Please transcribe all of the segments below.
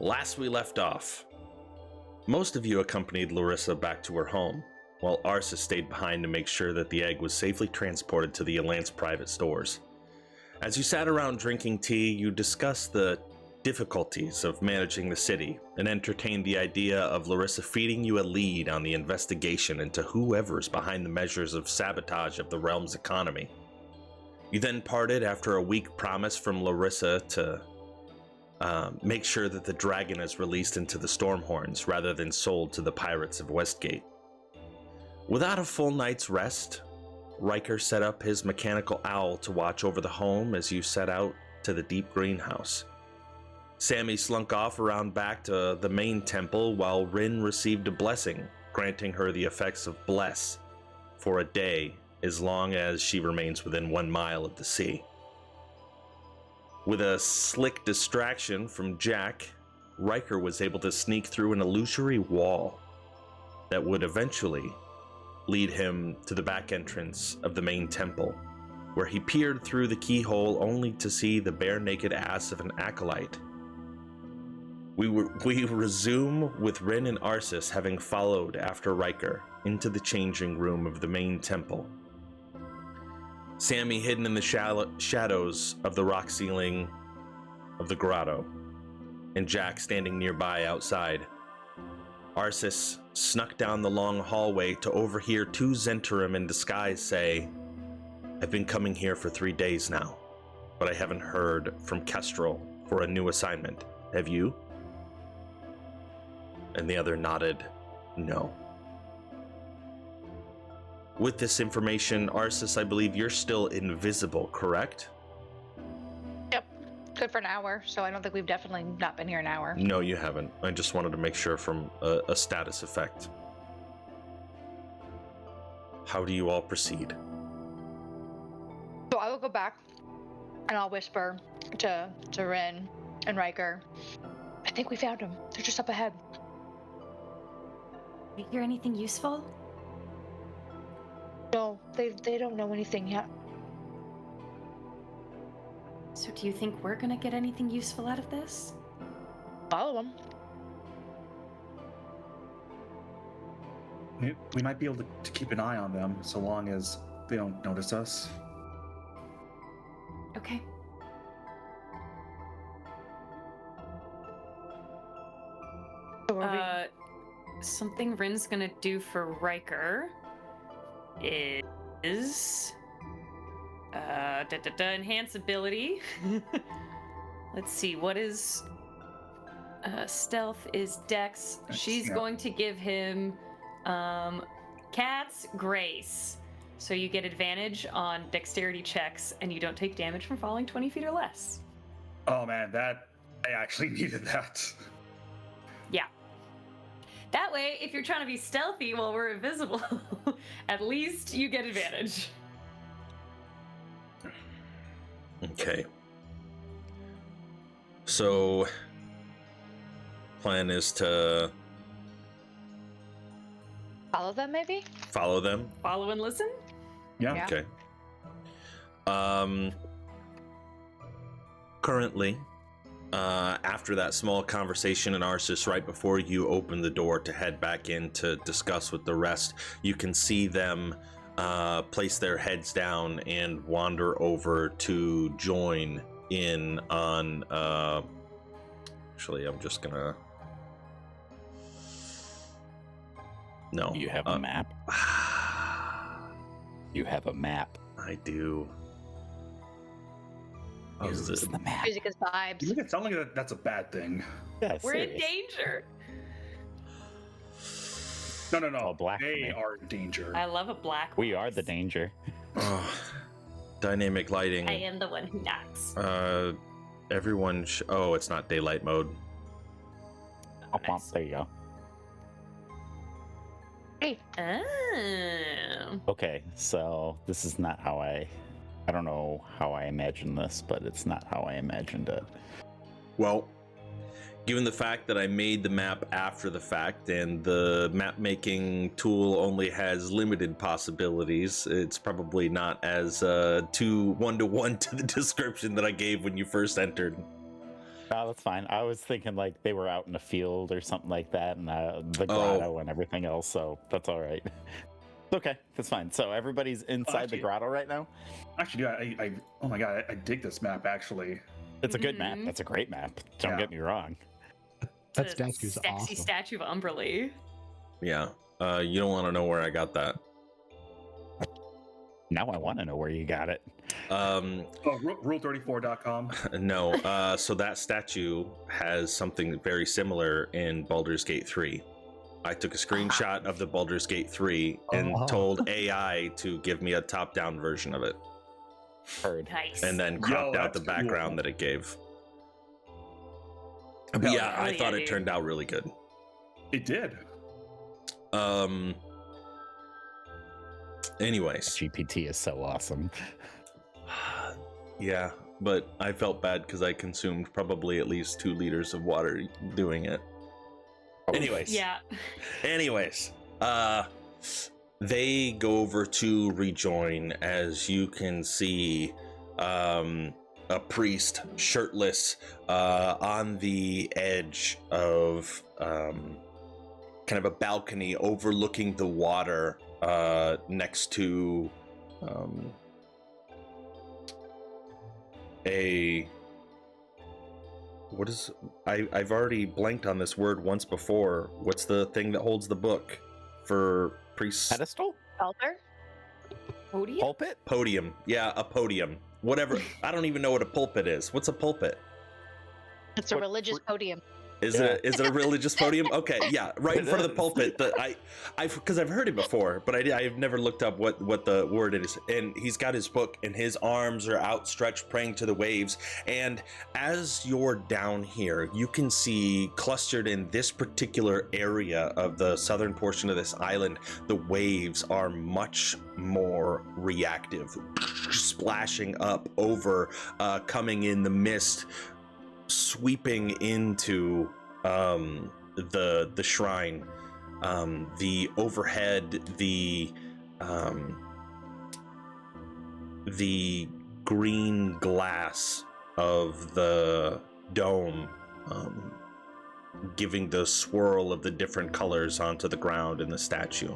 Last we left off, most of you accompanied Larissa back to her home, while Arsa stayed behind to make sure that the egg was safely transported to the Alliance private stores. As you sat around drinking tea, you discussed the difficulties of managing the city and entertained the idea of Larissa feeding you a lead on the investigation into whoever's behind the measures of sabotage of the realm's economy. You then parted after a weak promise from Larissa to make sure that the dragon is released into the Stormhorns rather than sold to the pirates of Westgate. Without a full night's rest, Riker set up his mechanical owl to watch over the home as you set out to the deep greenhouse. Sammy slunk off around back to the main temple while Rin received a blessing, granting her the effects of Bless for a day as long as she remains within 1 mile of the sea. With a slick distraction from Jack, Riker was able to sneak through an illusory wall that would eventually lead him to the back entrance of the main temple, where he peered through the keyhole only to see the bare-naked ass of an acolyte. We resume with Rin and Arsis having followed after Riker into the changing room of the main temple. Sammy hidden in the shadows of the rock ceiling of the grotto, and Jack standing nearby outside. Arsis snuck down the long hallway to overhear 2 Zentarum in disguise say, "I've been coming here for 3 days now, but I haven't heard from Kestrel for a new assignment. Have you?" And the other nodded, no. With this information, Arsis, I believe you're still invisible, correct? Yep. Good for an hour, so I don't think we've definitely not been here an hour. No, you haven't. I just wanted to make sure from a status effect. How do you all proceed? So I will go back and I'll whisper to Rin and Riker, "I think we found them. They're just up ahead." You hear anything useful? No, they don't know anything yet. So do you think we're gonna get anything useful out of this? Follow them. We might be able to keep an eye on them so long as they don't notice us. Okay. So are Something Rin's gonna do for Riker is enhance ability. Let's see, what is stealth is dex. She's going to give him cat's grace. So you get advantage on dexterity checks and you don't take damage from falling 20 feet or less. Oh man, I actually needed that. Yeah. That way, if you're trying to be stealthy while we're invisible, at least you get advantage. Okay. So, plan is to follow them, maybe? follow them? Follow and listen? Yeah. Okay. Currently, after that small conversation in Arsis, right before you open the door to head back in to discuss with the rest, you can see them place their heads down and wander over to join in on... actually, I'm just gonna... No. You have a map? You have a map. I do. Use the map. Music is vibes. You make it sound like that's a bad thing. Yeah, We're in serious. danger. No. All black for They me. are in danger. I love a black We are box. the danger. Oh, dynamic lighting. I am the one who knocks. Everyone. Oh, it's not daylight mode. Oh, nice. there you go. Hey, Oh. Okay, so this is not how I don't know how I imagined this, but it's not how I imagined it. Well, given the fact that I made the map after the fact and the map making tool only has limited possibilities, it's probably not as too one-to-one to the description that I gave when you first entered. Oh, that's fine. I was thinking like they were out in a field or something like that, and the grotto and everything else. So that's all right. Okay, that's fine. So everybody's inside the grotto right now. Actually, I oh my god, I dig this map. Actually, It's a good map. That's a great map. Don't get me wrong. That It's a statue's sexy awesome. statue of Umberly. Yeah. You don't want to know where I got that. Now I want to know where you got it. Rule34.com. No. So that statue has something very similar in Baldur's Gate 3. I took a screenshot of the Baldur's Gate 3 and told AI to give me a top-down version of it. Heard. Nice. And then cropped out the that's background cool. that it gave. But Hell yeah, yeah. I thought it dude. turned out really good. It did. Anyways. GPT is so awesome. Yeah, but I felt bad because I consumed probably at least 2 liters of water doing it. Anyways. Yeah. Anyways, they go over to rejoin. As you can see, a priest, shirtless, on the edge of kind of a balcony overlooking the water, next to I've already blanked on this word once before. What's the thing that holds the book for priests? Pedestal? Altar? Podium? Pulpit? Podium. Yeah, a podium. Whatever. I don't even know what a pulpit is. What's a pulpit? It's a religious podium. Is it a religious podium? Okay, yeah, right in front of the pulpit. Because I've heard it before, but I've never looked up what the word is. And he's got his book, and his arms are outstretched, praying to the waves. And as you're down here, you can see clustered in this particular area of the southern portion of this island, the waves are much more reactive, splashing up over, coming in the mist, sweeping into the shrine, the overhead, the green glass of the dome, giving the swirl of the different colors onto the ground in the statue.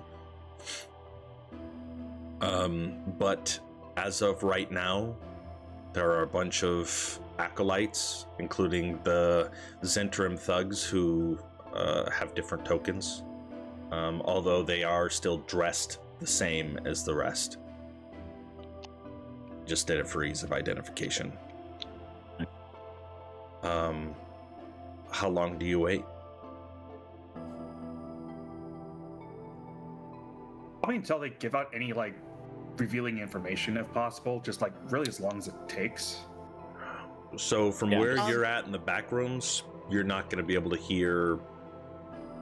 But as of right now, there are a bunch of acolytes, including the Zentrum thugs, who have different tokens, although they are still dressed the same as the rest. Just did it for ease of identification. How long do you wait? Probably until they give out any like revealing information, if possible. Just like really as long as it takes. So from where you're at in the back rooms, you're not going to be able to hear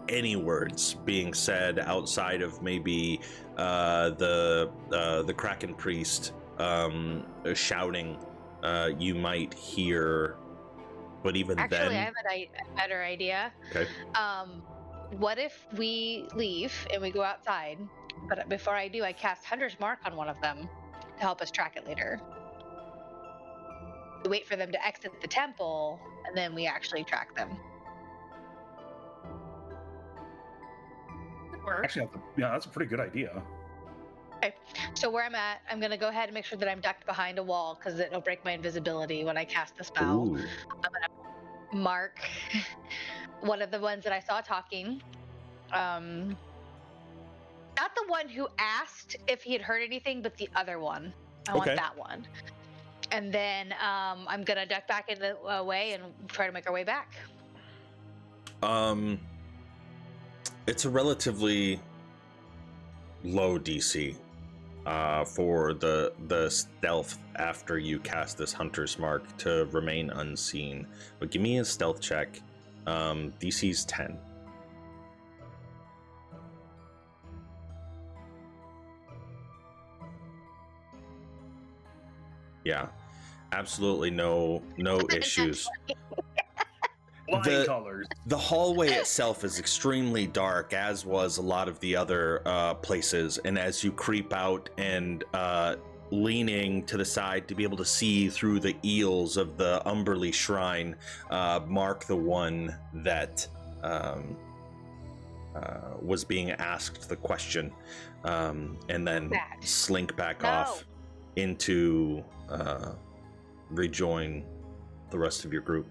any words being said outside of maybe the Kraken priest shouting. You might hear, but even Actually, then, I have a better idea. Okay. What if we leave and we go outside? But before I do, I cast Hunter's Mark on one of them to help us track it later. We wait for them to exit the temple, and then we actually track them. Work. Actually, that's a pretty good idea. Okay, so where I'm at, I'm gonna go ahead and make sure that I'm ducked behind a wall because it'll break my invisibility when I cast the spell. ooh, I'm gonna mark one of the ones that I saw talking. Not the one who asked if he had heard anything, but the other one. I want Okay. that one. And then I'm gonna duck back in the way and try to make our way back. it's a relatively low DC for the stealth after you cast this Hunter's Mark to remain unseen. But give me a stealth check. DC's 10. Yeah, absolutely no issues. Flying colors. The hallway itself is extremely dark, as was a lot of the other places. And as you creep out and leaning to the side to be able to see through the eels of the Umberly Shrine, mark the one that was being asked the question, and then slink back off into rejoin the rest of your group.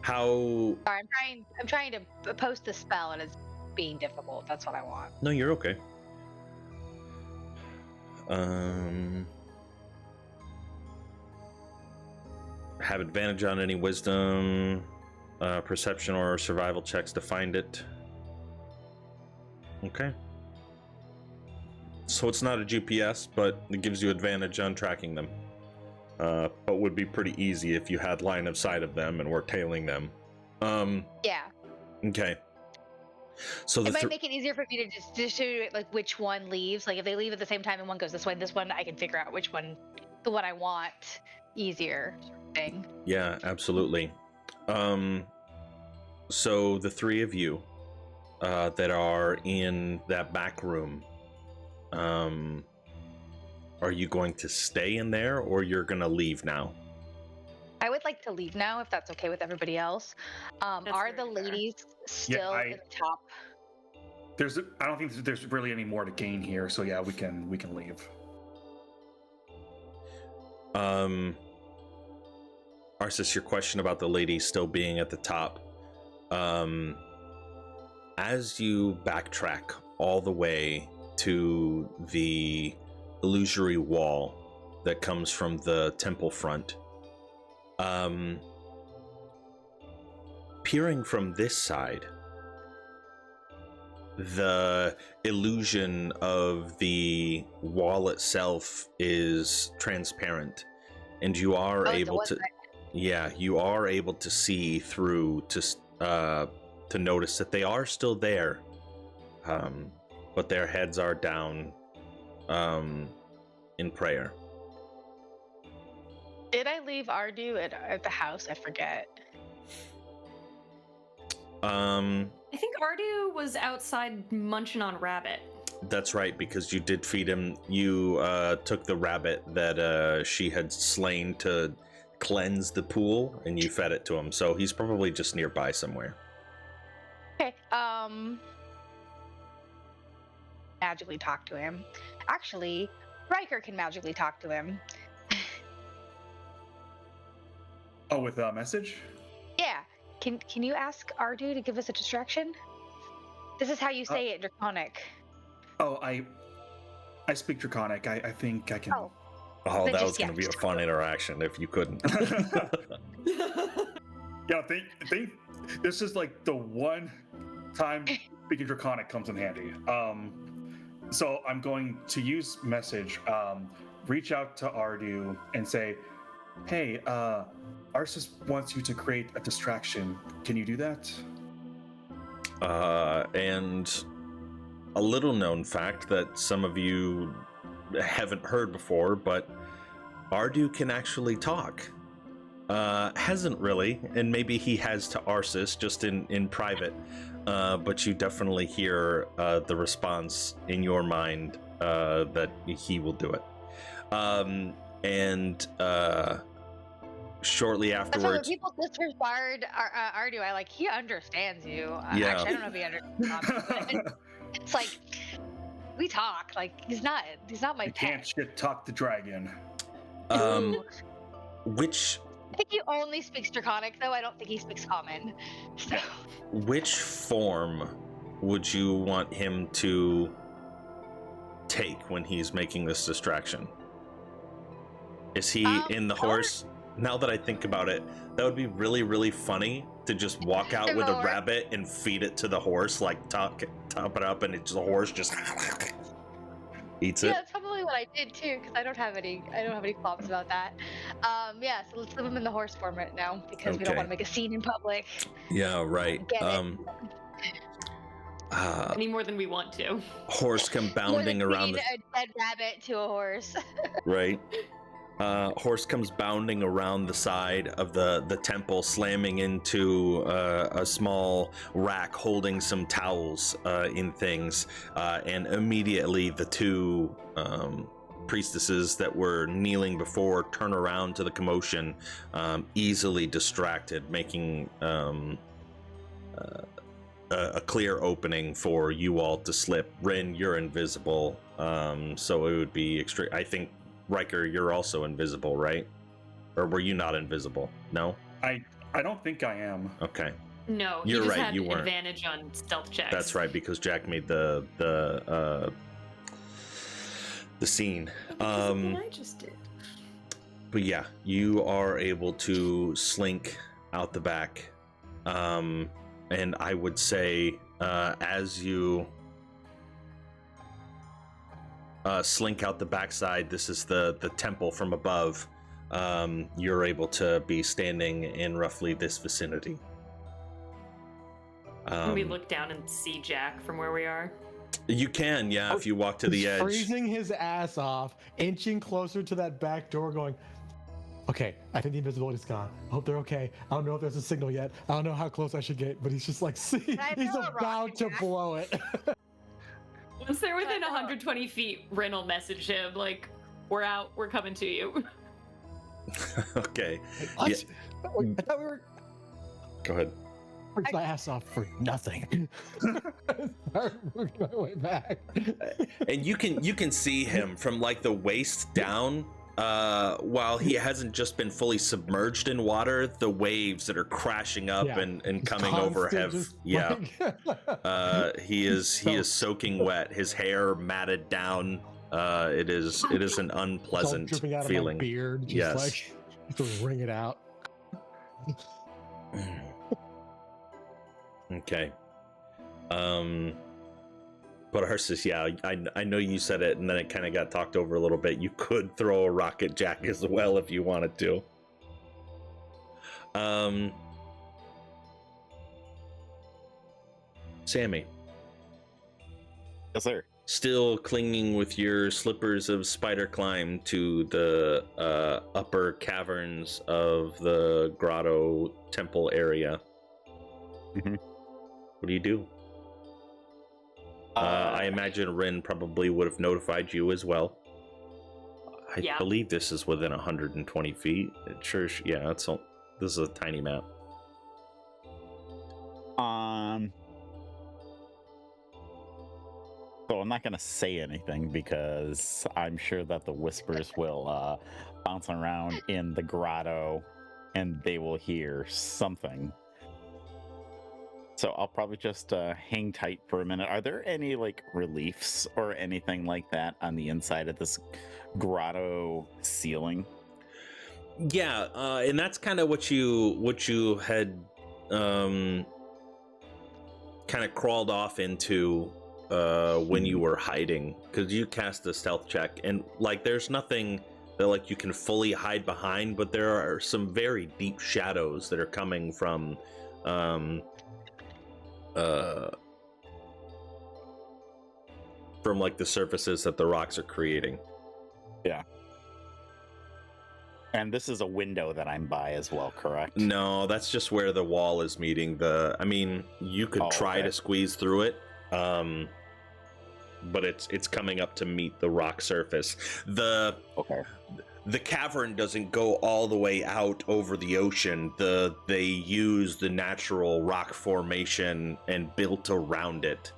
How? Sorry, I'm trying to post the spell, and it's being difficult. That's what I want. No, you're okay. Have advantage on any wisdom, perception, or survival checks to find it. Okay. So it's not a GPS, but it gives you advantage on tracking them. But would be pretty easy if you had line of sight of them and were tailing them. Yeah. Okay. So it might make it easier for me to just distribute like which one leaves. Like if they leave at the same time and one goes this way, this one, I can figure out which one, the one I want, easier sort of thing. Yeah, absolutely. So the three of you that are in that back room, are you going to stay in there or you're going to leave now? I would like to leave now if that's okay with everybody else. Are the ladies still at the top? I don't think there's really any more to gain here, so yeah, we can leave. Arsis, your question about the ladies still being at the top. As you backtrack all the way to the illusory wall that comes from the temple front, peering from this side, the illusion of the wall itself is transparent, and you are able to you are able to see through to notice that they are still there, but their heads are down in prayer. Did I leave Ardu at the house? I forget. I think Ardu was outside munching on rabbit. That's right, because you did feed him. You took the rabbit that she had slain to cleanse the pool, and you fed it to him. So he's probably just nearby somewhere. Okay. Magically talk to him. Actually, Riker can magically talk to him. Oh, with a message? Yeah. Can you ask Ardu to give us a distraction? This is how you say it, Draconic. Oh, I speak Draconic. I think I can. Oh, that was going to be a fun interaction if you couldn't. Yeah, think this is like the one time speaking Draconic comes in handy. So I'm going to use message, reach out to Ardu and say, hey, Arsis wants you to create a distraction. Can you do that? And a little known fact that some of you haven't heard before, but Ardu can actually talk. Hasn't really, and maybe he has to Arsis just in private, but you definitely hear the response in your mind that he will do it. And shortly afterwards, so when people disregard Ardu, he understands you. Yeah. Actually, I don't know if he understands. But it's like we talk. Like he's not my pet. Can't shit talk the dragon. Which I think he only speaks Draconic, though. I don't think he speaks Common. So. Which form would you want him to take when he's making this distraction? Is he in the horse? Now that I think about it, that would be really, really funny to just walk out with a rabbit and feed it to the horse, like top it up, and the horse just eats it. Yeah, that's probably what I did too, because I don't have any qualms about that. Yeah, so let's leave him in the horse form right now because we don't want to make a scene in public. Yeah, right. Any more than we want to. Horse come bounding around. A dead rabbit to a horse. Right. Horse comes bounding around the side of the temple, slamming into a small rack holding some towels in things, and immediately the two priestesses that were kneeling before turn around to the commotion, easily distracted, making a clear opening for you all to slip. Rin, you're invisible, so it would be extreme. I think, Riker, you're also invisible, right? Or were you not invisible? No? I don't think I am. Okay. No, You're he just right, had you weren't. advantage on stealth checks. That's right, because Jack made the scene. Because of what I just did. But yeah, you are able to slink out the back. And I would say, as you slink out the backside, this is the temple from above. You're able to be standing in roughly this vicinity. Can we look down and see Jack from where we are? You can, yeah, if you walk to the He's edge. freezing his ass off, inching closer to that back door, going, okay, I think the invisibility's gone. I hope they're okay. I don't know if there's a signal yet. I don't know how close I should get, but he's just like, see, he's about to blow it. Once they're within 120 feet, Rin will message him, like, we're out, we're coming to you. Okay. What? Yeah. I thought we were... Go ahead. Freeze my ass off for nothing. Start moving my way back. And you can see him from like the waist down. While he hasn't just been fully submerged in water, the waves that are crashing up and coming over have he is soaking wet. His hair matted down. It is an unpleasant dripping out feeling. Of my beard, just Yes. like just wring it out. Okay. But Arsis, yeah, I know you said it, and then it kind of got talked over a little bit. You could throw a rock at Jack as well if you wanted to. Sammy. Yes, sir. Still clinging with your slippers of spider climb to the upper caverns of the grotto temple area. Mm-hmm. What do you do? I imagine Rin probably would have notified you as well. I believe this is within 120 feet. This is a tiny map. So I'm not going to say anything because I'm sure that the whispers will bounce around in the grotto and they will hear something. So I'll probably just hang tight for a minute. Are there any like reliefs or anything like that on the inside of this grotto ceiling? Yeah, and that's kind of what you had kind of crawled off into when you were hiding, because you cast a stealth check, and like there's nothing that like you can fully hide behind, but there are some very deep shadows that are coming from like the surfaces that the rocks are creating. Yeah. And this is a window that I'm by as well, correct? No, that's just where the wall is meeting the. I mean, you could try to squeeze through it, but it's coming up to meet the rock surface. The cavern doesn't go all the way out over the ocean. They use the natural rock formation and built around it,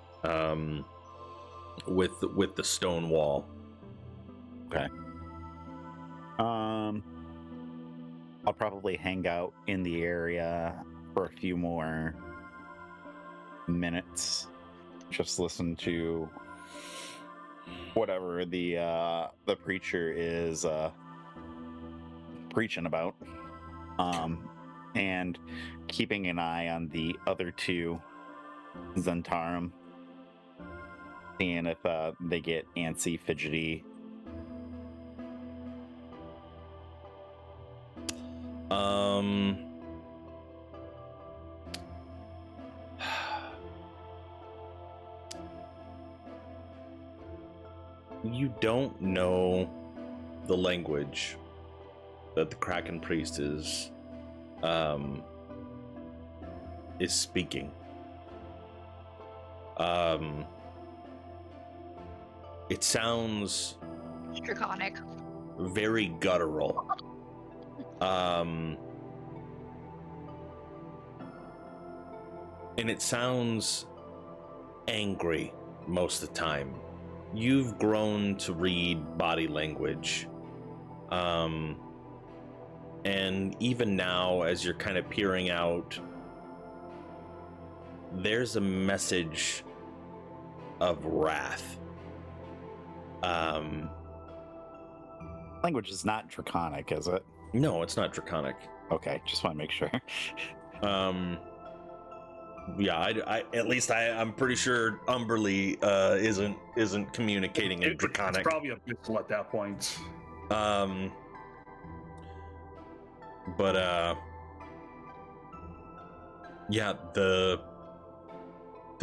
with the stone wall. Okay. I'll probably hang out in the area for a few more minutes. Just listen to whatever the preacher is preaching about, and keeping an eye on the other two Zentarum, seeing if they get antsy, fidgety. You don't know the language that the Kraken priest is speaking. It sounds It's draconic. very guttural. And it sounds angry most of the time. You've grown to read body language. And even now, as you're kind of peering out, there's a message of wrath. Language is not draconic, is it? No, it's not draconic. Okay, just want to make sure. Yeah, I'm pretty sure Umberly isn't communicating in draconic. It's probably a missile at that point. But yeah, the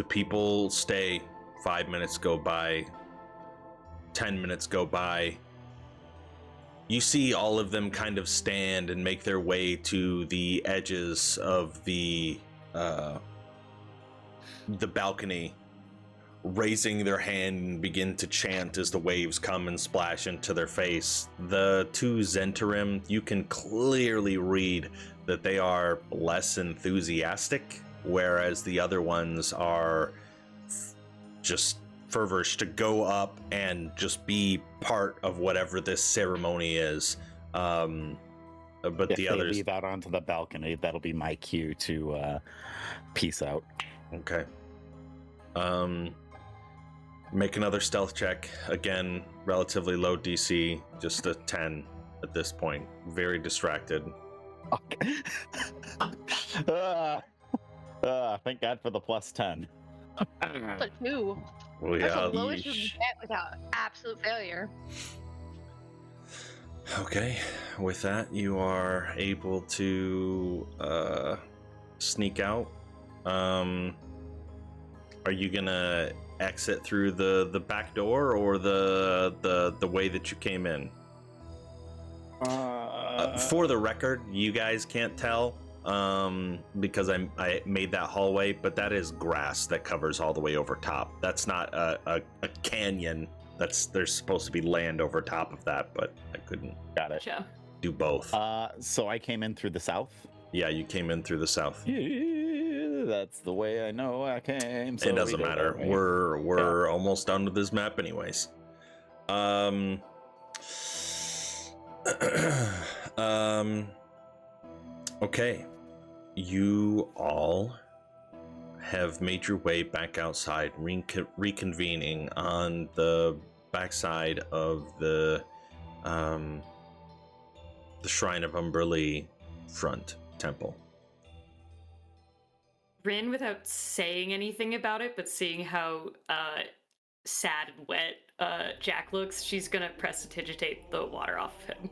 people stay. 5 minutes go by, 10 minutes go by. You see all of them kind of stand and make their way to the edges of the balcony, raising their hand and begin to chant as the waves come and splash into their face. The two Zentarim, you can clearly read that they are less enthusiastic, whereas the other ones are just fervorish to go up and just be part of whatever this ceremony is. But If the they others leave out onto the balcony, that'll be my cue to peace out. Okay. Make another stealth check. Again, relatively low DC, just a 10 at this point. Very distracted. Okay. Thank God for the plus 10. But 2. Well, That's yeah. the lowest you can get without absolute failure. Okay. With that, you are able to sneak out. Are you gonna exit through the back door or the way that you came in? For the record, you guys can't tell because I made that hallway, but that is grass that covers all the way over top. That's not a canyon. There's supposed to be land over top of that, but I couldn't Got it. Gotcha. do both. So I came in through the south. Yeah, you came in through the south. Yeah, that's the way I know I came. So It doesn't we go matter. that way. We're almost done with this map, anyways. Okay. You all have made your way back outside, reconvening on the backside of the Shrine of Umberly front temple. Rin, without saying anything about it, but seeing how sad and wet Jack looks, she's gonna prestidigitate the water off of him.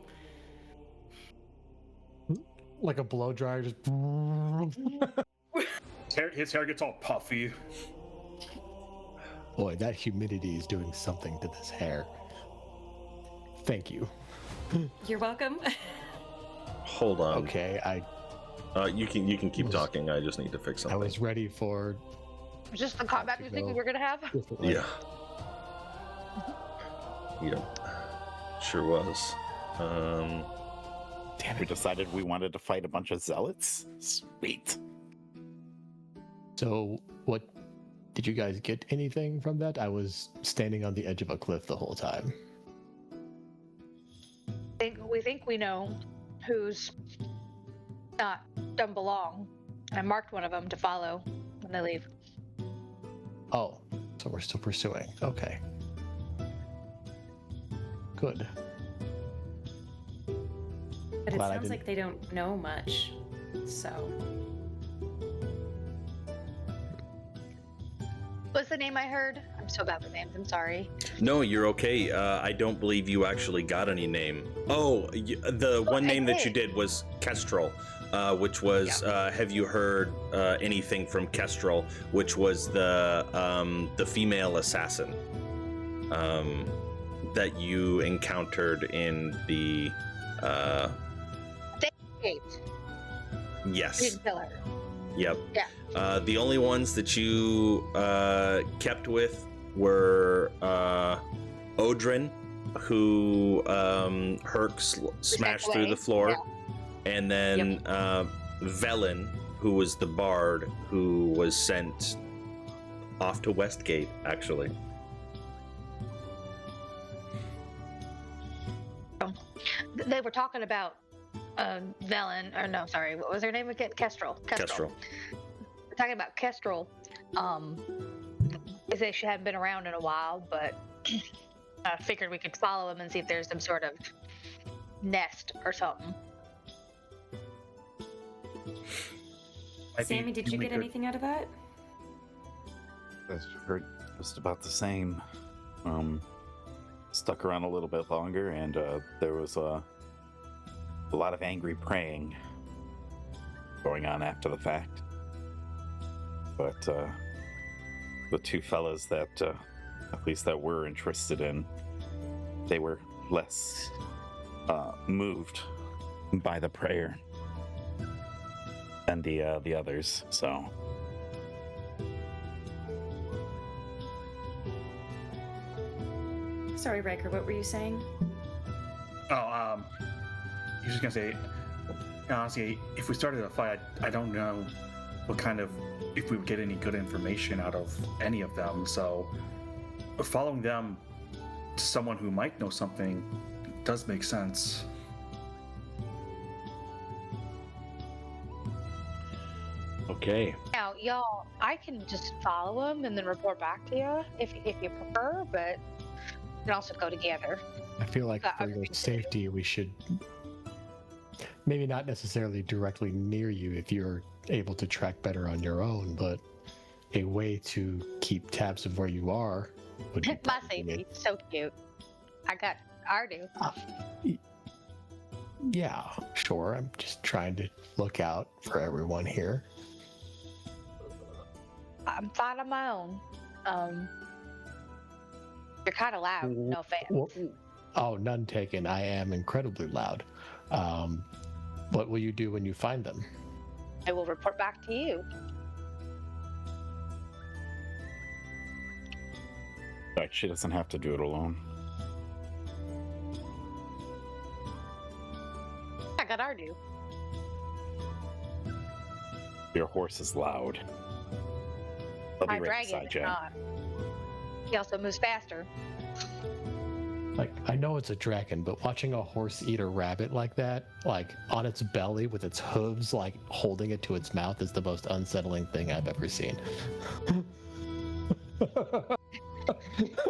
Like a blow dryer, just. His hair gets all puffy. Boy, that humidity is doing something to this hair. Thank you. You're welcome. Hold on. Okay, You can keep talking. I just need to fix I something. was ready for. Just the combat to music we go were gonna have. differently. Yeah. Yeah. Sure was. Damn We it. decided we wanted to fight a bunch of zealots. Sweet. So, what did you guys get anything from that? I was standing on the edge of a cliff the whole time. We think we know who's not don't belong. I marked one of them to follow when they leave. Oh, so we're still pursuing. Okay. Good. But it Glad I sounds didn't- like they don't know much. So What's the name I heard? I'm so bad with names. I'm sorry. No, you're okay. I don't believe you actually got any name. Oh, the one I name that you did. did was Kestrel, which was. Have you heard anything from Kestrel, which was the female assassin that you encountered in the. Kate. Yes. Didn't kill her. Yep. Yeah. The only ones that you kept with were Odrin who Herc smashed through the floor, and then Velen, who was the bard who was sent off to Westgate, actually. They were talking about Velen, or no, sorry, what was her name again? Kestrel. Kestrel. We're talking about Kestrel. They say she hadn't been around in a while, but I figured we could follow him and see if there's some sort of nest or something. Sammy, did you get anything out of that? I heard just about the same. Stuck around a little bit longer, and there was a lot of angry praying going on after the fact. But the two fellas that, at least that we're interested in, they were less moved by the prayer than the others. So. Sorry, Riker, what were you saying? I was just gonna say, honestly, if we started a fight, I don't know if we would get any good information out of any of them. So, following them to someone who might know something does make sense. Okay. Now, y'all, I can just follow him and then report back to you if you prefer, but we can also go together. I feel like for your safety, we should maybe not necessarily directly near you if you're able to track better on your own, but a way to keep tabs of where you are would be My safety, so cute. I got Ardu. Yeah, sure. I'm just trying to look out for everyone here. I'm fine on my own. You're kind of loud. No offense. Oh, none taken. I am incredibly loud. What will you do when you find them? I will report back to you. Right, she doesn't have to do it alone. I got Ardu. Your horse is loud. I'll be My right dragon beside is you. not. He also moves faster. Like, I know it's a dragon, but watching a horse eat a rabbit like that, like on its belly with its hooves, like holding it to its mouth, is the most unsettling thing I've ever seen.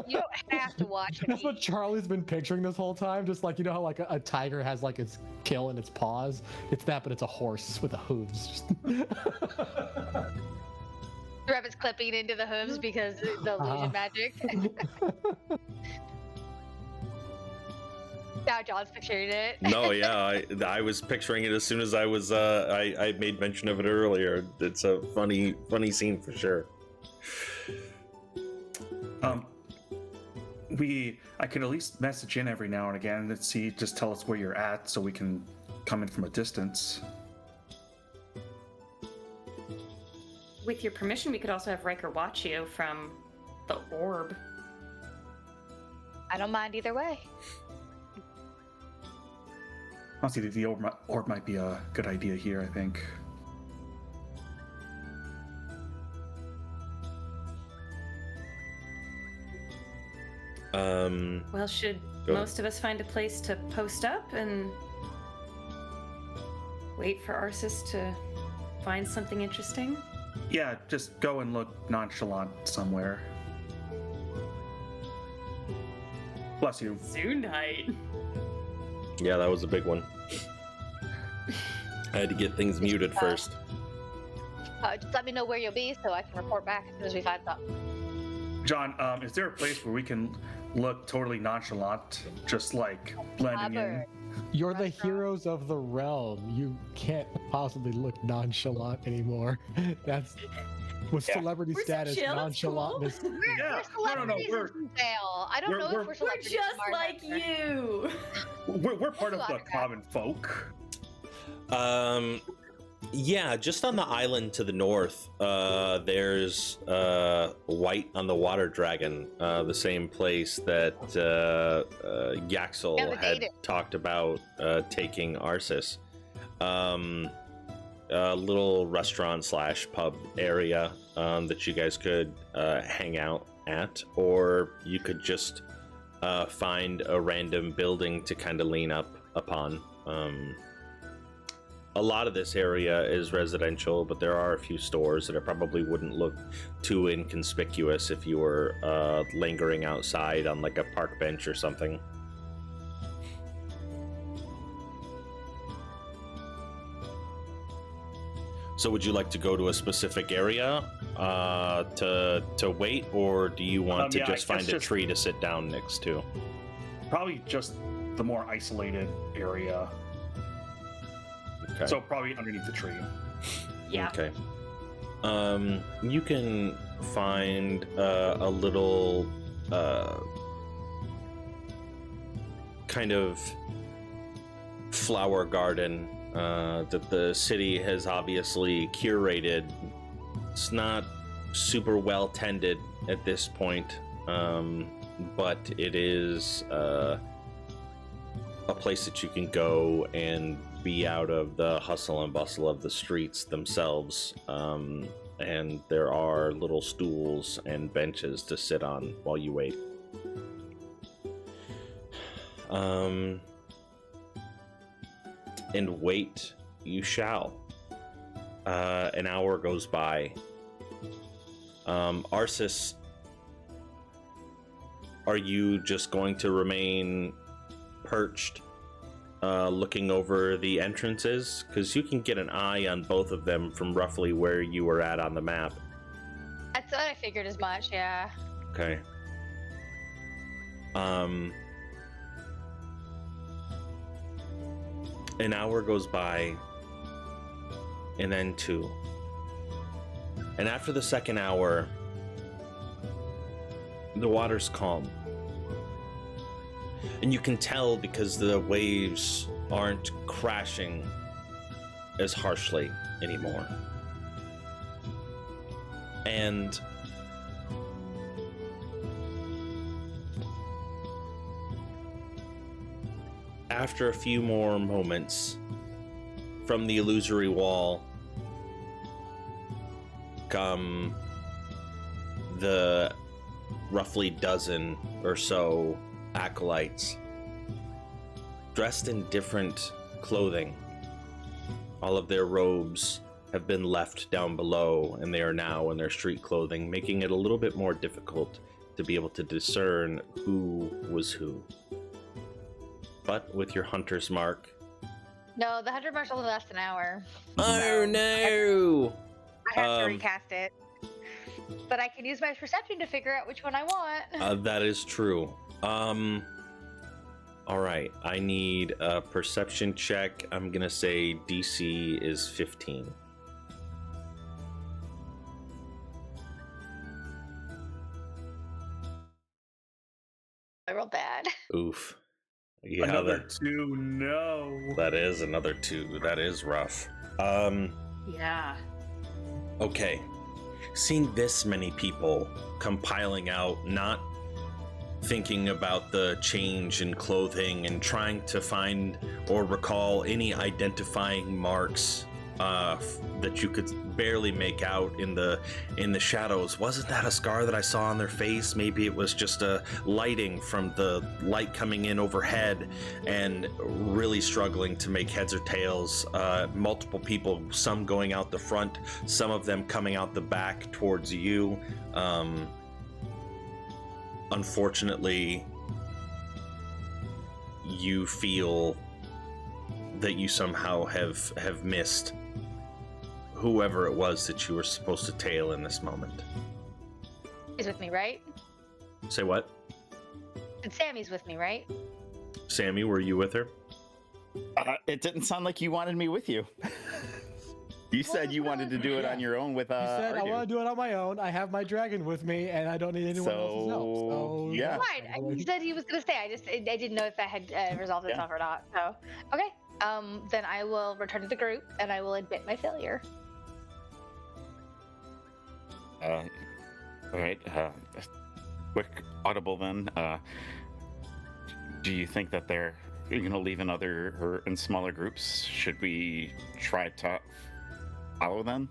You don't have to watch it. That's what Charlie's been picturing this whole time. Just like, you know how like a tiger has like its kill in its paws? It's that, but it's a horse with the hooves. The rabbit's clipping into the hooves because the illusion magic. Now John's picturing it. No, yeah, I was picturing it as soon as I was I made mention of it earlier. It's a funny scene for sure. I could at least message in every now and again and see, just tell us where you're at so we can come in from a distance. With your permission, we could also have Riker watch you from the orb. I don't mind either way. Honestly, the orb might be a good idea here, I think. Well, should Go most of us find a place to post up and wait for Arsis to find something interesting? Yeah, just go and look nonchalant somewhere. Bless you. Zoonite. Yeah, that was a big one. I had to get things muted first. Just let me know where you'll be so I can report back as soon as we find something. John, is there a place where we can look totally nonchalant, just like blending in? You're the heroes of the realm. You can't possibly look nonchalant anymore. That's with celebrity We're so status, chill, it's cool. nonchalantness. Yeah, We're celebrities we're- in Vale. I don't know if we're We're celebrities. just in like Marsember. you. We're part of the common folk. Yeah, just on the island to the north, there's White on the Water Dragon, the same place that Yaxel Yeah, the had native. talked about taking Arsis. A little restaurant / pub area that you guys could hang out at, or you could just find a random building to kind of lean up upon. A lot of this area is residential, but there are a few stores that probably wouldn't look too inconspicuous if you were lingering outside on like a park bench or something. So would you like to go to a specific area to wait, or do you want to just find a tree to sit down next to? Probably just the more isolated area. Okay. So probably underneath the tree. Yeah. Okay. You can find a little kind of flower garden that the city has obviously curated. It's not super well tended at this point, but it is a place that you can go and be out of the hustle and bustle of the streets themselves, and there are little stools and benches to sit on while you wait. And wait you shall. An hour goes by. Arsis, are you just going to remain perched looking over the entrances? Because you can get an eye on both of them from roughly where you were at on the map. That's what I figured as much, yeah. Okay. An hour goes by, and then 2. And after the second hour, the water's calm. And you can tell because the waves aren't crashing as harshly anymore. And after a few more moments, from the illusory wall come the roughly dozen or so acolytes, dressed in different clothing. All of their robes have been left down below, and they are now in their street clothing, making it a little bit more difficult to be able to discern who was who. But with your hunter's mark... No, the 100 marks only last an hour. Oh no! I have to recast it. But I can use my perception to figure out which one I want. That is true. Alright, I need a perception check. I'm gonna say DC is 15. I rolled bad. Oof. Yeah, Another 2, no. that is another 2. That is rough. Yeah. Okay. Seeing this many people compiling out, not thinking about the change in clothing and trying to find or recall any identifying marks that you could barely make out in the shadows. Wasn't that a scar that I saw on their face? Maybe it was just a lighting from the light coming in overhead, and really struggling to make heads or tails. Multiple people, some going out the front, some of them coming out the back towards you. Unfortunately, you feel that you somehow have missed whoever it was that you were supposed to tail in this moment. He's with me, right? Say what? And Sammy's with me, right? Sammy, were you with her? It didn't sound like you wanted me with you. You said you wanted to do it on your own with You said I Ardu. want to do it on my own. I have my dragon with me, and I don't need anyone else's help. So yeah. Fine. He said he was going to stay. I didn't know if that had resolved itself or not. So, okay. then I will return to the group and I will admit my failure. All right. Quick audible then. Do you think that they're going to leave in other or in smaller groups? Should we try to follow them?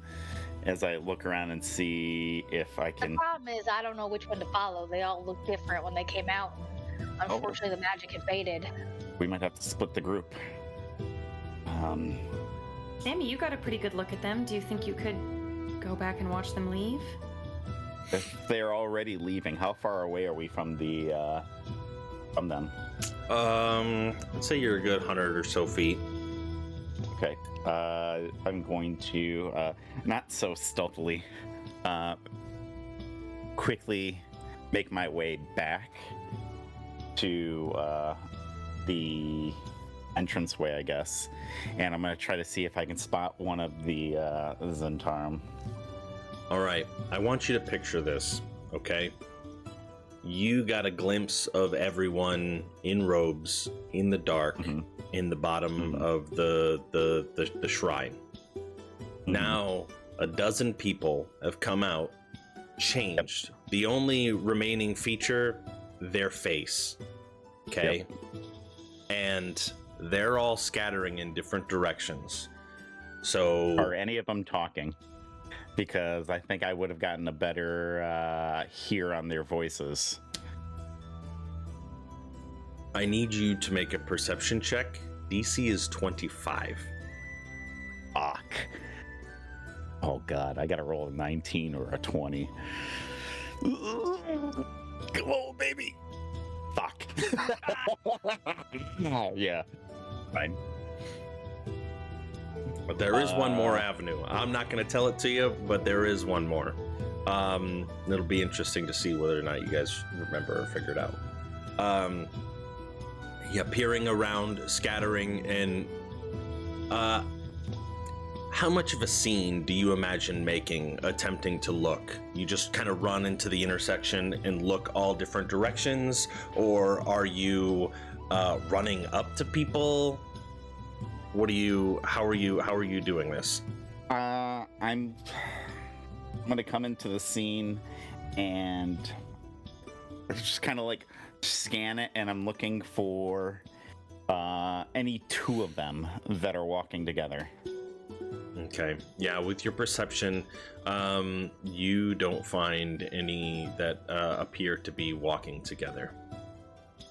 As I look around and see if I can. The problem is I don't know which one to follow. They all look different when they came out. Unfortunately, the magic had faded. We might have to split the group. Sammy, you got a pretty good look at them. Do you think you could go back and watch them leave? If they're already leaving, how far away are we from the from them? Let's say you're a good 100 or so feet. Okay. I'm going to not so stealthily quickly make my way back to the entranceway, I guess, and I'm going to try to see if I can spot one of the Zentarum. All right, I want you to picture this, okay? You got a glimpse of everyone in robes in the dark in the bottom of the shrine. Now, a dozen people have come out, changed. The only remaining feature, their face, okay? And they're all scattering in different directions. So, Are any of them talking? Because I think I would have gotten a better hear on their voices. I need you to make a perception check. DC is 25. Fuck. Oh god, I gotta roll a 19 or a 20. Come on, baby. Fuck. Yeah. Fine. But there is one more avenue. I'm not going to tell it to you, but there is one more. It'll be interesting to see whether or not you guys remember or figure it out. Yeah, peering around, scattering, and how much of a scene do you imagine making, attempting to look? You just kind of run into the intersection and look all different directions, or are you running up to people? How are you doing this? I'm gonna come into the scene and just kind of like scan it, and I'm looking for any two of them that are walking together. Okay. Yeah, with your perception, you don't find any that appear to be walking together.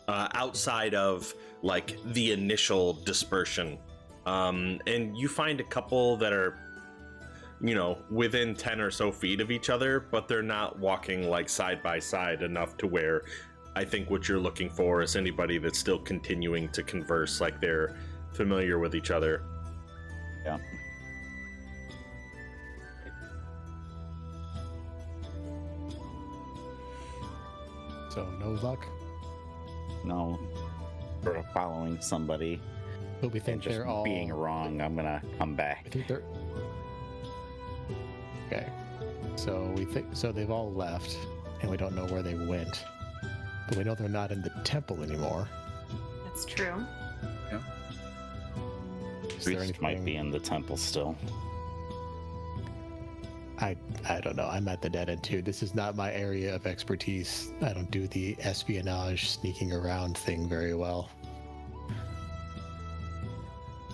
Outside of like the initial dispersion. And you find a couple that are, within 10 or so feet of each other, but they're not walking like side by side enough to where I think what you're looking for is anybody that's still continuing to converse like they're familiar with each other. Yeah. So no luck. No. We're following somebody. But we think Just they're all being wrong, I'm gonna come back. I think they're okay. So they've all left, and we don't know where they went. But we know they're not in the temple anymore. That's true. Is there Priest might be in the temple still. I don't know. I'm at the dead end too. This is not my area of expertise. I don't do the espionage, sneaking around thing very well.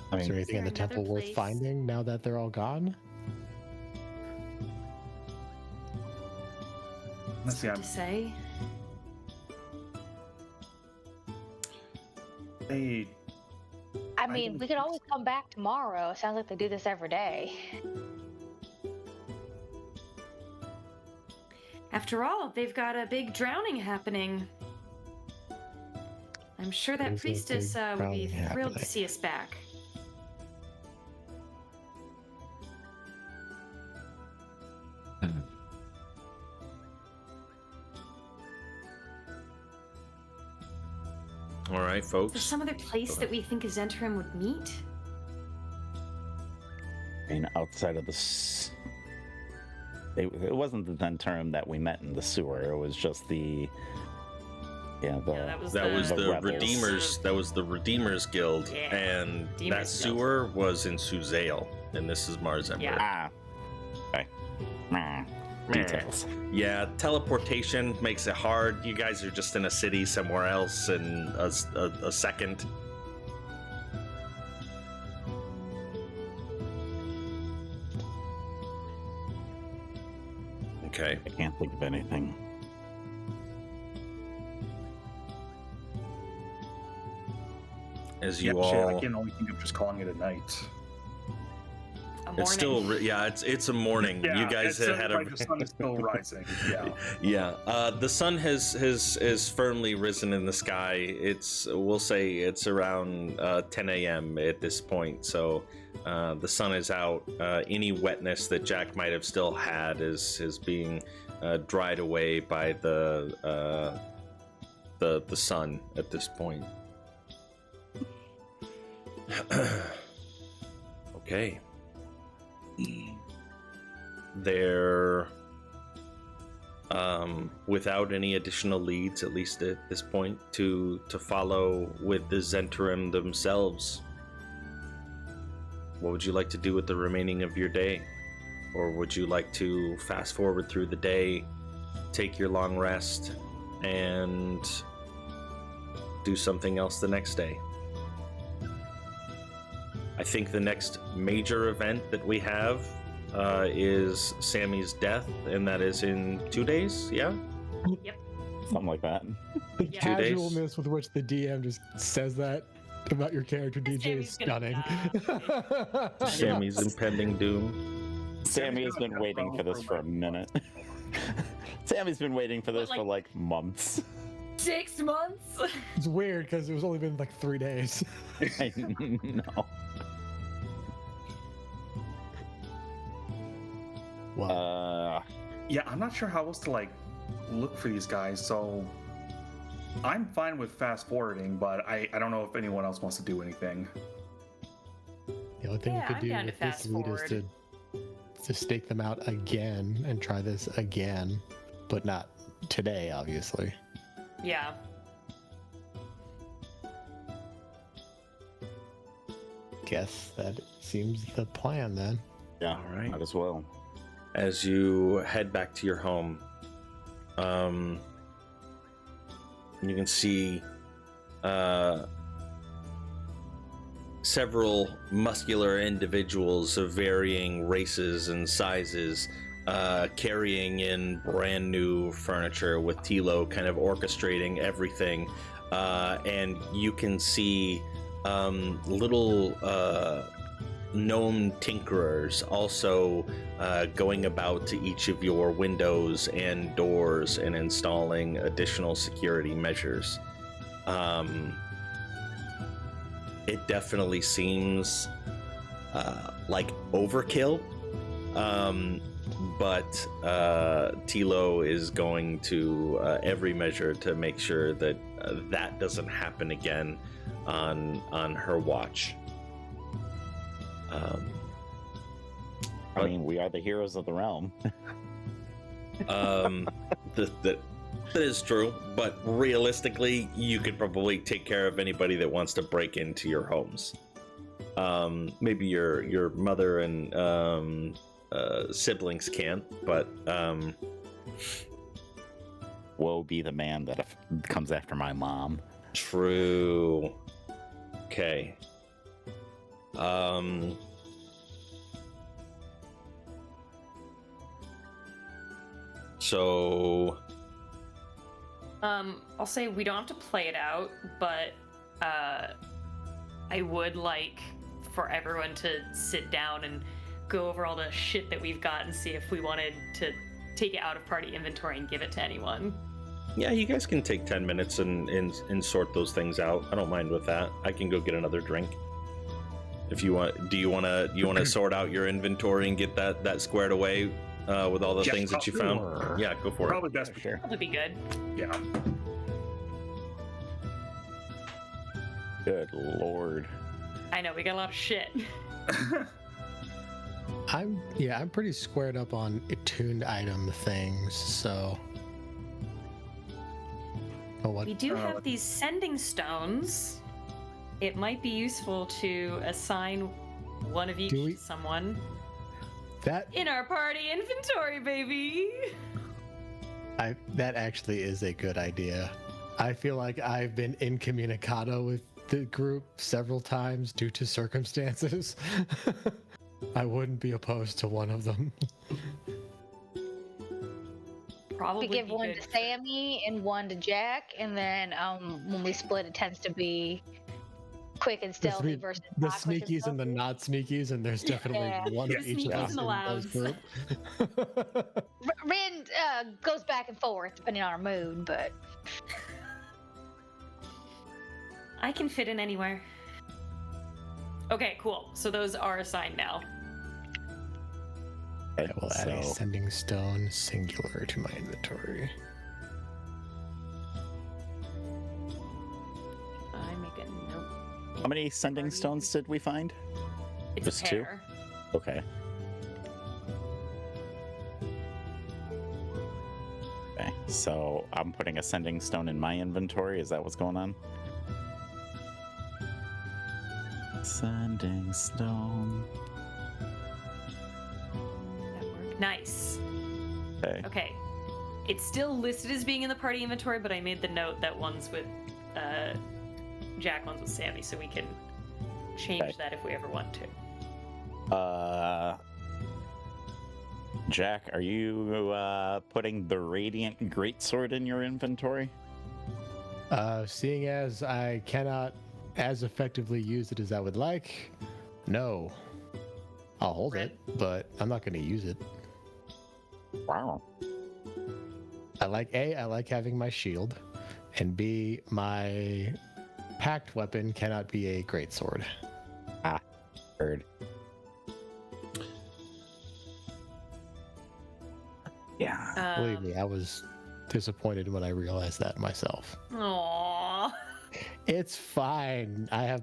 I Is there mean, anything in the there temple another worth place? finding now that they're all gone? Let's see. To say. I mean, we could always come back tomorrow. It sounds like they do this every day. After all, they've got a big drowning happening. I'm sure that There's a priestess big would be drowning thrilled to happening. see us back. All right, Is there folks. some other place that we think a Zentarum would meet? I mean, outside of the... It wasn't the Zentarum that we met in the sewer. It was just the Yeah, that was That was the rebels. Redeemers. That was the Redeemers Guild, Yeah, and that Redeemers Guild. sewer was in Suzale, and this is Marsember. Yeah. Okay. Meh. Details. Yeah, teleportation makes it hard. You guys are just in a city somewhere else in a second. Okay. I can't think of anything. As you Yeah, shit, I all, can only think of just calling it a night. A it's still morning. it's a morning. Yeah, You guys it's had like the sun is still rising. Yeah. Yeah, the sun has firmly risen in the sky. We'll say it's around 10 a.m. at this point. So the sun is out. Any wetness that Jack might have still had is being dried away by the sun at this point. Okay. They're without any additional leads, at least at this point, to follow with the Zentarim themselves. What would you like to do with the remaining of your day? Or would you like to fast forward through the day, take your long rest, and do something else the next day? I think the next major event that we have is Sammy's death, and that is in 2 days, yeah? Something like that. The Yeah. 2 days. casualness with which the DM just says that about your character, DJ, is Sammy's gonna stunning. Sammy's impending doom. Sammy has been waiting for this for a minute. Sammy's been waiting for this But, for like months. 6 months. It's weird because it was only been like 3 days. I know. Wow. Yeah, I'm not sure how else to like look for these guys, so I'm fine with fast forwarding, but I don't know if anyone else wants to do anything. The only thing Yeah, you I'm could do down to with this fast lead is forward. to stake them out again and try this again, but not today, obviously. Yeah. Guess that seems the plan then. Yeah, All right. might as well. As you head back to your home, you can see several muscular individuals of varying races and sizes carrying in brand new furniture, with Tilo kind of orchestrating everything. And you can see little gnome tinkerers also going about to each of your windows and doors and installing additional security measures. It definitely seems like overkill, but Tilo is going to every measure to make sure that that doesn't happen again on her watch. I mean, we are the heroes of the realm. That is true, but realistically, you could probably take care of anybody that wants to break into your homes. Maybe your mother and siblings can't, but Woe be the man that comes after my mom. true. Okay. So I'll say we don't have to play it out, but I would like for everyone to sit down and go over all the shit that we've got and see if we wanted to take it out of party inventory and give it to anyone. yeah, you guys can take 10 minutes and sort those things out. I don't mind with that. I can go get another drink. If you want, do you want to sort out your inventory and get that squared away with all the Yeah, things that you found? sure. Yeah, go for it. Probably best. Sure. That'd be good. Yeah. Good lord. I know we got a lot of shit. I'm pretty squared up on attuned item things, so Oh, what? We do have these sending stones. It might be useful to assign one of each Do we- to someone That in our party inventory, baby. that actually is a good idea. I feel like I've been incommunicado with the group several times due to circumstances. I wouldn't be opposed to one of them. Probably We give be one good to for- Sammy and one to Jack, and then when we split, it tends to be quick and stealthy versus The not quick and sneakies and the stealthy. not sneakies, and there's definitely Yeah. one The of each of sneakies us and the in louds. those group. Rin goes back and forth depending on our mood, but I can fit in anywhere. Okay, cool. So those are assigned now. I will add a So- sending stone singular to my inventory. I make a note. How many sending stones did we find? It's Just a two? pair. Okay. Okay, so I'm putting a sending stone in my inventory. Is that what's going on? Sending stone. That worked. Nice. Okay. Okay. It's still listed as being in the party inventory, but I made the note that one's with Jack, one's with Sammy, so we can change Okay. that if we ever want to. Jack, are you putting the Radiant Greatsword in your inventory? Seeing as I cannot as effectively use it as I would like, no. I'll hold it, but I'm not going to use it. Wow. I like having my shield, and B, my packed weapon cannot be a greatsword. Heard. Yeah. Believe me, I was disappointed when I realized that myself. Aww. It's fine. I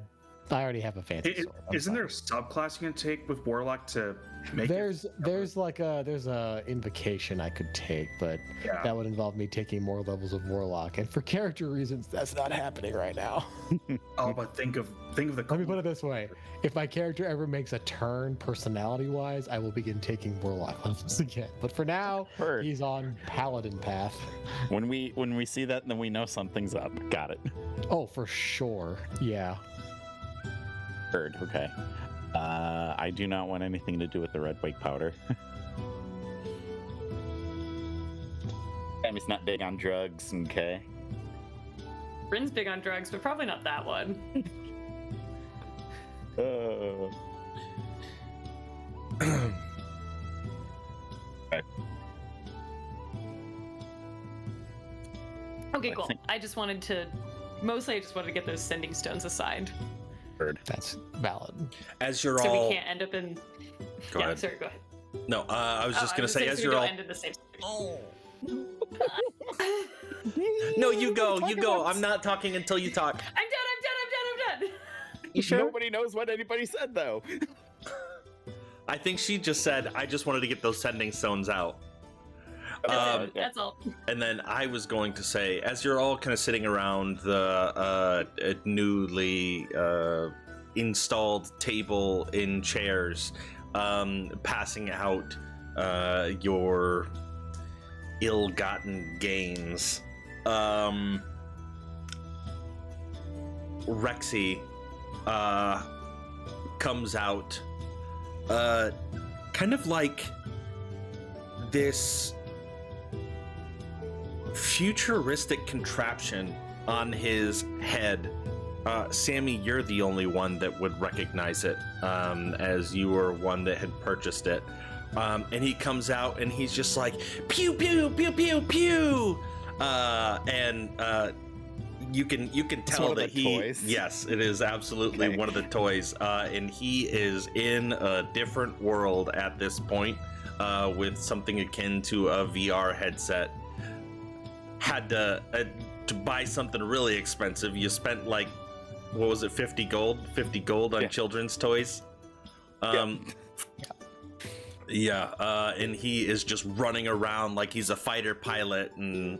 already have a fancy sword. I'm Isn't fine. there a subclass you can take with Warlock to make There's it? there's a invocation I could take, but Yeah. that would involve me taking more levels of Warlock, and for character reasons, that's not happening right now. Oh, but think of the. Let me put it this way: if my character ever makes a turn, personality-wise, I will begin taking Warlock levels again. But for now, Heard. he's on Paladin path. When we see that, then we know something's up. Got it. Oh, for sure. Yeah. Heard. Okay. I do not want anything to do with the red wake powder. Sammy's not big on drugs. Okay. Bryn's big on drugs, but probably not that one. Okay, I cool. think- I just wanted to get those sending stones assigned, Heard. That's valid. As you're so all we can't end up in. Go yeah, ahead. sorry. Go ahead. No, I was just gonna say, as so we you're don't all. end in the same situation. Oh. No, you go. You go. I'm not talking until you talk. I'm done. You sure? Nobody knows what anybody said though. I think she just said, I just wanted to get those sending stones out. Okay. That's all. And then I was going to say, as you're all kind of sitting around the newly installed table in chairs, passing out your ill-gotten gains, Rexy comes out, kind of like this futuristic contraption on his head. Sammy, you're the only one that would recognize it, as you were one that had purchased it. And he comes out and he's just like, pew, pew, pew, pew, pew. And you can tell one of that the toys? Yes, it is absolutely Okay. one of the toys. And he is in a different world at this point, with something akin to a VR headset. Had to buy something really expensive. You spent like, what was it, 50 gold? 50 gold on Yeah. children's toys. And he is just running around like he's a fighter pilot and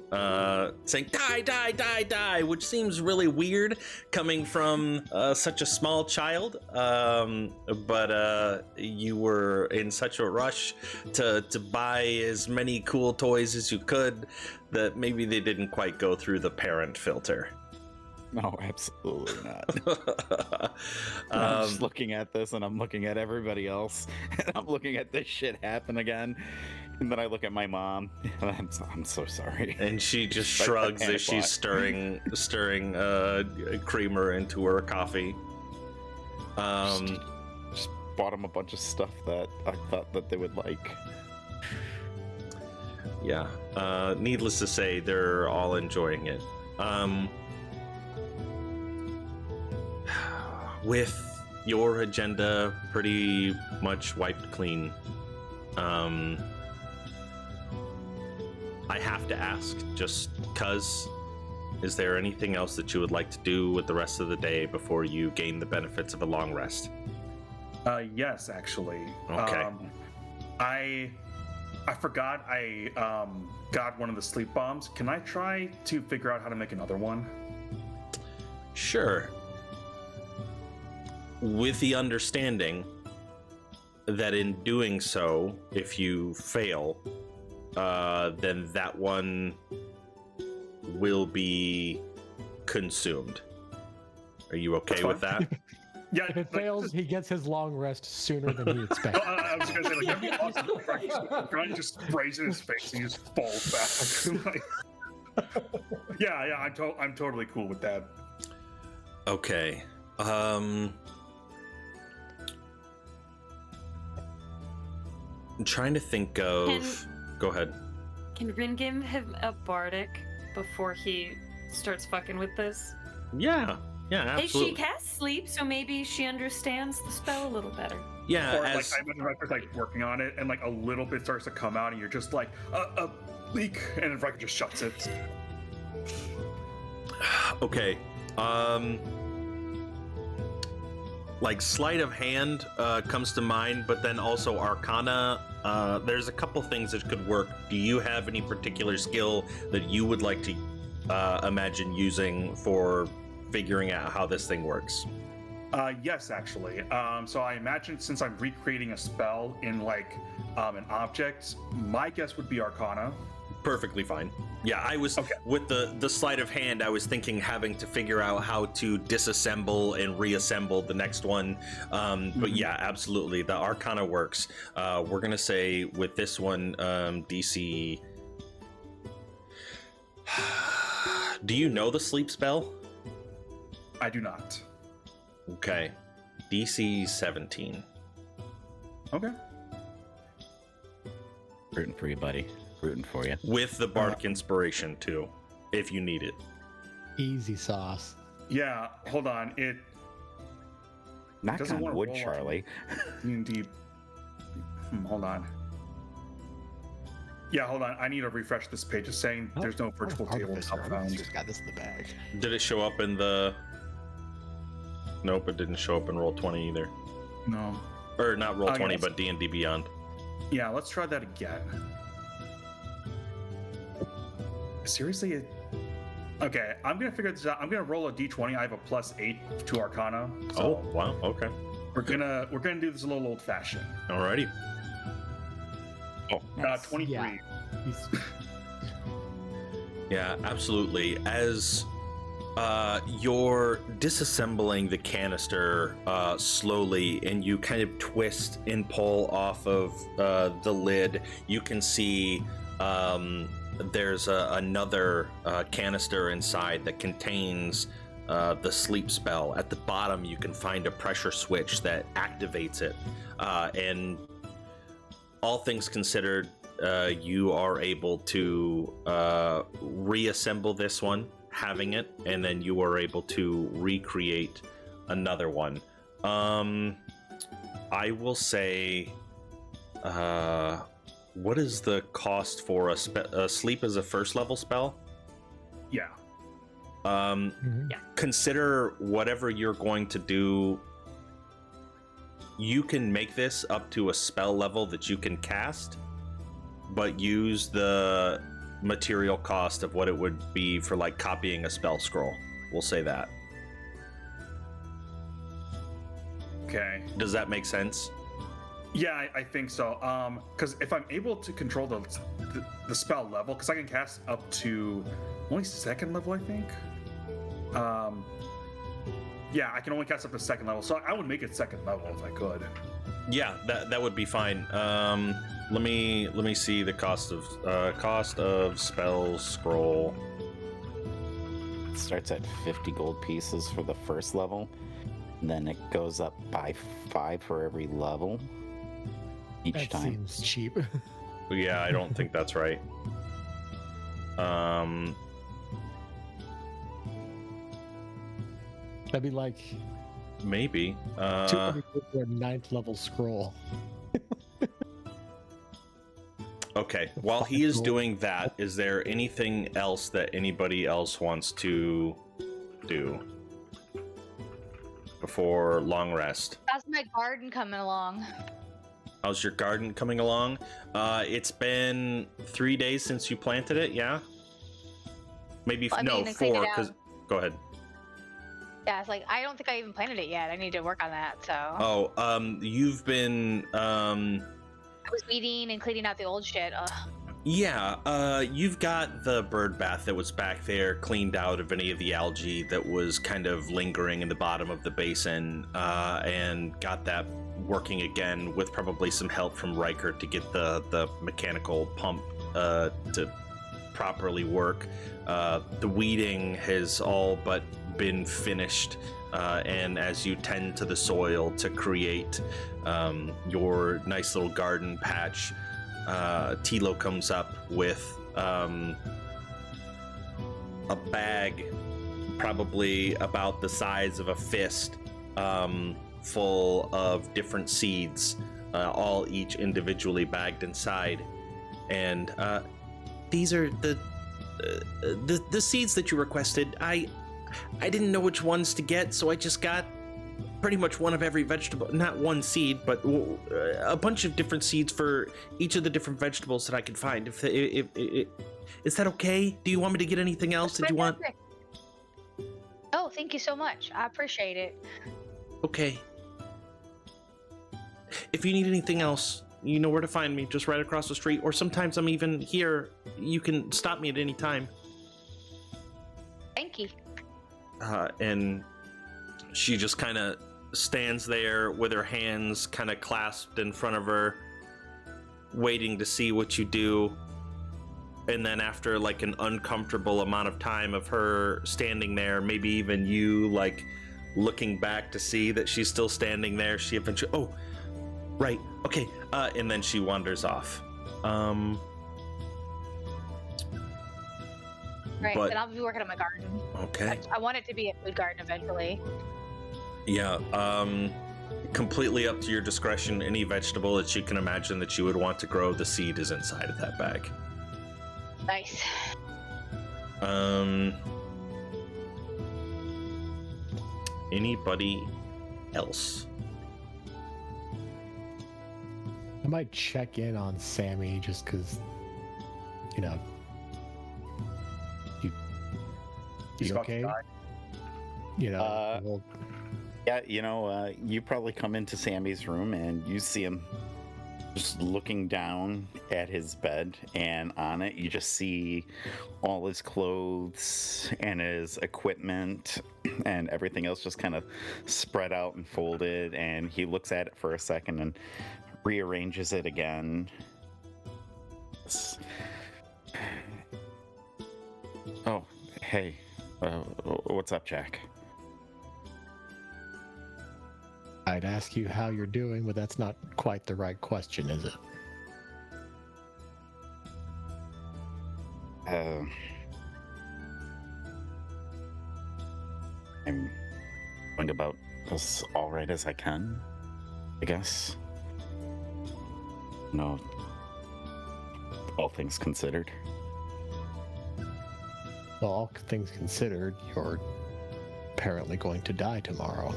saying, die, die, die, die, which seems really weird coming from such a small child. But you were in such a rush to buy as many cool toys as you could that maybe they didn't quite go through the parent filter. No, absolutely not. I'm just looking at this, and I'm looking at everybody else, and I'm looking at this shit happen again. And then I look at my mom. And I'm so sorry. And she just shrugs as she's stirring creamer into her coffee. Just bought them a bunch of stuff that I thought that they would like. Yeah. Needless to say, they're all enjoying it. With your agenda pretty much wiped clean, I have to ask, just cuz, is there anything else that you would like to do with the rest of the day before you gain the benefits of a long rest? Yes, actually. Okay. I forgot I got one of the sleep bombs. Can I try to figure out how to make another one? Sure. With the understanding that in doing so, if you fail, then that one will be consumed. Are you okay with that? Yeah. If it fails, he gets his long rest sooner than he expected. I was gonna say, like, that'd be awesome. Brian just sprays in his face and he just falls back. Yeah, I'm totally cool with that. Okay. I'm trying to think of. Go ahead. Can Rin give him a bardic before he starts fucking with this? Yeah, absolutely. She casts sleep, so maybe she understands the spell a little better. Yeah, Or like I imagine Riker's like working on it, and like a little bit starts to come out, and you're just like a leak, and Riker just shuts it. Okay. Like sleight of hand comes to mind, but then also Arcana. There's a couple things that could work. Do you have any particular skill that you would like to imagine using for figuring out how this thing works? Yes, actually. So I imagine since I'm recreating a spell in like an object, my guess would be Arcana. Perfectly fine. Yeah, I was with the sleight of hand. I was thinking having to figure out how to disassemble and reassemble the next one. But yeah, absolutely, the Arcana works. We're gonna say with this one, DC. Do you know the sleep spell? I do not. Okay, DC 17. Okay. Rooting for you, buddy. Rooting for you. With the Bardic Inspiration too, if you need it. Easy sauce. Yeah, hold on. It Knock doesn't on wanna wood, roll on Charlie. D&D. Hold on. Yeah, hold on. I need to refresh this page. It's saying there's no virtual tabletop found. Just got this in the bag. Did it show up in the? Nope, it didn't show up in Roll20 either. No. Or not Roll20, yes. but D&D Beyond. Yeah, let's try that again. Seriously? Okay, I'm gonna figure this out. I'm gonna roll a d20. I have a +8 to Arcana. So Oh wow, okay. we're gonna do this a little old-fashioned. Alrighty. Oh, nice. 23. Yeah. He's- Yeah, absolutely. As you're disassembling the canister slowly, and you kind of twist and pull off of the lid, you can see there's another canister inside that contains the sleep spell. At the bottom, you can find a pressure switch that activates it. And all things considered, you are able to reassemble this one, having it, and then you are able to recreate another one. I will say, what is the cost for a sleep as a first level spell? Yeah. Consider whatever you're going to do you can make this up to a spell level that you can cast, but use the material cost of what it would be for like copying a spell scroll. We'll say that. Okay. Does that make sense? Yeah, I think so. Because if I'm able to control the spell level, because I can cast up to only second level, I think. Yeah, I can only cast up to second level, so I would make it second level if I could. Yeah, that would be fine. Let me see the cost of spell scroll. It starts at 50 gold pieces for the first level, and then it goes up by 5 for every level each That time. seems cheap. Yeah, I don't think that's right. That'd be like Maybe. 200 for a 9th level scroll. Okay. While he is doing that, is there anything else that anybody else wants to do before long rest? How's my garden coming along? How's your garden coming along? It's been 3 days since you planted it, yeah? Maybe, Well, I no, mean, I cleaned 4, it because... out. Go ahead. Yeah, it's like I don't think I even planted it yet. I need to work on that. So You've been, I was weeding and cleaning out the old shit. Ugh. yeah, you've got the bird bath that was back there cleaned out of any of the algae that was kind of lingering in the bottom of the basin, and got that working again with probably some help from Riker to get the mechanical pump to properly work. The weeding has all but been finished, and as you tend to the soil to create your nice little garden patch, Tilo comes up with a bag probably about the size of a fist, full of different seeds, all each individually bagged inside. And these are the seeds that you requested. I didn't know which ones to get, so I just got pretty much one of every vegetable. Not one seed, but a bunch of different seeds for each of the different vegetables that I could find. If is that okay? Do you want me to get anything else? Did you want? Oh, thank you so much. I appreciate it. Okay. If you need anything else, you know where to find me. Just right across the street, or sometimes I'm even here. You can stop me at any time. Thank you. And she just kind of stands there with her hands kind of clasped in front of her, waiting to see what you do. And then after like an uncomfortable amount of time of her standing there, maybe even you like looking back to see that she's still standing there, she eventually, oh, right, okay, and then she wanders off. Right, but- then I'll be working on my garden. Okay. I want it to be a food garden eventually. Yeah, completely up to your discretion. Any vegetable that you can imagine that you would want to grow, the seed is inside of that bag. Nice. Anybody else? I might check in on Sammy just because, you know, He's you about to okay? die. You know, well, Yeah, you know, you probably come into Sammy's room and you see him just looking down at his bed, and on it you just see all his clothes and his equipment and everything else just kind of spread out and folded, and he looks at it for a second and rearranges it again. Oh, hey, what's up, Jack? I'd ask you how you're doing, but that's not quite the right question, is it? I'm going about as all right as I can, I guess. No, all things considered. Well, all things considered, you're apparently going to die tomorrow.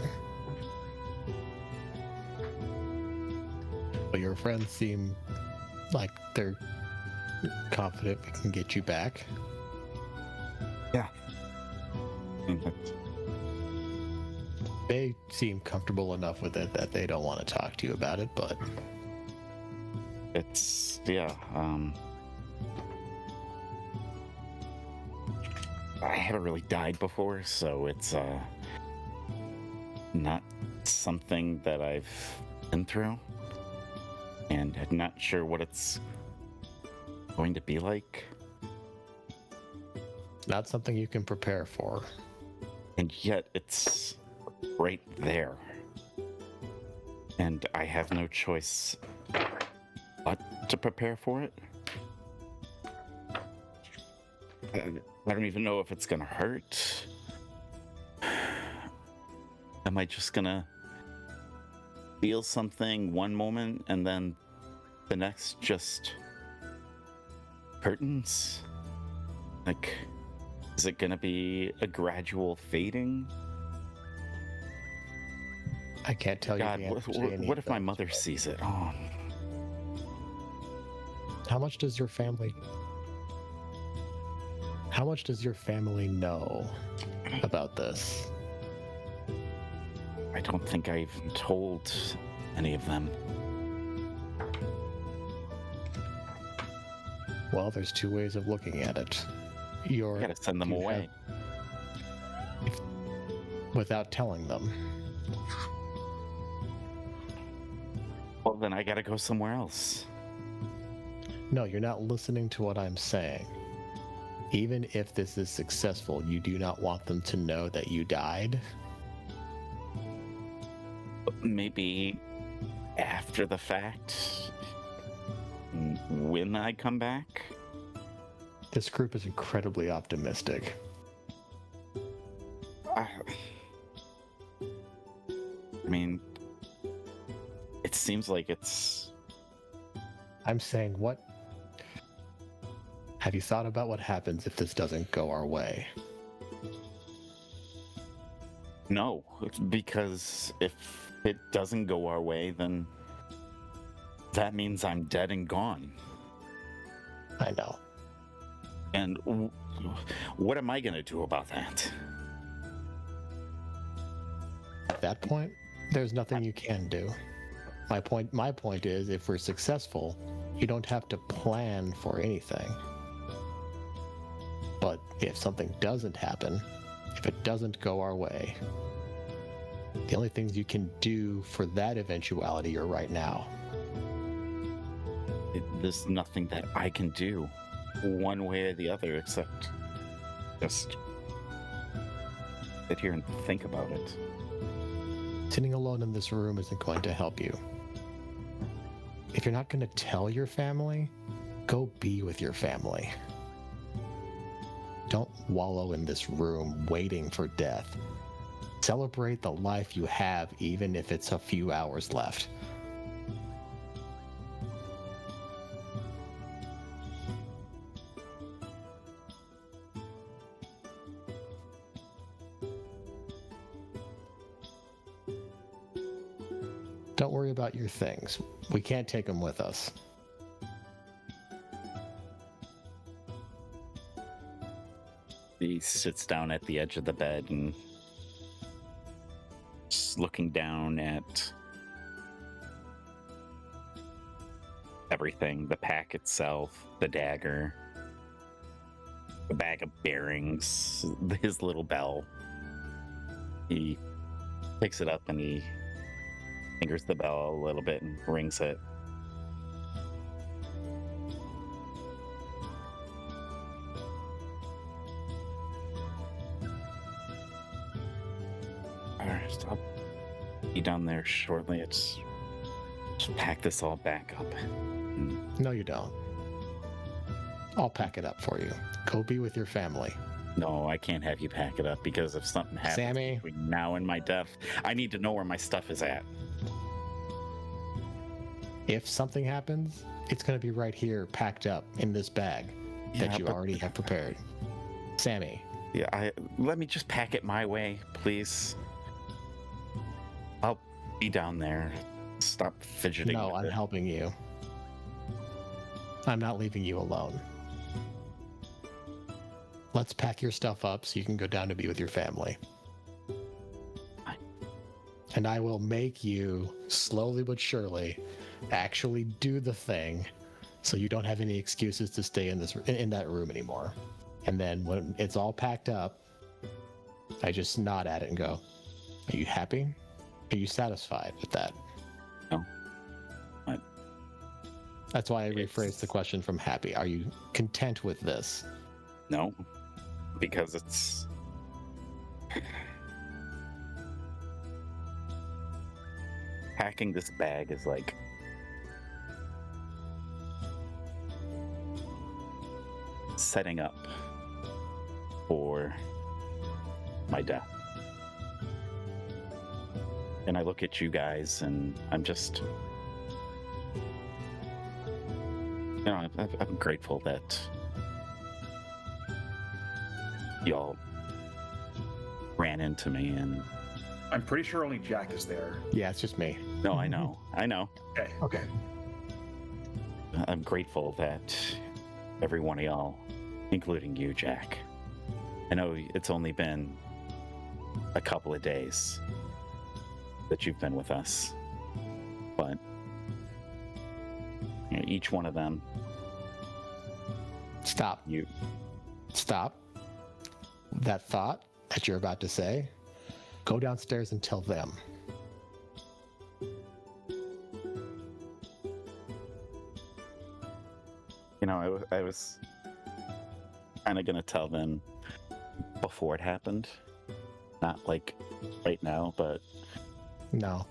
friends seem like they're confident we can get you back. Yeah. They seem comfortable enough with it that they don't want to talk to you about it, but It's, yeah, I haven't really died before, so it's not something that I've been through, and I'm not sure what it's going to be like. not something you can prepare for. And yet it's right there. And I have no choice but to prepare for it. I don't even know if it's gonna hurt. Am I just gonna feel something one moment and then the next just curtains? Like, is it gonna be a gradual fading? I can't tell God, you the answer to any what of if my those, mother but sees it? Oh, How much does your family know about this? I don't think I've told any of them. Well, there's two ways of looking at it. I gotta send them you away. without telling them. Well, then I gotta go somewhere else. No, you're not listening to what I'm saying. Even if this is successful, you do not want them to know that you died. Maybe after the fact, when I come back. This group is incredibly optimistic. I mean, it seems like it's. I'm saying, what? Have you thought about what happens if this doesn't go our way? No, because if it doesn't go our way, then that means I'm dead and gone. I know. And what am I gonna do about that? At that point, there's nothing you can do. My point is, if we're successful, you don't have to plan for anything. But if something doesn't happen, if it doesn't go our way, the only things you can do for that eventuality are right now. There's nothing that I can do one way or the other except just sit here and think about it. Sitting alone in this room isn't going to help you. If you're not going to tell your family, go be with your family. Don't wallow in this room waiting for death. Celebrate the life you have, even if it's a few hours left. Don't worry about your things. We can't take them with us. He sits down at the edge of the bed and just looking down at everything, the pack itself, the dagger, the bag of bearings, his little bell. He picks it up and he fingers the bell a little bit and rings it. Alright, I'll be down there shortly. It's just pack this all back up. No, you don't. I'll pack it up for you. Go be with your family. No, I can't have you pack it up because if something happens Sammy. between now and my death, I need to know where my stuff is at. If something happens, it's going to be right here, packed up in this bag Yeah, that you but- already have prepared. Sammy, Yeah, let me just pack it my way, please. I'll be down there. stop fidgeting. No, with I'm it. helping you. I'm not leaving you alone. Let's pack your stuff up so you can go down to be with your family. Fine. And I will make you, slowly but surely, actually do the thing so you don't have any excuses to stay in that room anymore. And then when it's all packed up, I just nod at it and go, are you happy? Are you satisfied with that? No. That's why I rephrased the question from happy. Are you content with this? No, because it's packing this bag is like setting up for my death. And I look at you guys and I'm just, I'm grateful that y'all ran into me. And I'm pretty sure only Jack is there. Yeah, it's just me. no, I know. Okay. Okay. I'm grateful that every one of y'all, including you, Jack. I know it's only been a couple of days that you've been with us, but each one of them. Stop. Stop. That thought that you're about to say, go downstairs and tell them. I was kind of going to tell them before it happened. Not like right now, but No.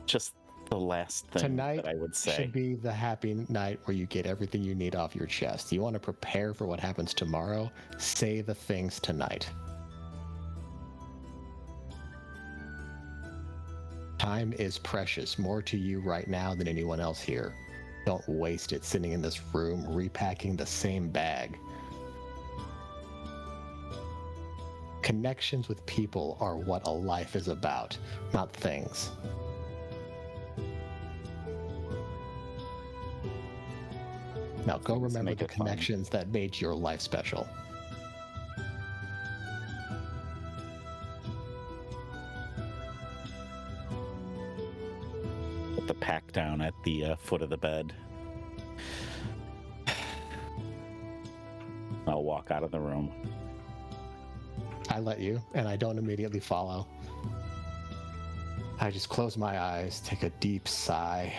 just the last thing Tonight that I would say. should be the happy night where you get everything you need off your chest. You want to prepare for what happens tomorrow? Say the things tonight. Time is precious, more to you right now than anyone else here. Don't waste it sitting in this room repacking the same bag. Connections with people are what a life is about, not things. Now go Let's remember make the it fun. connections that made your life special. Put the pack down at the foot of the bed. I'll walk out of the room. I let you, and I don't immediately follow. I just close my eyes, take a deep sigh,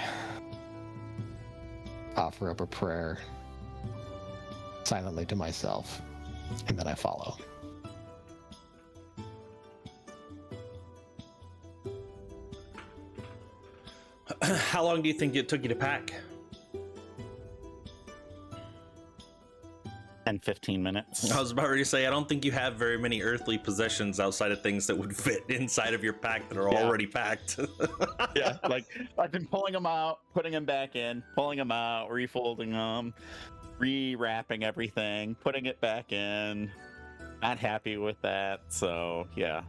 offer up a prayer silently to myself, and then I follow. How long do you think it took you to pack? 10, 15 minutes. I was about to say, I don't think you have very many earthly possessions outside of things that would fit inside of your pack that are Yeah. already packed. Yeah, like I've been pulling them out, putting them back in, pulling them out, refolding them, rewrapping everything, putting it back in. Not happy with that, so yeah.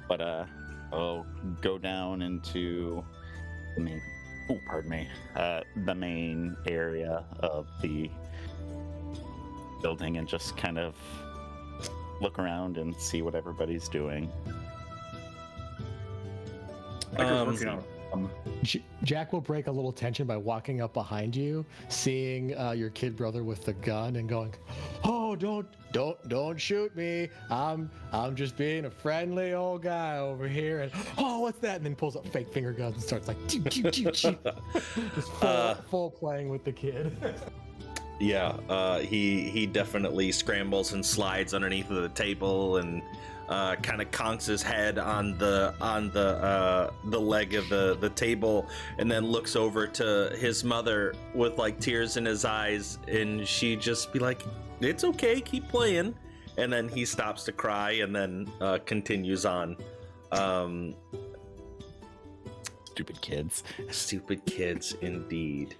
But I'll go down into the main, the main area of the building and just kind of look around and see what everybody's doing. Riker's working on Jack will break a little tension by walking up behind you, seeing your kid brother with the gun, and going, "Oh, don't shoot me! I'm just being a friendly old guy over here." And oh, what's that? And then pulls up fake finger guns and starts like, choo, choo, choo, choo. Just full playing with the kid. Yeah, he definitely scrambles and slides underneath of the table and kind of conks his head on the leg of the table, and then looks over to his mother with like tears in his eyes, and she just be like, "It's okay, keep playing," and then he stops to cry and then continues on. Stupid kids. Stupid kids, indeed.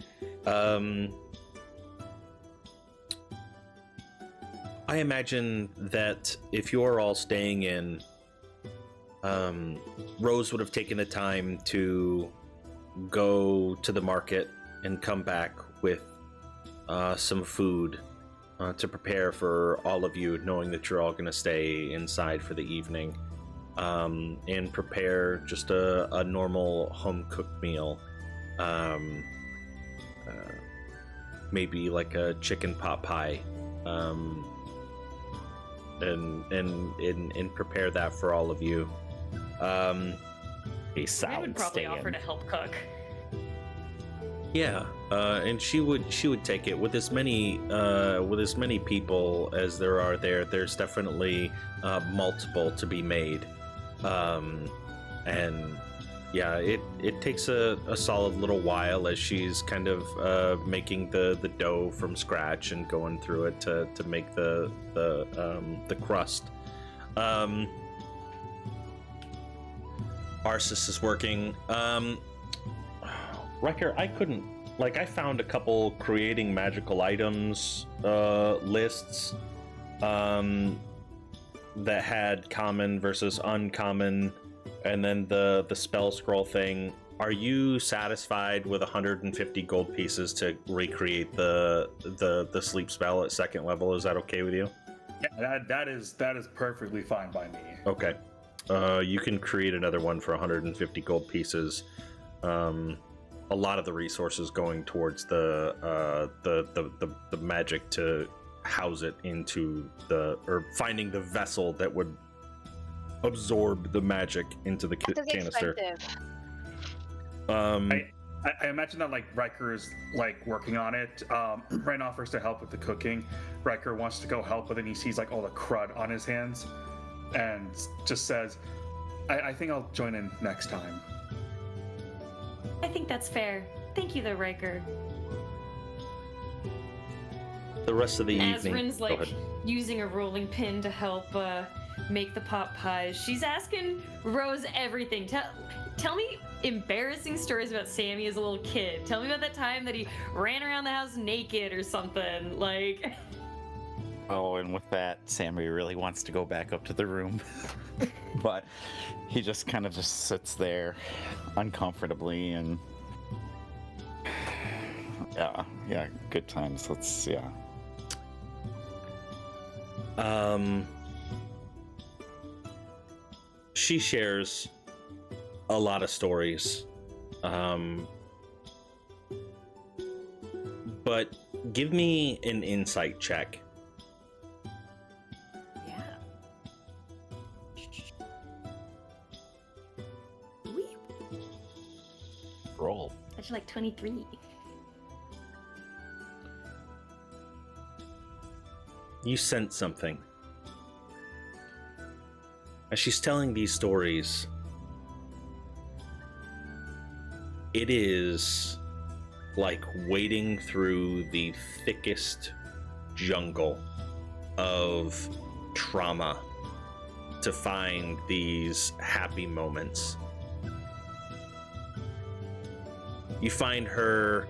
I imagine that if you're all staying in, Rose would have taken the time to go to the market and come back with some food to prepare for all of you, knowing that you're all going to stay inside for the evening, and prepare just a normal home-cooked meal. Maybe like a chicken pot pie, and prepare that for all of you. A I salad would probably stand. offer to help cook. Yeah, and she would take it with as many people as there are there. There's definitely multiple to be made, and yeah, it takes a solid little while as she's kind of making the dough from scratch and going through it to make the crust. Arsis is working. Riker, I couldn't, I found a couple creating magical items lists that had common versus uncommon, and then the spell scroll thing. Are you satisfied with 150 gold pieces to recreate the sleep spell at second level? Is that okay with you? Yeah, that is perfectly fine by me. Okay. You can create another one for 150 gold pieces. A lot of the resources going towards the magic to house it into or finding the vessel that would absorb the magic into the canister. I imagine that Riker is working on it. Ren offers to help with the cooking. Riker wants to go help, but then he sees all the crud on his hands, and just says, "I think I'll join in next time." I think that's fair. Thank you, though, Riker. The rest of the As evening. Rin's Go ahead. using a rolling pin to help make the pot pies, she's asking Rose everything. Tell me embarrassing stories about Sammy as a little kid. Tell me about that time that he ran around the house naked or something. Oh, and with that, Sammy really wants to go back up to the room. But he just kind of just sits there uncomfortably, and yeah, good times. She shares a lot of stories. But give me an insight check. Yeah. Roll. That's 23. You sense something. As she's telling these stories, it is like wading through the thickest jungle of trauma to find these happy moments. You find her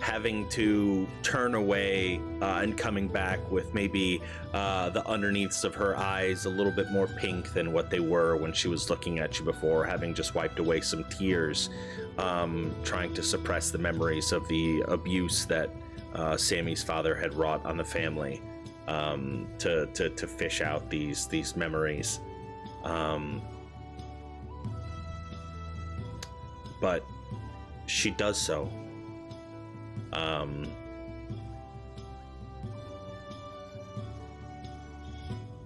having to turn away and coming back with maybe the underneaths of her eyes a little bit more pink than what they were when she was looking at you before, having just wiped away some tears, trying to suppress the memories of the abuse that Sammy's father had wrought on the family, to fish out these memories. But she does so.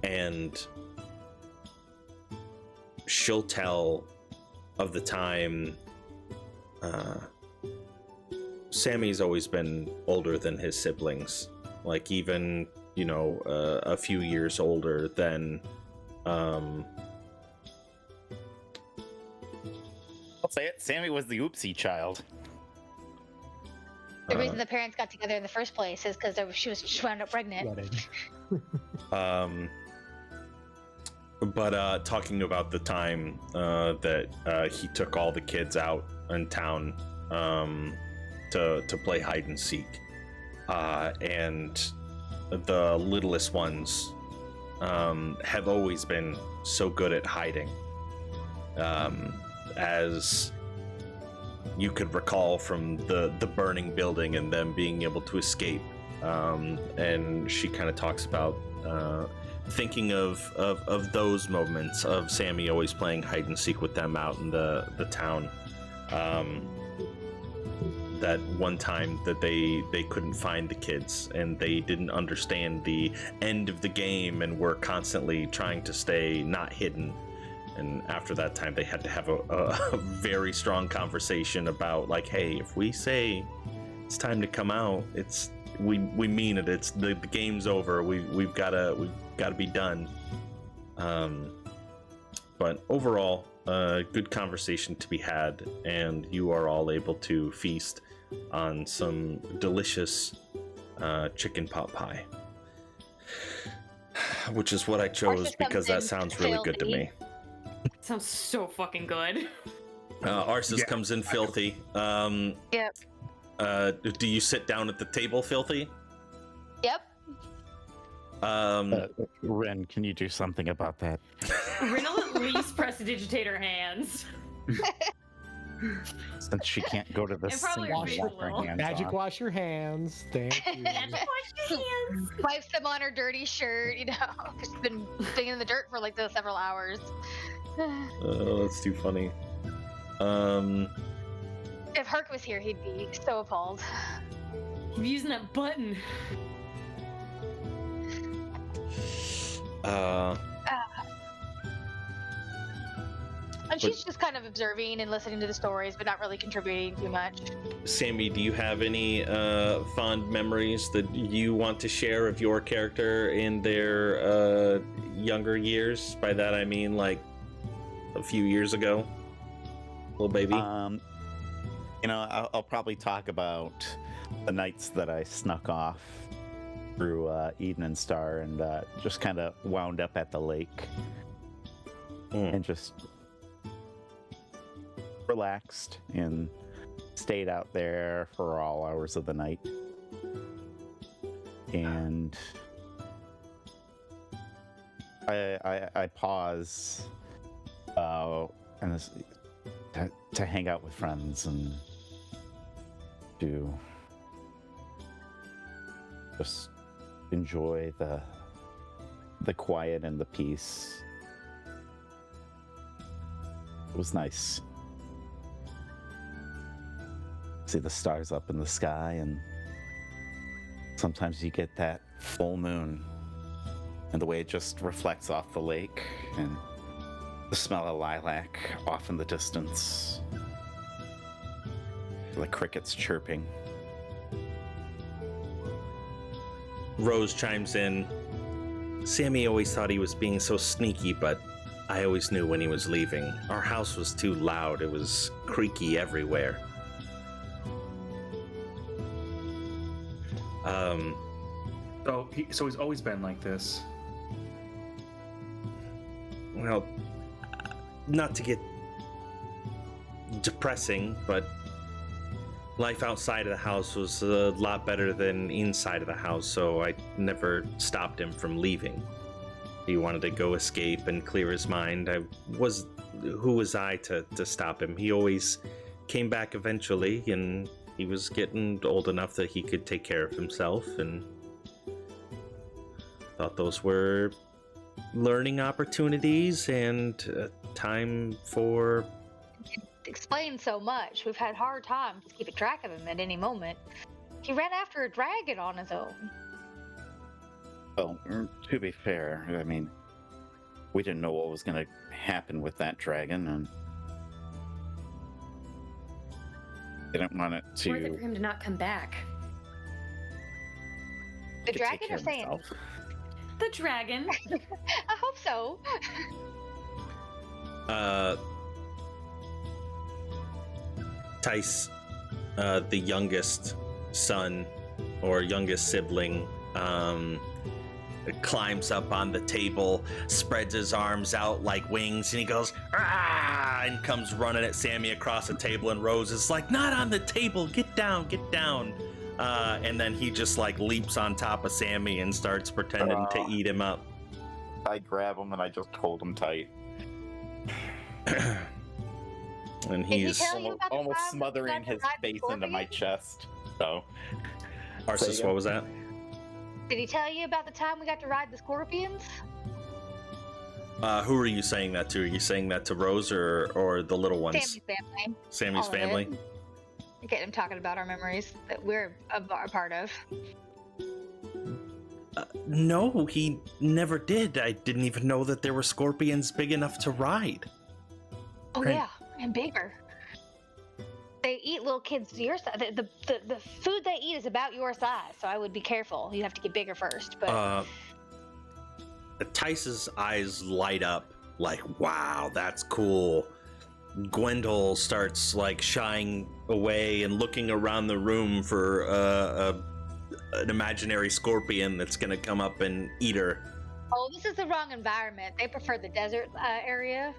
And she'll tell of the time Sammy's always been older than his siblings, even a few years older than I'll say it, Sammy was the oopsie child. The reason the parents got together in the first place is because she wound up pregnant. But talking about the time that he took all the kids out in town to play hide and seek, and the littlest ones have always been so good at hiding. as you could recall from the burning building and them being able to escape. And she kind of talks about thinking of those moments of Sammy always playing hide and seek with them out in the town. That one time that they couldn't find the kids and they didn't understand the end of the game and were constantly trying to stay not hidden. And after that time, they had to have a very strong conversation about, like, hey, if we say it's time to come out, we mean it. It's the game's over. We've gotta be done. But overall, good conversation to be had, and you are all able to feast on some delicious chicken pot pie, which is what I chose because that sounds really good to me. Sounds so fucking good. Arceus comes in filthy. Yep. Do you sit down at the table, filthy? Yep. Ren, can you do something about that? Ren will at least prestidigitate her hands. Since she can't go to the And probably sink her to face wipe a her little. hands Magic off. wash your hands. Thank you. Magic wash your hands. Wipes them on her dirty shirt, you know, 'cause she's been sitting in the dirt for like several hours. Oh, that's too funny. If Herc was here, he'd be so appalled. I'm using that button. And she's just kind of observing and listening to the stories, but not really contributing too much. Sammy, do you have any fond memories that you want to share of your character in their younger years? By that I mean like a few years ago, little baby. I'll probably talk about the nights that I snuck off through Evening Star and just kind of wound up at the lake and just relaxed and stayed out there for all hours of the night. And I pause and to hang out with friends and to just enjoy the quiet and the peace. It was nice. See the stars up in the sky, and sometimes you get that full moon and the way it just reflects off the lake and the smell of lilac off in the distance, the crickets chirping. Rose chimes in. Sammy always thought he was being so sneaky, but I always knew when he was leaving. Our house was too loud. It was creaky everywhere. So he's always been like this. Well, not to get depressing, but life outside of the house was a lot better than inside of the house, so I never stopped him from leaving. He wanted to go escape and clear his mind. Who was I to stop him? He always came back eventually, and he was getting old enough that he could take care of himself, and thought those were learning opportunities and time for... Explains so much. We've had hard times keeping track of him at any moment. He ran after a dragon on his own. Well, to be fair, I mean, we didn't know what was going to happen with that dragon, and didn't want it to... Worth it for him to not come back. The to take dragon care or of Sand? himself. The dragon. I hope so. Tice, the youngest son or youngest sibling, climbs up on the table, spreads his arms out like wings, and he goes, "Ah!" and comes running at Sammy across the table, and Rose is like, "Not on the table, get down, get down." And then he just like leaps on top of Sammy and starts pretending to eat him up. I grab him and I just hold him tight. And Did he he's tell you about the almost time we smothering got to his ride the face into my scorpion? chest. So, Arsis, what was that? Did he tell you about the time we got to ride the scorpions? Who are you saying that to? Are you saying that to Rose or the little ones? Sammy's family. Sammy's All of family? it. Get him talking about our memories that we're a part of. No, he never did. I didn't even know that there were scorpions big enough to ride. Oh Right. yeah, and bigger. They eat little kids your size. The food they eat is about your size, so I would be careful. You have to get bigger first. But Tice's eyes light up like, wow, that's cool. Gwendol starts like shying away and looking around the room for an imaginary scorpion that's gonna come up and eat her. oh, this is the wrong environment. They prefer the desert area.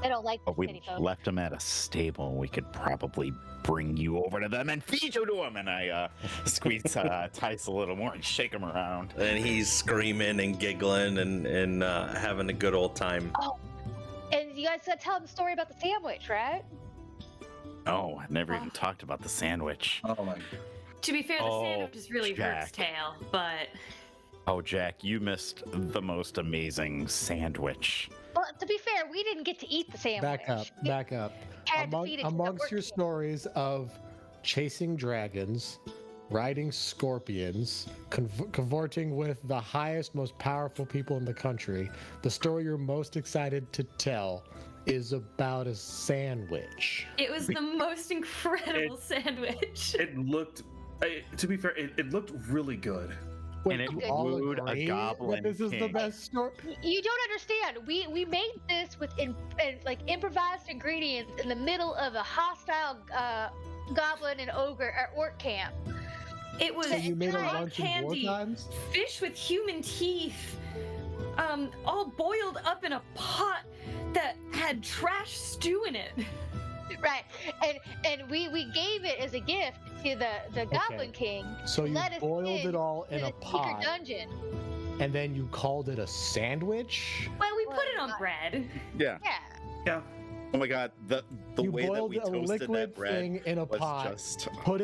They don't like but we city folk. left him at a stable. We could probably bring you over to them and feed you to him. And I squeeze Tice a little more and shake him around. And he's screaming and giggling and having a good old time. Oh, and you guys gotta tell them the story about the sandwich, right? No, I never even talked about the sandwich. Oh my. To be fair, the Oh, sandwich is really Vert's Jack. tail, but Oh, Jack, you missed the most amazing sandwich. Well, to be fair, we didn't get to eat the sandwich. Back up. Had to feed it to the Amongst your work team. stories of chasing dragons, riding scorpions, cavorting with the highest, most powerful people in the country, the story you're most excited to tell is about a sandwich. it was the most incredible sandwich. It looked. To be fair, it looked really good. Wait, And it you all wooed a agree goblin that this is the king. best story? You don't understand. We made this with like improvised ingredients in the middle of a hostile goblin and ogre orc camp. It was So you made a raw lunch in candy, wartimes? fish with human teeth, all boiled up in a pot that had trash stew in it. Right, and we gave it as a gift to the Goblin King. So you Let us boiled in it all to in the a secret pot, dungeon. and then you called it a sandwich? Well, we put it on Well, bread. Yeah. Yeah. Yeah. Oh my god, the You way that boiled we a toasted liquid that bread thing in a was pot, just put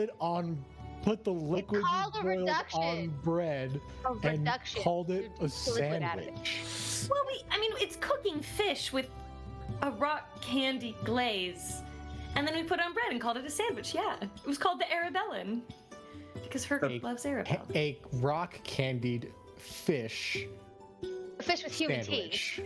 the liquid called you a boiled reduction. on bread A and reduction. called it a The liquid out of it. sandwich. Well, it's cooking fish with a rock candy glaze. And then we put it on bread and called it a sandwich, yeah. It was called the Arabellin. Because Herc loves Arabelle. A rock candied fish A fish with human sandwich teeth.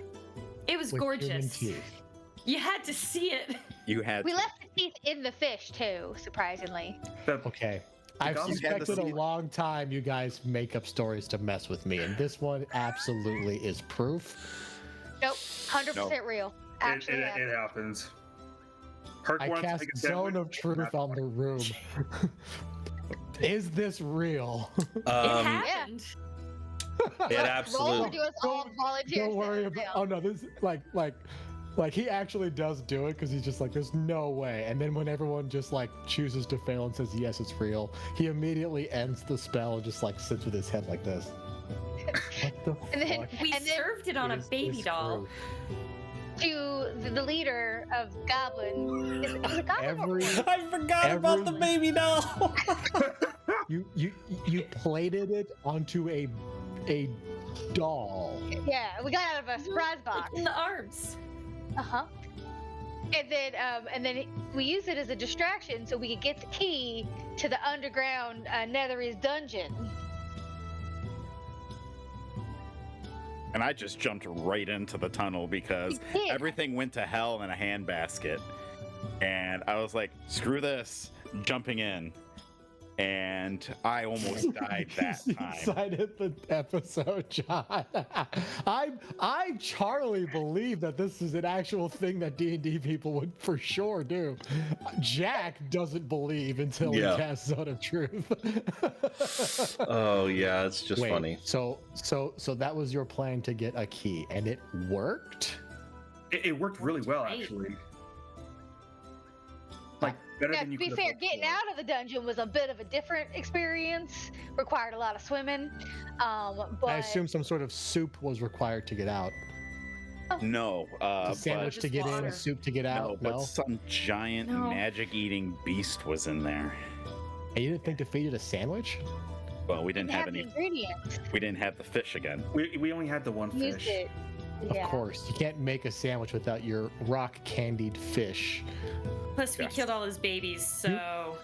It was with human gorgeous. teeth. You had to see it. you had We to- left the teeth in the fish too, surprisingly. Okay. I've goblin had to suspected a see- long time you guys make up stories to mess with me, and this one absolutely is proof. Nope, 100% real. Actually, It happens. Herc I wants to cast make a zone sandwich. of truth on the room. Is this real? It Um, happened. it Roll absolutely. to us all volunteers. Don't worry about. Oh no, this like he actually does do it because he's just like, there's no way. And then when everyone just like chooses to fail and says yes, it's real, he immediately ends the spell and just like sits with his head like this. What the And then- fuck We and then- served it on a is baby this doll. proof? To the leader of Goblin. Is it Goblin or Every Orc? I forgot about the Every- baby doll. you plated it onto a doll. Yeah, we got out of a surprise box. In the arms. Uh-huh. And then we used it as a distraction so we could get the key to the underground Netherese dungeon. and I just jumped right into the tunnel because You did. everything went to hell in a handbasket. And I was like, screw this, jumping in. And I almost died that You time. decided the episode, John. I Charlie believe that this is an actual thing that D&D people would for sure do. Jack doesn't believe until Yeah. he casts Zone of Truth. Oh yeah, it's just Wait, funny. So that was your plan to get a key, and it worked. It worked really well, Right. actually. Like better Now, than to you be could fair, have hoped getting for. out of the dungeon was a bit of a different experience. Required a lot of swimming. But I assume some sort of soup was required to get out. No, A sandwich to get in, water. a soup to get no, out. but No, some giant No. magic-eating beast was in there. and you didn't think to feed it a sandwich? Well, we didn't have the any. ingredients. We didn't have the fish again. We only had the one Used fish. it. Of Yeah. course, you can't make a sandwich without your rock candied fish. Plus, we Yes. killed all his babies, so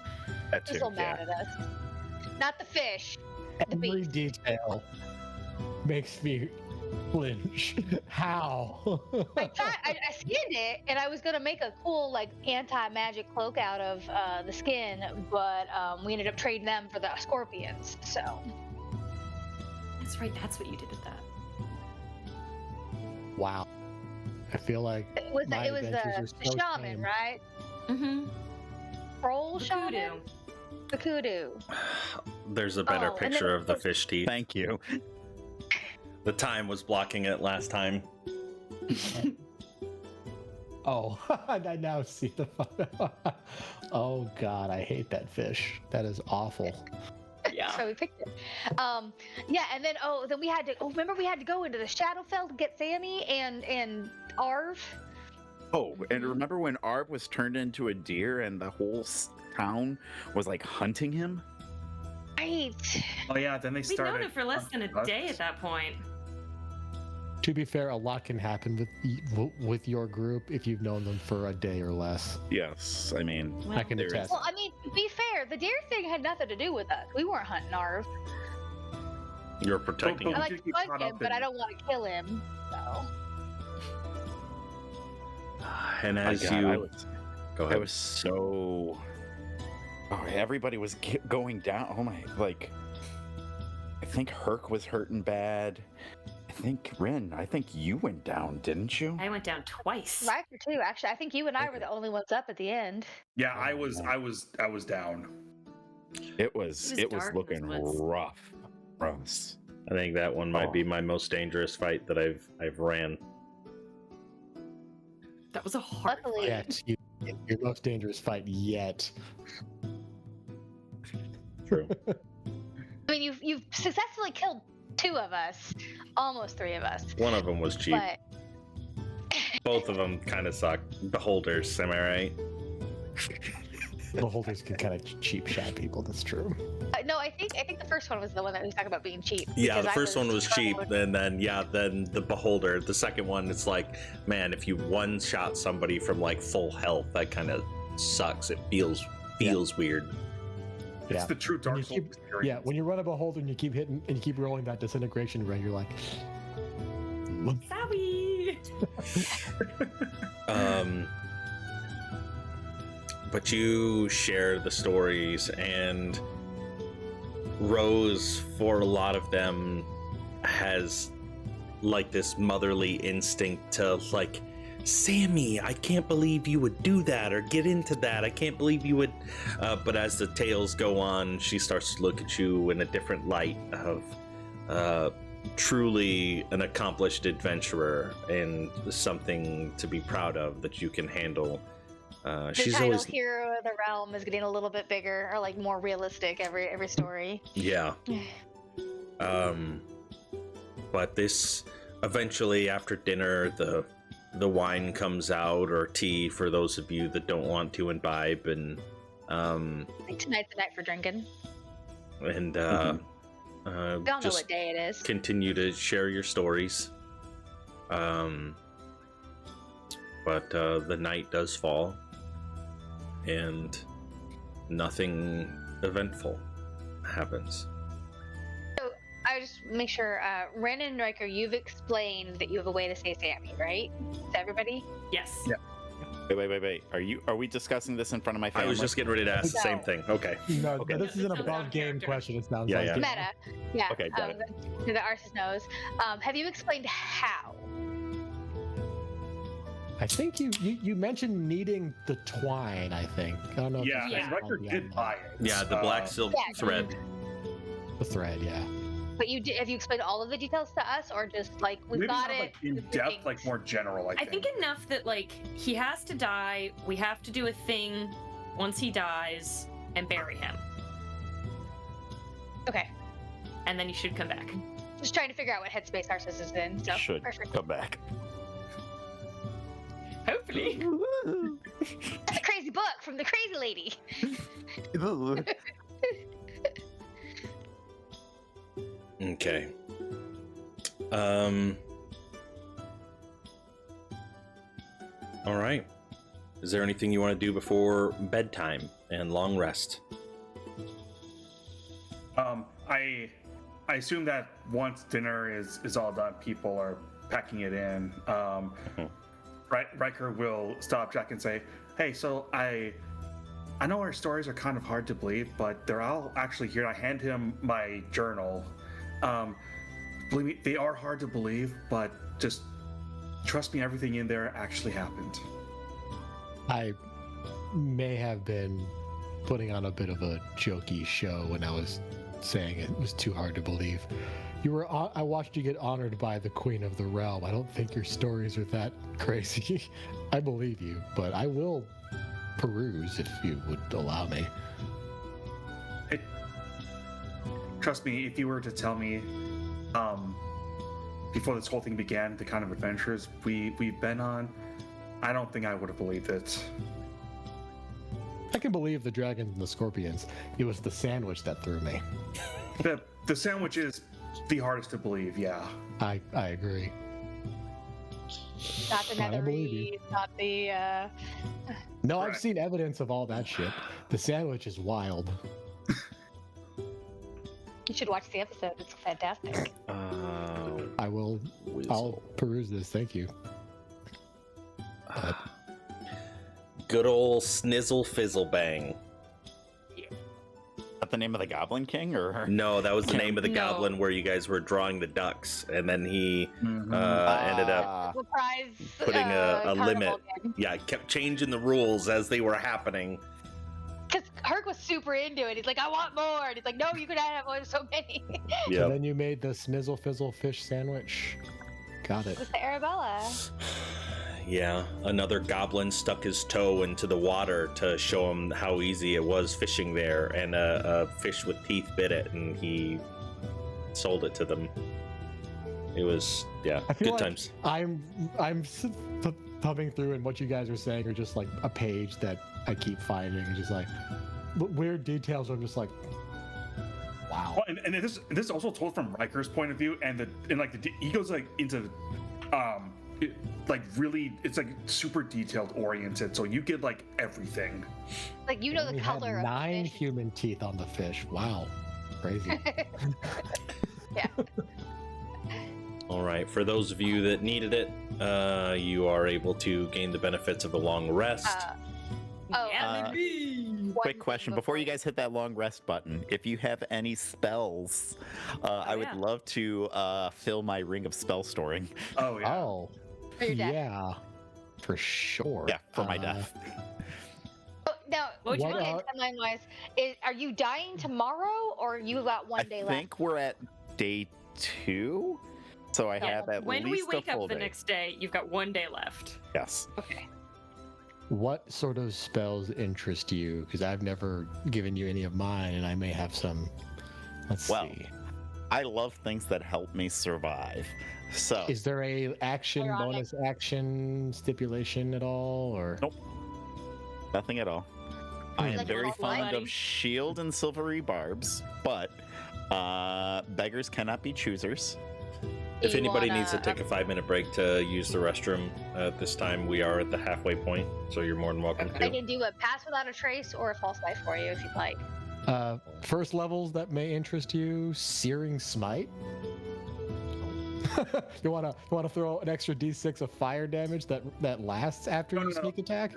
That He's too, so mad at us. Not the fish. The Every beast. detail makes me flinch. How? I skinned it, and I was gonna make a cool like anti-magic cloak out of the skin, but we ended up trading them for the scorpions. So that's right. That's what you did with that. Wow. I feel like it was My it was adventures the are so shaman, tame. right? Mm-hmm. Troll The shaman. kudu. The kudu. There's a better Oh, and then picture of of the course- fish teeth. Thank you. The time was blocking it last time. oh, I now see the photo. Oh God, I hate that fish. That is awful. Yeah. So we picked it. Yeah, and then then we had to. Oh, remember we had to go into the Shadowfell to get Sammy and Arv. Oh, and remember when Arb was turned into a deer and the whole town was like hunting him? Right. Oh yeah, then they We'd started. known it for less than a us. day at that point. To be fair, a lot can happen with your group if you've known them for a day or less. Yes, I mean, I can there is- attest. Well, I mean, to be fair, the deer thing had nothing to do with us. We weren't hunting Arv. You're protecting But I him. like did to get hunt caught him, up but in- I don't want to kill him. So. And as my God, you I go ahead. was so. Oh, everybody was going down. Oh my, like. I think Herc was hurting bad. I think Rin. I think you went down, didn't you? I went down twice. Riker too, actually. I think you and I were the only ones up at the end. Yeah, I was down. It was. It It was was dark in looking those woods. rough. Russ. I think that one might Oh. be my most dangerous fight that I've ran. That was a hard Luckily, Yet, your most dangerous fight yet. True. I mean, you've successfully killed 2 of us, almost 3 of us. One of them was cheap. But Both of them kind of suck. Beholders, am I right? Beholders can kind of cheap shot people. That's true. no, I think the first one was the one that we talked about being cheap. Yeah, because the I first one was cheap, proud. and then the beholder. The second one, it's like, man, if you one shot somebody from like full health, that kind of sucks. It feels weird. It's Yeah. the true When Dark you Souls keep- experience. Yeah, when you run a beholder and you keep hitting and you keep rolling that disintegration ring, you're like, Sorry. But you share the stories, and Rose, for a lot of them, has like this motherly instinct to like, Sammy, I can't believe you would do that or get into that. I can't believe you would. But as the tales go on, she starts to look at you in a different light of truly an accomplished adventurer and something to be proud of that you can handle. The She's title always, hero of the realm is getting a little bit bigger or like more realistic every story. yeah. But this eventually after dinner, the wine comes out, or tea for those of you that don't want to imbibe, and Like tonight's the night for drinking. and We all know just what day it is. continue to share your stories. But the night does fall, and nothing eventful happens. I just make sure, Ren and Riker, you've explained that you have a way to say Sammy, right? To everybody? Yes. Yeah. Wait. Are we discussing this in front of my I family? was just getting ready to ask the same No. thing. Okay. no, Okay. this is an It sounds out above of game character. question. It sounds Yeah, like. yeah. Meta. Yeah. Okay, got To the Arceus knows. Have you explained how? I think you mentioned needing the twine. I think. I don't know. if Yeah, it's Yeah. and Riker beyond did that. buy it. Yeah, the black silk Yeah. thread. The thread. Yeah. But have you explained all of the details to us, or just like we've Maybe got not, it? like, in with the depth, things? like more general. I think enough that like he has to die. We have to do a thing once he dies and bury him, Okay. and then he should come back. Just trying to figure out what headspace Arceus is in. So Should perfect. come back. happening? That's a crazy book from the crazy lady. Okay. All right. Is there anything you want to do before bedtime and long rest? I assume that once dinner is all done, people are packing it in. Riker will stop Jack and say, "Hey, so I know our stories are kind of hard to believe, but they're all actually here." I hand him my journal. Believe me, they are hard to believe, but just trust me, everything in there actually happened. I may have been putting on a bit of a jokey show when I was saying it was too hard to believe. I watched you get honored by the Queen of the Realm. I don't think your stories are that crazy. I believe you, but I will peruse if you would allow me. Trust me, if you were to tell me, before this whole thing began, the kind of adventures we've been on, I don't think I would have believed it. I can believe the dragons and the scorpions. It was the sandwich that threw me. The sandwich is the hardest to believe, yeah. I agree. Not the Fine, I believe you. Netherese, not the. No, Correct. I've seen evidence of all that shit. The sandwich is wild. You should watch the episode. It's fantastic. I'll peruse this. Thank you. Good old Snizzle Fizzle Bang. Is that the name of the Goblin King, or No, that was the name of the No. goblin where you guys were drawing the ducks, and then he ended up Surprise! putting a carnival limit. again. Yeah, kept changing the rules as they were happening. Because Herc was super into it. He's like, I want more. And he's like, no, you could have so many. It And Yep. then you made the Snizzle Fizzle fish sandwich. Got it. was the Arabella. Yeah, another goblin stuck his toe into the water to show him how easy it was fishing there, and a fish with teeth bit it, and he sold it to them. It was, yeah, I feel good like times. I'm thumbing through, and what you guys are saying are just like a page that I keep finding, and just like weird details. I'm just like, wow. Well, and this is also told from Riker's point of view, and he goes like into it's like super detailed oriented, so you get like everything. Like, you know the We had color of 9 the fish. human teeth on the fish. Wow, crazy. Yeah. All right, for those of you that needed it, you are able to gain the benefits of a long rest. Yeah, baby. one quick thing question before you guys hit that long rest button? If you have any spells, I would yeah. love to fill my ring of spell storing. Oh yeah. Oh, For your death. yeah, for sure. Yeah, for my death. Oh, now, What would you What want? are- timeline-wise, are you dying tomorrow, or you got one day I left? think we're at day 2, so I Yeah. have at When we least wake a full up the day. next day, you've got 1 day left. Yes. Okay. What sort of spells interest you? Because I've never given you any of mine, and I may have some. Let's Well, see. I love things that help me survive. So Is there a action We're on bonus action stipulation at all, or? Nope. Nothing at all. I am Like a very little fond buddy. of shield and silvery barbs, but beggars cannot be choosers. If You anybody wanna- needs to take a 5-minute break to use the restroom at this time, we are at the halfway point, so you're more than welcome I to. can do a pass without a trace or a false life for you if you'd like. First levels that may interest you: Searing Smite. you wanna throw an extra d6 of fire damage that lasts after No, you no, no. sneak attack?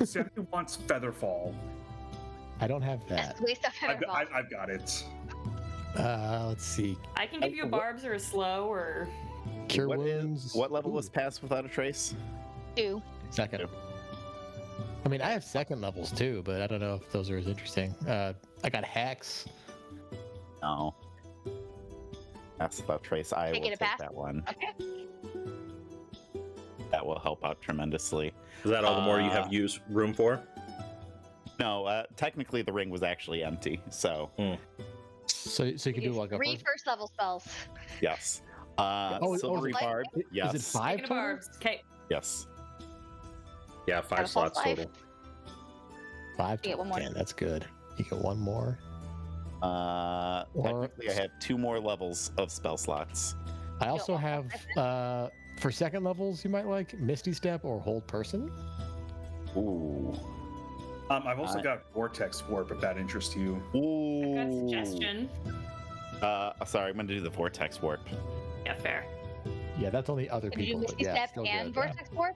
Sammy wants Featherfall. I don't have that. That's waste of I've got it. Let's see. I can give you a barbs or a slow or. Cure What is- wounds. What level Ooh, was passed without a trace? two. second? I mean, I have second levels too, but I don't know if those are as interesting. I got Hex. No. That's without trace. I Take will it a take pass? that one. Okay. That will help out tremendously. Is that all the more you have use room for? No, technically the ring was actually empty, so So you can do like a 3 first level spells. yes. Oh, Silvery is it- barb, yes. Is it 5 Speaking of total? barbs, okay. Yes. Yeah, 5 Have a slots false life. total. 5 You get one more. Okay, that's good. You get one more. Technically, I have 2 more levels of spell slots. I also one more have for second levels you might like Misty Step or Hold Person. Ooh. I've also got Vortex Warp if that interests you. Ooh. I've got a suggestion. Sorry, I'm going to do the Vortex Warp. Yeah, fair. Yeah, that's only other Can you do people. But Misty yeah, Step still and good. Vortex Warp?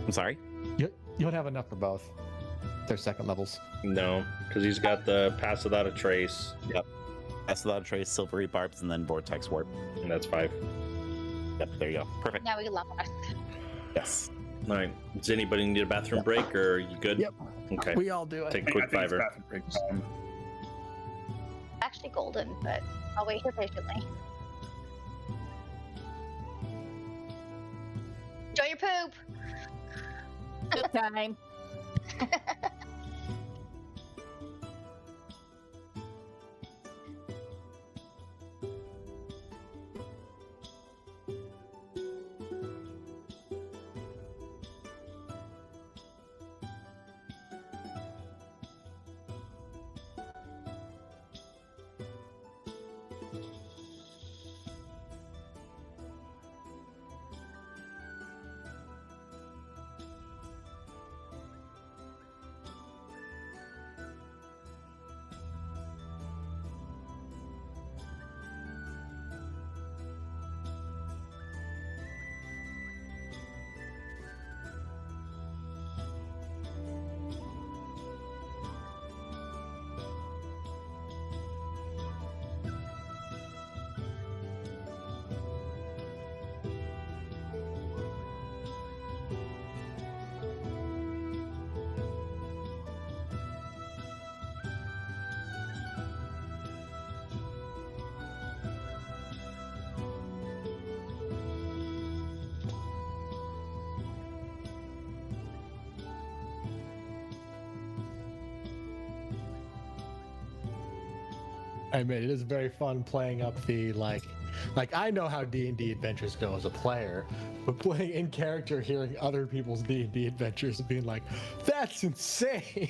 I'm sorry? You don't have enough for both. They're second levels. No, because he's got the Pass Without a Trace, That's without a trace, Silvery Barbs, and then Vortex Warp. and that's 5. Yep, there you go. Perfect. Now we can laugh at us. Yes. All right. Does anybody need a bathroom break, or are you good? Yep. Okay. We all do it. Take a I quick think it's fiver. bathroom break time. Actually golden, but I'll wait here patiently. Enjoy your poop! Good time. I admit it is very fun playing up the like I know how D&D adventures go as a player, but playing in character, hearing other people's D&D adventures and being like, that's insane.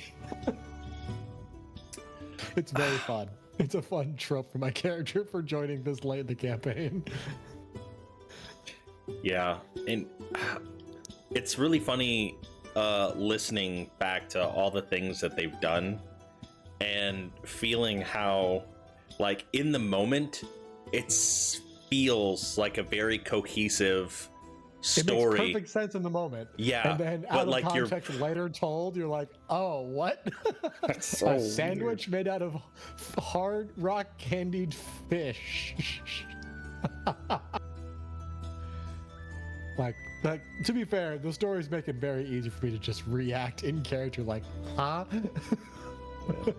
It's very fun. It's a fun trope for my character for joining this late in the campaign. Yeah, and it's really funny listening back to all the things that they've done and feeling how, like, in the moment, it feels like a very cohesive story. It makes perfect sense in the moment. Yeah, And then but out of like context later told, you're like, oh, what? That's so A sandwich made out of hard rock candied fish. like, to be fair, the stories make it very easy for me to just react in character like, huh?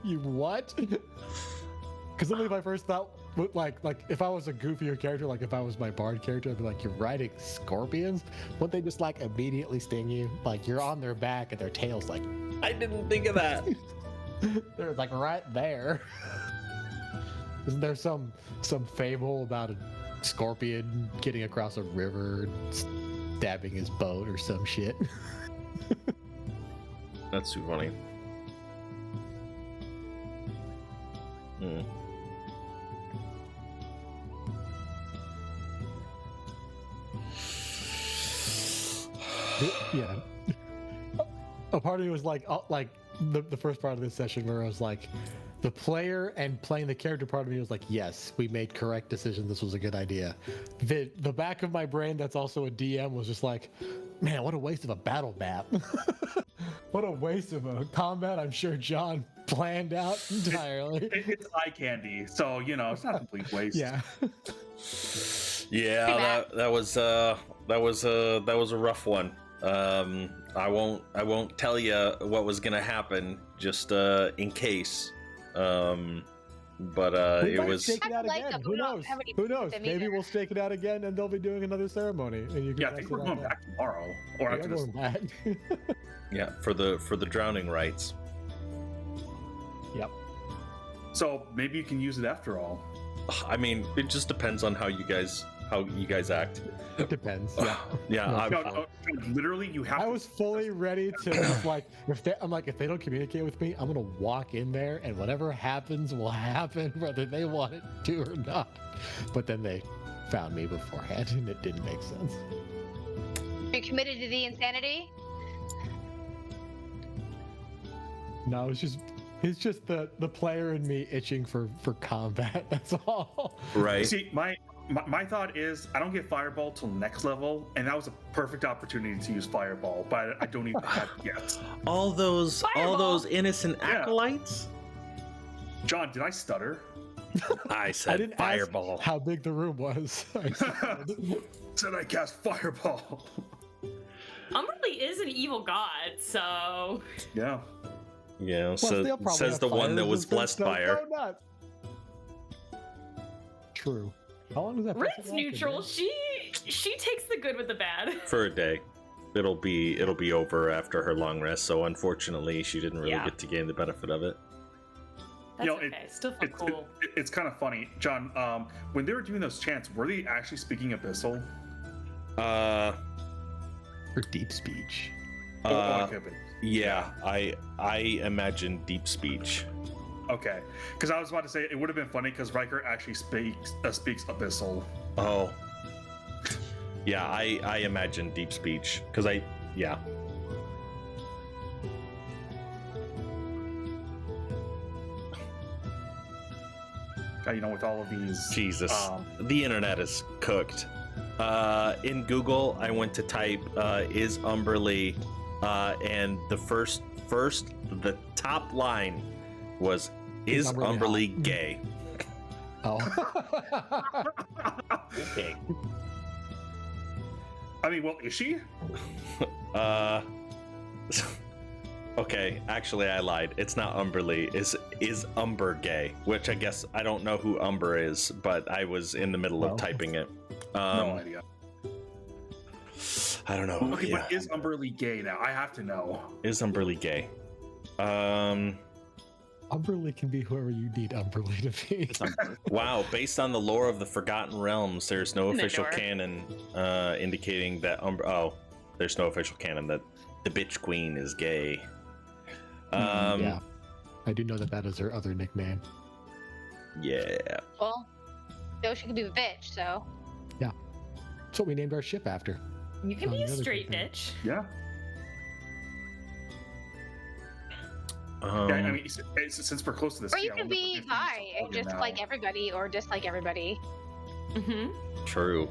You what? Because literally my first thought, like if I was a goofier character, like if I was my bard character, I'd be like, you're riding scorpions? Wouldn't they just like immediately sting you? Like you're on their back and their tail's like, I didn't think of that. they're like right there. Isn't there some fable about a scorpion getting across a river and stabbing his boat or some shit? That's too funny. Hmm. Yeah. A part of me was like the first part of this session where I was like, the player and playing the character part of me was like, yes, we made correct decisions. This was a good idea. The back of my brain that's also a DM was just like, man, what a waste of a battle map. What a waste of a combat I'm sure John planned out entirely. It's eye candy, so you know it's not a complete waste. Yeah. Yeah, that was a rough one. I won't tell you what was gonna happen, just in case. But We it might was. stake it out I like again. them, Who but we don't knows? have any Who knows? them Maybe either. we'll stake it out again, and they'll be doing another ceremony, and you can. Yeah, I think we're going back tomorrow, or Yeah, after this. going back. Yeah, for the drowning rites. Yep. So maybe you can use it after all. I mean, it just depends on how you guys how you guys act. It depends. Yeah. Yeah, No, I'm, No, literally, you have. I was fully ready to just like if they don't communicate with me, I'm gonna walk in there and whatever happens will happen, whether they want it to or not. But then they found me beforehand, and it didn't make sense. Are you committed to the insanity? No, it's just the player in me itching for combat. That's all. right. See, my thought is I don't get Fireball till next level, and that was a perfect opportunity to use Fireball, but I don't even have it yet. All those Fireball. innocent Yeah. acolytes. John, did I stutter? I I said didn't fireball. ask how big the room was. Said I cast Fireball. Umberly is an evil god, so Yeah. Yeah, Plus, so they'll probably says have the one that fires was and stuff, blessed so by her. go nuts. True. How long does that? Rit's person last neutral. again? She takes the good with the bad. For a day. It'll be over after her long rest, so unfortunately she didn't really Yeah. get to gain the benefit of it. That's You know, okay. Still feel cool. It's kind of funny, John. When they were doing those chants, were they actually speaking Abyssal? Or deep speech. Okay, yeah, I imagine deep speech. okay. Because I was about to say it would have been funny because Riker actually speaks Abyssal. Oh. Yeah, I imagine deep speech because yeah. You know, with all of these. Jesus, the internet is cooked. In Google, I went to type "is Umberly," and the top line was "is Umberly Umberly gay?" Oh. Okay. I mean, well, is she? Okay, actually, I lied. It's not Umberly. Is Umber gay? Which I guess I don't know who Umber is, but I was in the middle Well, of typing it. No idea. I don't know. Okay, Yeah. but is Umberly gay now? I have to know. Is Umberly gay? Umberly can be whoever you need Umberly to be. Wow, based on the lore of the Forgotten Realms, there's no official Minotaur. canon indicating that there's no official canon that the bitch queen is gay. Yeah. I do know that is her other nickname. Yeah. Well, so she could be a bitch, so. That's what we named our ship after. You can be the a other straight nickname. bitch. Yeah. Yeah, I mean, since we're close to this. Or you yeah, could we'll be definitely bi, use and just now. like everybody, or dislike everybody. Mm-hmm. True.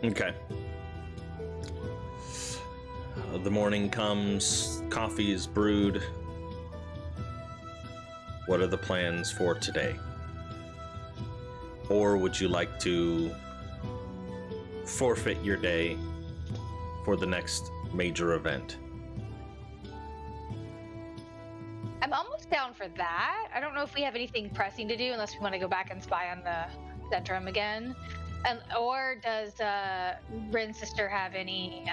Okay. The morning comes, coffee is brewed. What are the plans for today? Or would you like to forfeit your day for the next major event? I'm almost down for that. I don't know if we have anything pressing to do unless we want to go back and spy on the Centrum again. Or does Rin's sister have any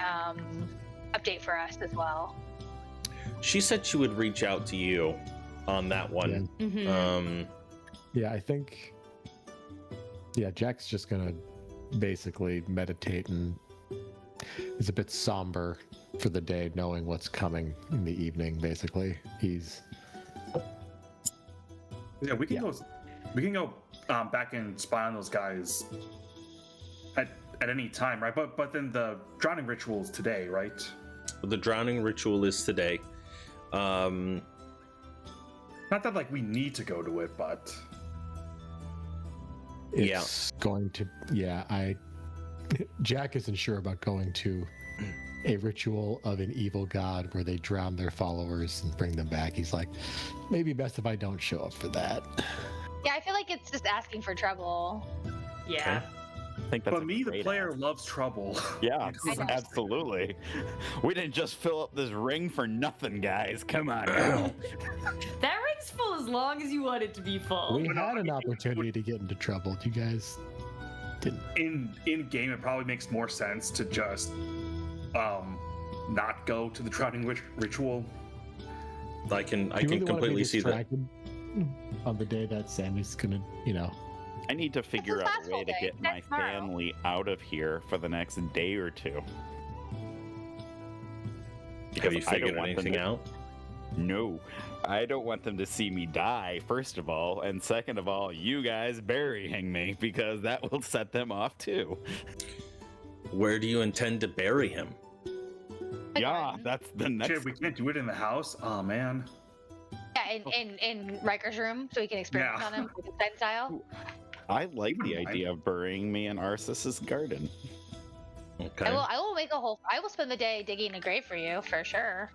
update for us as well? She said she would reach out to you on that one. Mm-hmm. Yeah, I think. Yeah, Jack's just gonna basically meditate and is a bit somber for the day, knowing what's coming in the evening. Basically, he's. Yeah, we can go. We can go back and spy on those guys at any time, right? But then the drowning ritual is today, right? The drowning ritual is today. Not that like we need to go to it, but It's going to. Yeah, Jack isn't sure about going to a ritual of an evil god where they drown their followers and bring them back. He's like, maybe best if I don't show up for that. Yeah, I feel like it's just asking for trouble. Yeah. I think that's but a me, the great player, answer. loves trouble. Yeah, I know. absolutely. We didn't just fill up this ring for nothing, guys. Come on now. That ring's full as long as you want it to be full. We no, had I an mean, opportunity to get into trouble. You guys didn't. In game, it probably makes more sense to just not go to the drowning ritual. I can Do you really wanna be completely see that. distracted on the day that Sammy's gonna, I need to figure his out last a way full to day. get my That's tomorrow. family out of here for the next day or two. Have you Because I don't figured want them anything to- out? No, I don't want them to see me die, first of all, and second of all, you guys burying me, because that will set them off too. Where do you intend to bury him? The Yeah, garden. that's the next. Shit, we can't do it in the house. Oh man. Yeah, in Riker's room, so we can experiment Yeah. on him with the Titan style. I like the Wouldn't mind. idea of burying me in Arsis's garden. Okay. I will make a whole. I will spend the day digging a grave for you for sure.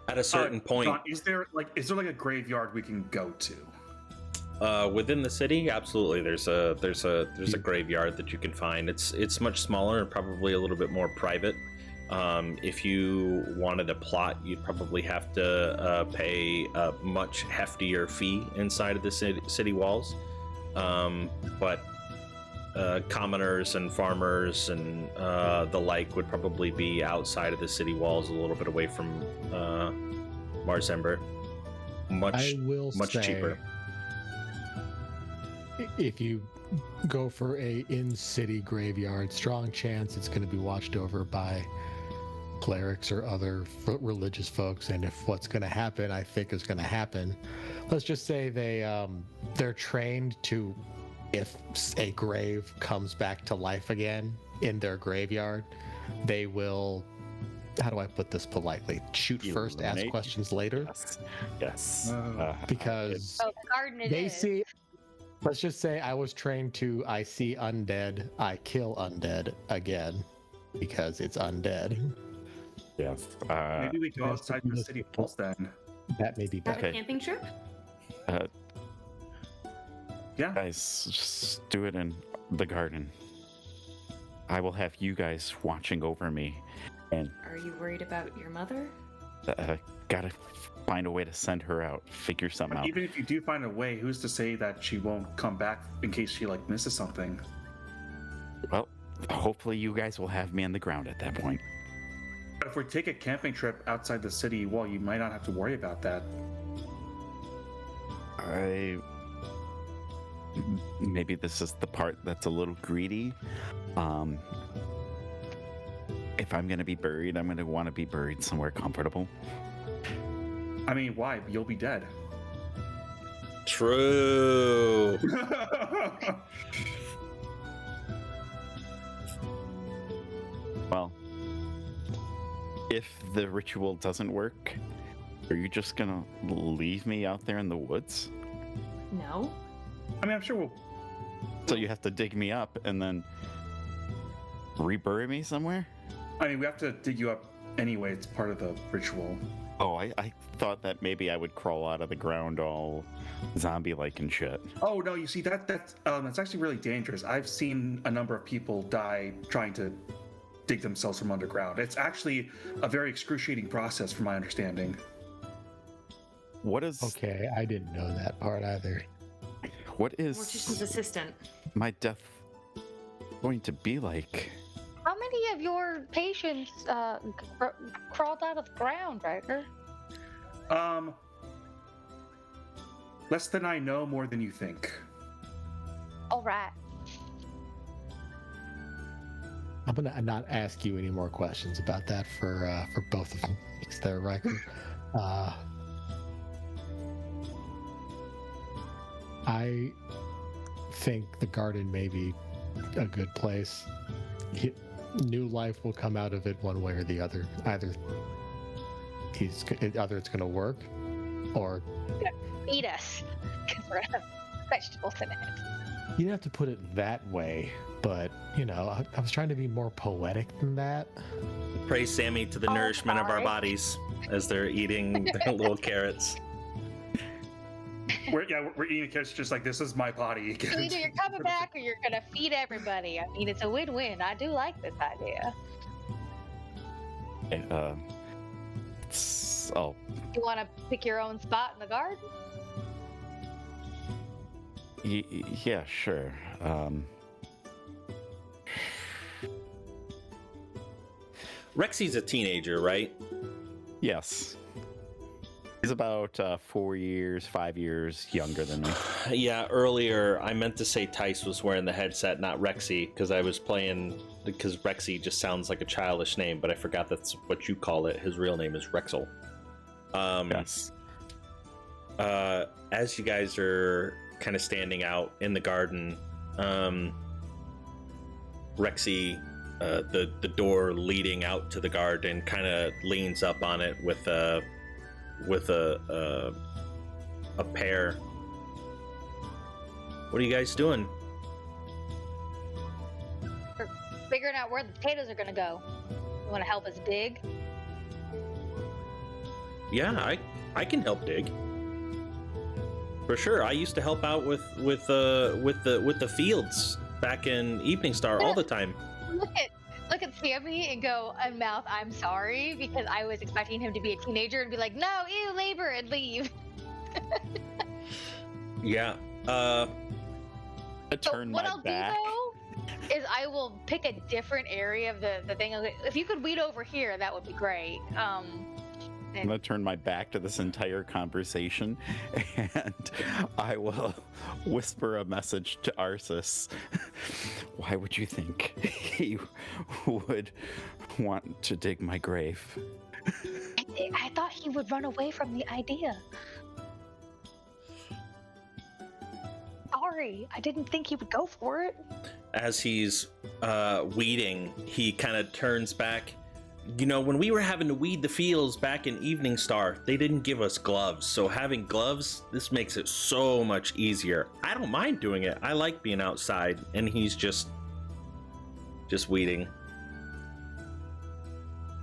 At a certain point, John, is there like a graveyard we can go to? within the city, absolutely. There's a graveyard that you can find. It's much smaller and probably a little bit more private. If you wanted a plot, you'd probably have to pay a much heftier fee inside of the city walls. But commoners and farmers and the like would probably be outside of the city walls, a little bit away from Marsember. I will much say, cheaper. If you go for a in-city graveyard, strong chance it's going to be watched over by clerics or other religious folks. And if what's going to happen, I think is going to happen, let's just say they're trained to, if a grave comes back to life again in their graveyard, they will, how do I put this politely, shoot first, ask Eliminate. questions later. Yes. Because Oh, the garden it they is. see, let's just say I was trained to, I see undead, I kill undead again because it's undead. Yes. Maybe we go that's outside the- the city walls then. That may be Have better. a camping trip? Yeah. Guys, just do it in the garden. I will have you guys watching over me, and Are you worried about your mother? gotta find a way to send her out. Figure something out. Even if you do find a way, who's to say that she won't come back in case she like misses something? Well, hopefully you guys will have me on the ground at that point. But if we take a camping trip outside the city, well, you might not have to worry about that. Maybe this is the part that's a little greedy. If I'm gonna be buried, I'm gonna want to be buried somewhere comfortable. I mean, why? You'll be dead. True. Well, if the ritual doesn't work, are you just gonna leave me out there in the woods? No. I mean, I'm sure we'll. So you have to dig me up and then rebury me somewhere? I mean, we have to dig you up anyway. It's part of the ritual. Oh, I thought that maybe I would crawl out of the ground all zombie-like and shit. Oh no, you see that's actually really dangerous. I've seen a number of people die trying to dig themselves from underground. It's actually a very excruciating process, from my understanding. What is Okay, I didn't know that part either. what is Mortician's assistant. my death going to be like? How many of your patients crawled out of the ground, Riker? Less than I know, more than you think. All right. I'm gonna not ask you any more questions about that for both of them. Is there, Riker? I think the garden may be a good place. New life will come out of it one way or the other. Either it's going to work, or Eat us, because we're gonna have vegetables in it. you don't have to put it that way. But I was trying to be more poetic than that. Praise Sammy to the Oh, nourishment of our sorry. bodies as they're eating their little carrots. We're eating carrots just like, this is my body. So either you're coming back or you're gonna feed everybody. I mean, it's a win-win. I do like this idea. Oh, You want to pick your own spot in the garden? yeah, sure. Rexy's a teenager, right? Yes. He's about 4 years, 5 years younger than me. Yeah, earlier I meant to say Tice was wearing the headset, not Rexy, because I was playing, because Rexy just sounds like a childish name, but I forgot that's what you call it. His real name is Rexel. Yes. As you guys are kind of standing out in the garden, Rexy, the door leading out to the garden, kind of leans up on it with a pear. What are you guys doing? We're figuring out where the potatoes are gonna go. You want to help us dig? Yeah, I can help dig. For sure. I used to help out with the fields back in Evening Star all the time. Look at Sammy and go unmouth, I'm sorry, because I was expecting him to be a teenager and be like, no, ew, labor, and leave. Yeah. I turn what my I'll back. do though is I will pick a different area of the thing. If you could weed over here, that would be great. I'm gonna turn my back to this entire conversation, and I will whisper a message to Arceus. Why would you think he would want to dig my grave? I thought he would run away from the idea. Sorry, I didn't think he would go for it. As he's weeding, he kind of turns back. You know, when we were having to weed the fields back in Evening Star, they didn't give us gloves. So having gloves, this makes it so much easier. I don't mind doing it. I like being outside, and he's just weeding.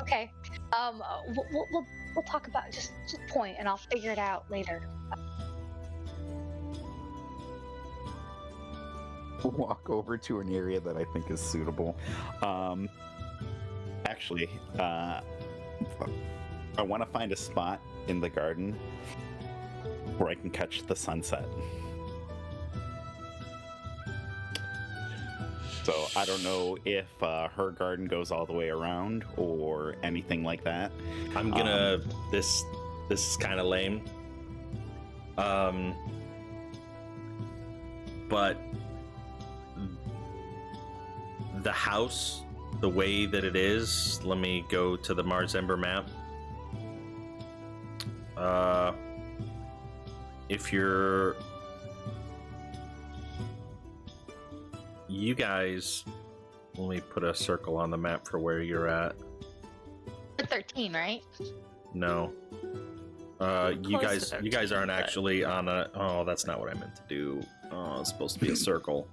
Okay. We'll talk about it. Just point, and I'll figure it out later. Walk over to an area that I think is suitable. Actually, I want to find a spot in the garden where I can catch the sunset. So I don't know if her garden goes all the way around or anything like that. I'm gonna. This is kind of lame. But the house, the way that it is, let me go to the Marsember map. If you guys, let me put a circle on the map for where you're at. 13, right? No. You guys aren't actually on a. Oh, that's not what I meant to do. Oh, it's supposed to be a circle.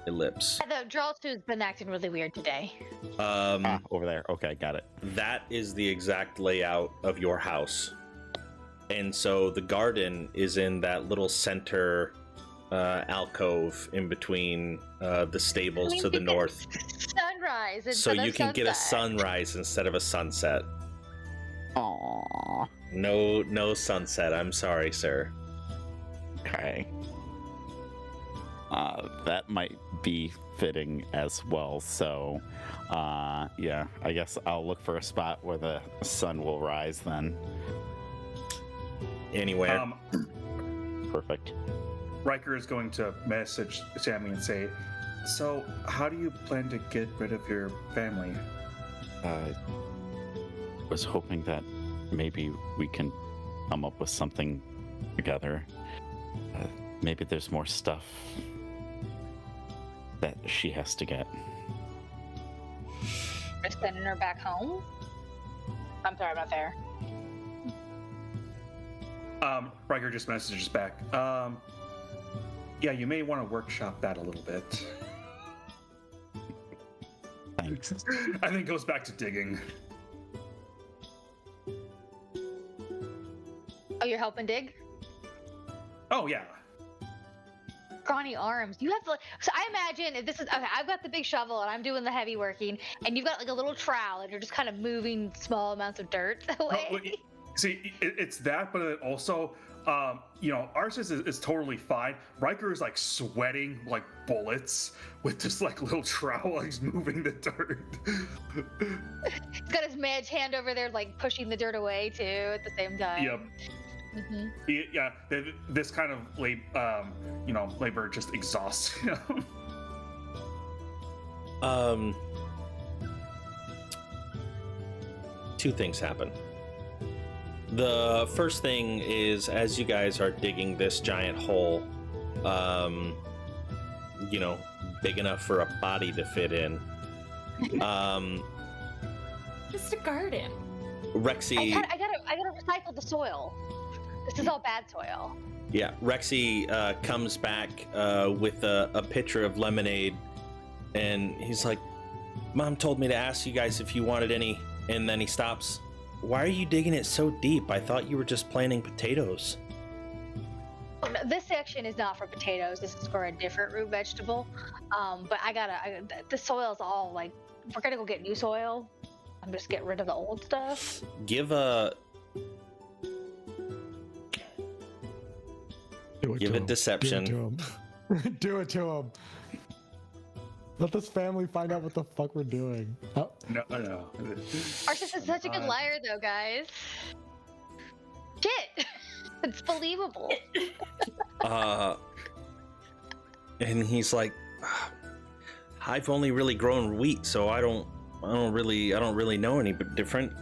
Ellipse. The draw two's been acting really weird today. Over there. Okay, got it. That is the exact layout of your house. And so the garden is in that little center alcove in between the stables to the north. Sunrise. So you can get a sunrise instead of a sunset. Aww. No sunset. I'm sorry, sir. Okay. That might be fitting as well. So, yeah, I guess I'll look for a spot where the sun will rise then. Anywhere. Perfect. Riker is going to message Sammy and say, so how do you plan to get rid of your family? Was hoping that maybe we can come up with something together. Maybe there's more stuff that she has to get. We're sending her back home? I'm sorry, I'm not there. Riker just messages back. Yeah, you may want to workshop that a little bit. Thanks. And then goes back to digging. Oh, you're helping dig? Oh, yeah. Scrawny arms. You have to. So I imagine if this is okay. I've got the big shovel and I'm doing the heavy working, and you've got like a little trowel, and you're just kind of moving small amounts of dirt away. See, it's that, but it also Arceus is totally fine. Riker is like sweating like bullets with just like little trowel. He's moving the dirt. He's got his mage hand over there, like pushing the dirt away too at the same time. Yep. This kind of labor just exhausts him. Two things happen. The first thing is, as you guys are digging this giant hole, big enough for a body to fit in, Just a garden. Rexy. I gotta recycle the soil. This is all bad soil. Yeah, Rexy comes back with a pitcher of lemonade, and he's like, "Mom told me to ask you guys if you wanted any," and then he stops. "Why are you digging it so deep? I thought you were just planting potatoes." Oh, no, this section is not for potatoes. This is for a different root vegetable. But the soil's all like, we're gonna go get new soil. I'm just getting rid of the old stuff. Give a deception. Do it to him. Let this family find out what the fuck we're doing. Oh. No. Arceus is such a good liar, though, guys. Shit, it's believable. And he's like, "I've only really grown wheat, so I don't really know any different.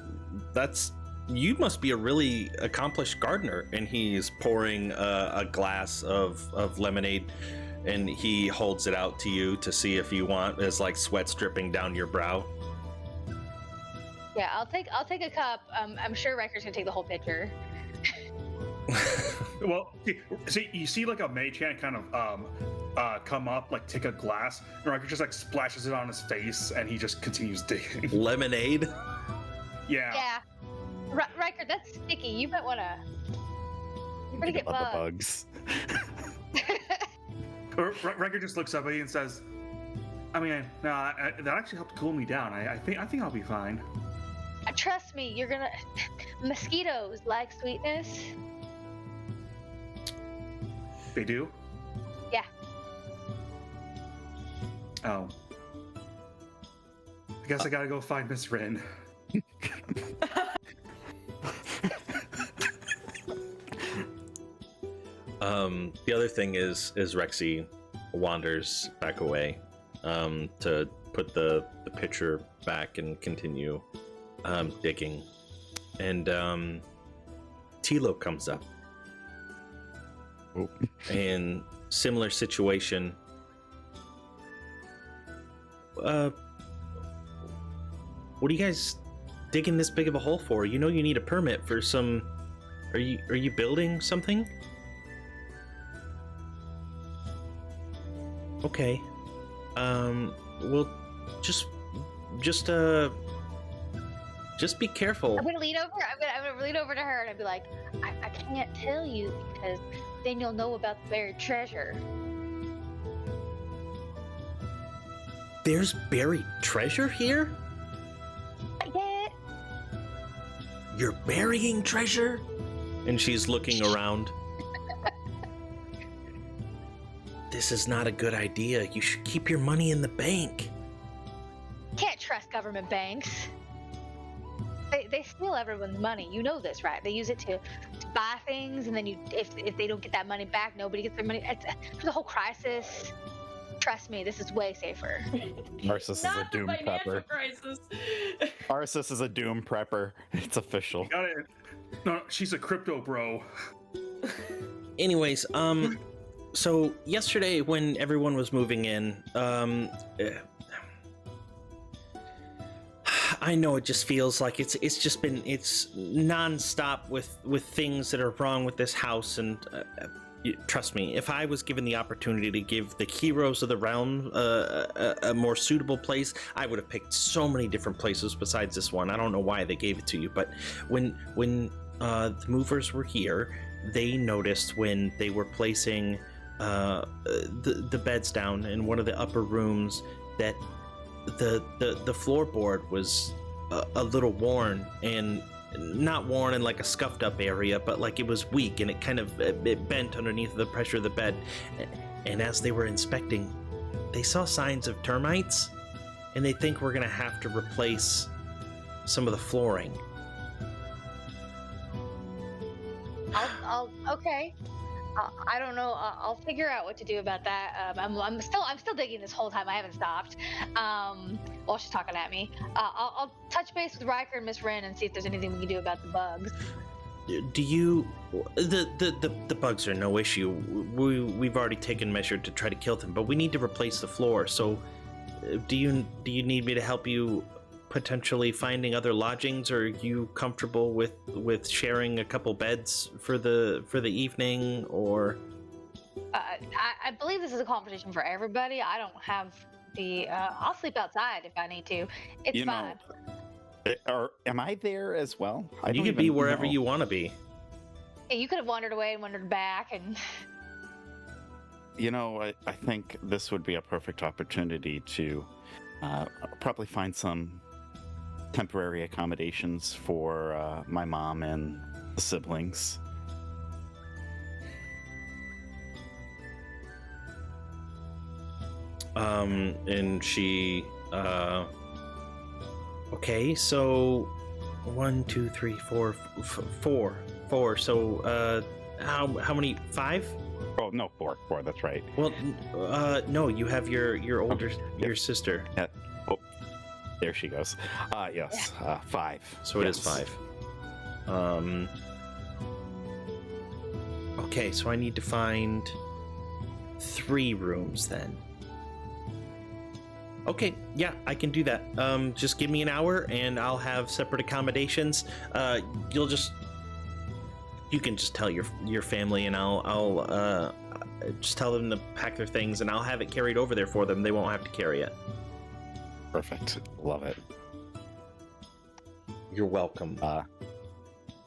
You must be a really accomplished gardener." And he's pouring a glass of lemonade, and he holds it out to you to see if you want, as like sweat's dripping down your brow. Yeah, I'll take a cup. I'm sure Riker's gonna take the whole pitcher. Well, see, you see like a mage hand kind of come up, like take a glass, and Riker just like splashes it on his face, and he just continues digging. Lemonade? Yeah. Yeah. Riker, that's sticky. You might wanna. You're gonna get About bugs. the bugs. Riker just looks up at you and says, "I mean, no, that actually helped cool me down. I think I'll be fine." Trust me, you're gonna. Mosquitoes like sweetness. They do? Yeah. Oh. I guess I gotta go find Miss Rin. The other thing is Rexy wanders back away to put the pitcher back and continue digging, and Tilo comes up. Oh. And similar situation. What are you guys digging this big of a hole for? You know you need a permit for some. Are you building something? Okay. Well, just be careful. I'm gonna lean over. I'm gonna lean over to her and I'd be like, I can't tell you because then you'll know about the buried treasure. There's buried treasure here? Not yet. You're burying treasure? And she's looking around. This is not a good idea. You should keep your money in the bank. Can't trust government banks. They steal everyone's money. You know this, right? They use it to buy things, and then if they don't get that money back, nobody gets their money. It's a whole crisis. Trust me, this is way safer. Arceus is a doom prepper. Crisis. Arceus is a doom prepper. It's official. Got it. No, she's a crypto bro. Anyways, so yesterday when everyone was moving in, I know it just feels like it's nonstop with things that are wrong with this house, and trust me, if I was given the opportunity to give the heroes of the realm a more suitable place, I would have picked so many different places besides this one. I don't know why they gave it to you, but when the movers were here, they noticed when they were placing the beds down in one of the upper rooms that the floorboard was a little worn, and not worn in like a scuffed up area, but like it was weak and it kind of it bent underneath the pressure of the bed. And as they were inspecting, they saw signs of termites, and they think we're gonna have to replace some of the flooring. Okay. I don't know. I'll figure out what to do about that. I'm still digging this whole time. I haven't stopped. While she's talking at me, I'll touch base with Riker and Miss Wren and see if there's anything we can do about the bugs. Do you? The bugs are no issue. We've already taken measure to try to kill them, but we need to replace the floor. So, do you need me to help you potentially finding other lodgings, or are you comfortable with sharing a couple beds for the evening? Or I believe this is a competition for everybody. I don't have the. I'll sleep outside if I need to. It's fine. Or am I there as well? You could be wherever you want to be. Yeah, you could have wandered away and wandered back, and. I think this would be a perfect opportunity to probably find some temporary accommodations for my mom and the siblings. And she okay, so 1 2 3 4 4. So how many? 5? Oh no, 4. That's right. Well, no, you have your older your sister. Yeah. Oh, there she goes. Yes, 5. So it is 5. Okay, so I need to find 3 rooms then. Okay, yeah, I can do that. Just give me an hour and I'll have separate accommodations. You can just tell your family, and I'll just tell them to pack their things, and I'll have it carried over there for them. They won't have to carry it. Perfect. Love it. You're welcome.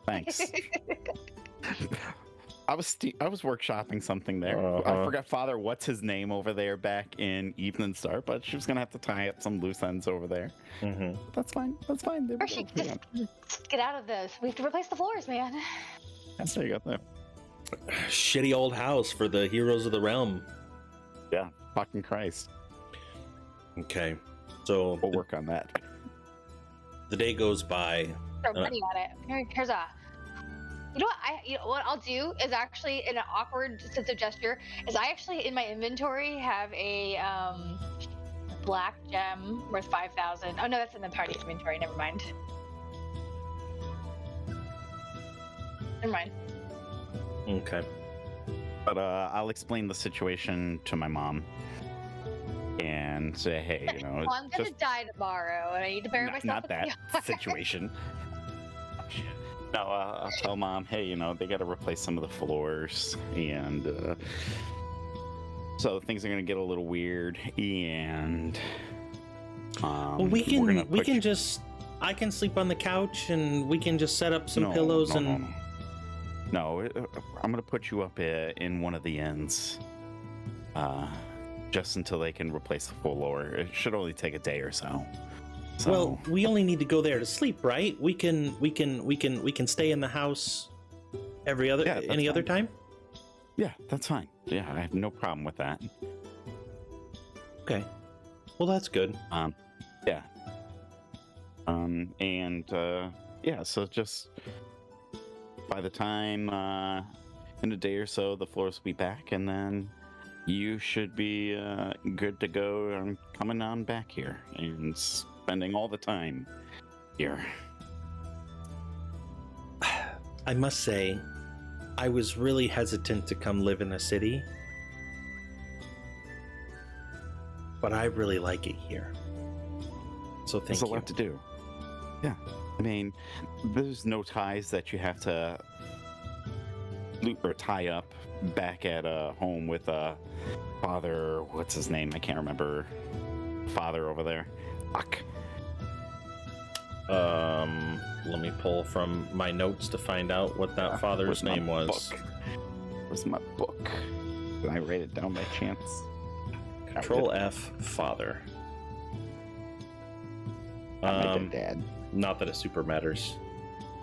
Thanks. I was workshopping something there. I forgot Father what's his name over there back in Evening Star, but she was gonna have to tie up some loose ends over there. Mm-hmm. That's fine. There Or she just get out of this. We have to replace the floors, man. That's there you go. There. Shitty old house for the heroes of the realm. Yeah, fucking Christ. Okay, so We'll work on that. the day goes by. Throw money at it. Here's a. You know what I'll do is actually, in an awkward sense of gesture, is I actually in my inventory have a black gem worth 5,000. Oh no, that's in the party inventory. Never mind. Okay. But I'll explain the situation to my mom and say, hey, Well, I'm gonna die tomorrow, and I need to bury myself. Not that situation. No, I'll tell Mom, hey, they got to replace some of the floors, and so things are gonna get a little weird. And Well, we can just. I can sleep on the couch, and we can just set up some pillows and. No, I'm gonna put you up in one of the inns, just until they can replace the floor. It should only take a day or so. Well, we only need to go there to sleep, right? We can stay in the house any other time? Yeah, that's fine. Yeah, I have no problem with that. Okay. Well, that's good. Yeah. So just by the time in a day or so the floors will be back, and then you should be good to go. I'm coming on back here and spending all the time here. I must say, I was really hesitant to come live in a city, but I really like it here. So thank you. There's a lot to do. Yeah. I mean, there's no ties that you have to loop or tie up back at home with Father, what's his name? I can't remember. Father over there. Fuck. Let me pull from my notes to find out what that father's name was. Where's my book? Did I write it down by chance? Control F, father. My dad. Not that it super matters.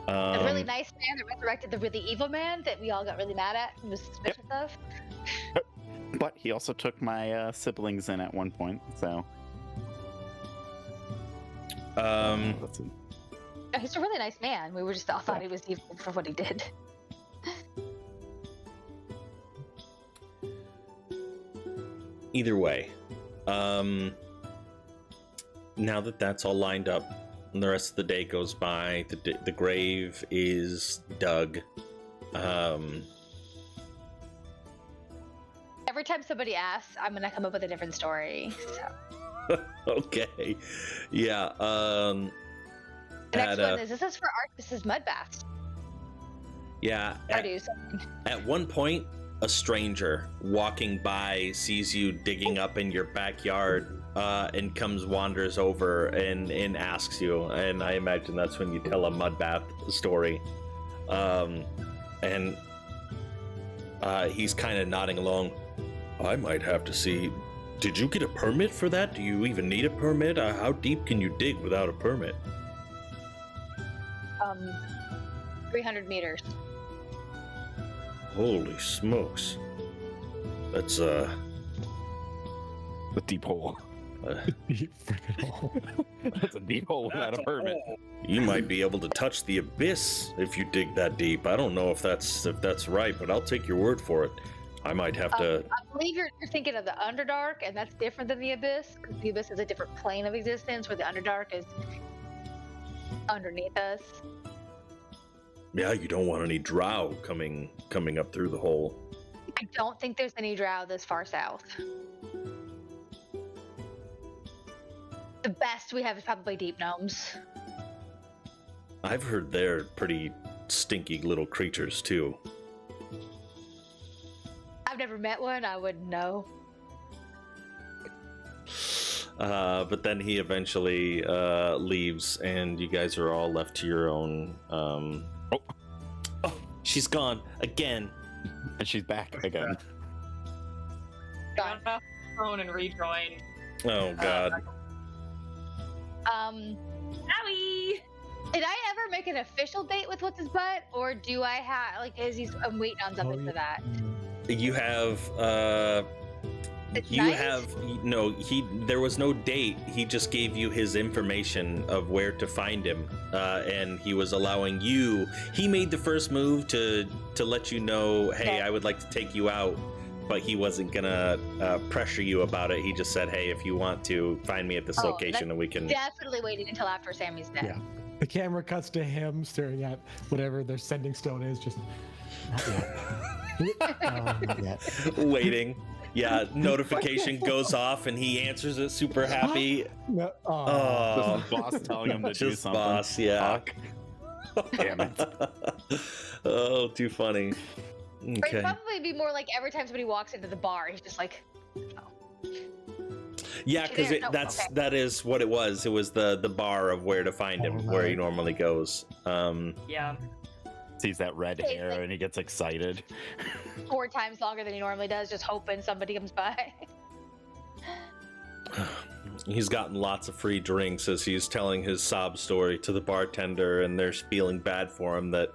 The really nice man that resurrected the really evil man that we all got really mad at and was suspicious of. But he also took my siblings in at one point, so. That's it. No, he's a really nice man. We were just all thought he was evil for what he did. Either way, now that that's all lined up, and the rest of the day goes by, the grave is dug. Every time somebody asks, I'm gonna come up with a different story. So. Okay, yeah. The next one is this is for Artis's mud baths. Yeah. At one point, a stranger walking by sees you digging up in your backyard and wanders over and asks you, and I imagine that's when you tell a mud bath story. And he's kind of nodding along. I might have to see. Did you get a permit for that? Do you even need a permit? How deep can you dig without a permit? 300 meters. Holy smokes. That's The deep hole. Deep freaking hole. That's a deep hole without a permit. You might be able to touch the abyss if you dig that deep. I don't know if that's right, but I'll take your word for it. I might have to. I believe you're thinking of the Underdark, and that's different than the Abyss, because the Abyss is a different plane of existence, where the Underdark is underneath us. Yeah, you don't want any drow coming up through the hole. I don't think there's any drow this far south. The best we have is probably deep gnomes. I've heard they're pretty stinky little creatures too. I've never met one. I wouldn't know. But then he eventually leaves, and you guys are all left to your own. Oh, she's gone again, and she's back again. Got off the phone and rejoined. Oh God. Owie! Did I ever make an official date with What's His Butt, or do I have I'm waiting on something for that? You have there was no date. He just gave you his information of where to find him, and he was allowing you. He made the first move to let you know, hey, I would like to take you out, but he wasn't gonna pressure you about it. He just said, hey, if you want to find me at this location, and we can. Definitely waiting until after Sammy's dead. Yeah. The camera cuts to him staring at whatever their sending stone is. Just not yet. Not yet. Waiting. Yeah, notification goes off and he answers it super happy. No, This is boss telling him to do Just something. boss, yeah. Fuck. Damn it. Oh, too funny. It'd Okay. probably be more like every time somebody walks into the bar, he's just like, oh. Yeah, because that is what it was. It was the bar of where to find him, where he normally goes. Yeah. Sees that red hair and he gets excited. 4 times longer than he normally does, just hoping somebody comes by. He's gotten lots of free drinks as he's telling his sob story to the bartender, and they're feeling bad for him that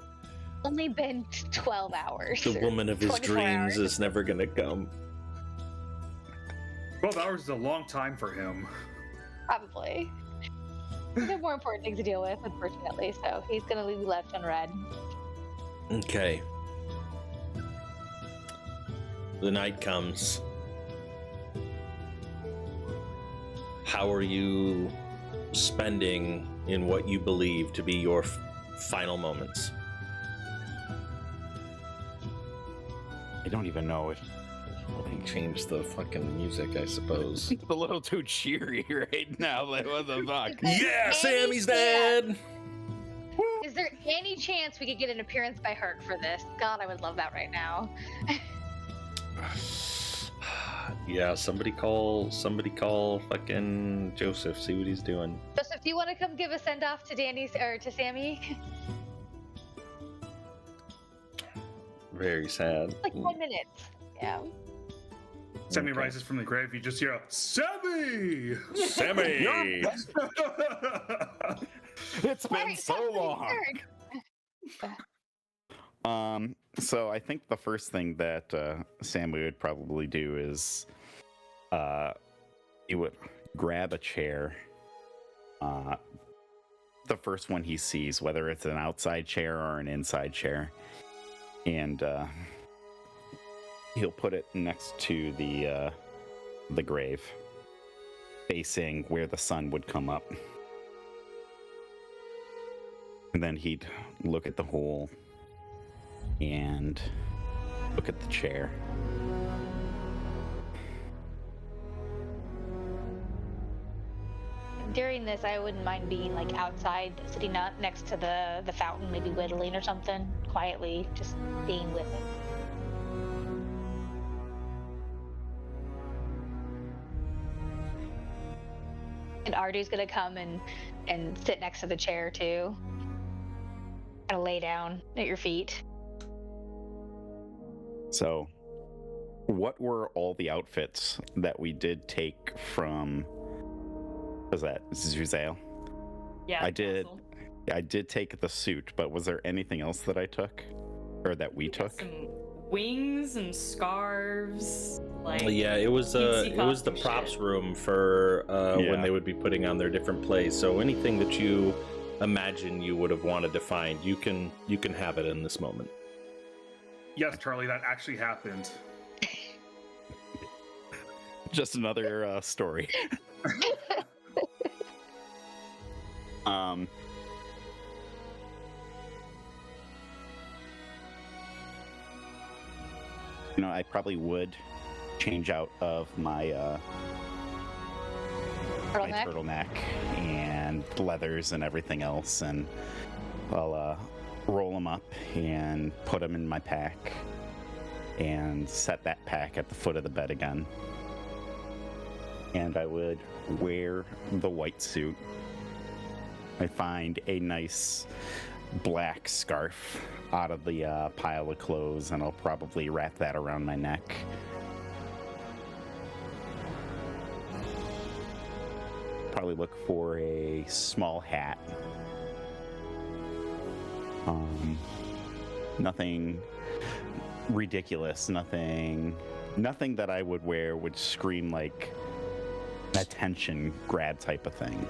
Only been 12 hours. the woman of his 24 dreams hours. is never gonna come. 12 hours is a long time for him. Probably. He's got more important things to deal with, unfortunately, so he's gonna leave left unread. Okay. The night comes. How are you spending in what you believe to be your final moments? I don't even know if I can change the fucking music, I suppose. it's a little too cheery right now. Like, what the fuck? Yeah, Sammy's dead! Is there any chance we could get an appearance by Herc for this? God, I would love that right now. Yeah, somebody call fucking Joseph, see what he's doing. Joseph, do you want to come give a send off to to Sammy? Very sad. Like 10 minutes. Yeah. Sammy Okay. rises from the grave. You just hear, Sammy! Sammy! It's been Alright, so Sammy, long. Herc. So I think the first thing that Sammy would probably do is he would grab a chair, the first one he sees, whether it's an outside chair or an inside chair, and he'll put it next to the grave, facing where the sun would come up. And then he'd look at the hole and look at the chair. During this, I wouldn't mind being like outside, sitting up next to the fountain, maybe whittling or something, quietly, just being with it. And Ardu's gonna come and sit next to the chair too. Kind of lay down at your feet. So, what were all the outfits that we did take from? Was that Zuzail? Yeah. I did take the suit, but was there anything else that I took, or that we took? Some wings and scarves. Like Yeah, it was the costume props shit. room for Yeah. when they would be putting on their different plays. So anything that you imagine you would have wanted to find, you can have it in this moment. Yes, Charlie, that actually happened. Just another story. I probably would change out of my my Turtleneck. turtleneck and leathers and everything else, and I'll roll them up and put them in my pack and set that pack at the foot of the bed again. And I would wear the white suit. I find a nice black scarf out of the pile of clothes, and I'll probably wrap that around my neck. Probably look for a small hat. Nothing ridiculous, nothing that I would wear would scream like an attention grab type of thing.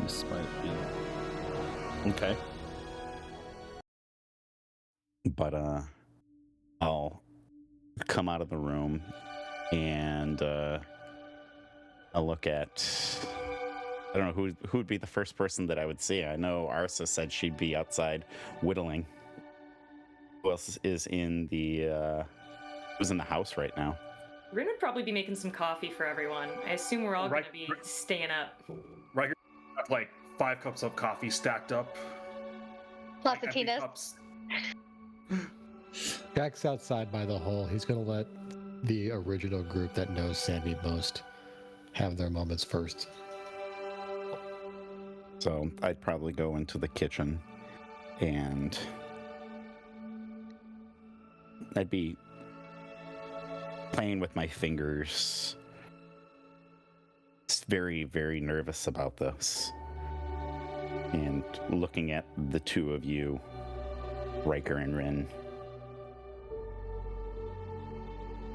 This might be okay. But I'll come out of the room and I'll look at, I don't know who would be the first person that I would see. I know Arsa said she'd be outside whittling. Who else is in the who's in the house right now? Rin would probably be making some coffee for everyone. I assume we're all Right- going to be staying up. Right here, I have like 5 cups of coffee stacked up. Lots of Empty Tina's. cups. Jack's outside by the hole. He's gonna let the original group that knows Sammy most have their moments first. So I'd probably go into the kitchen and I'd be playing with my fingers. Just very, very nervous about this. And looking at the two of you, Riker and Rin.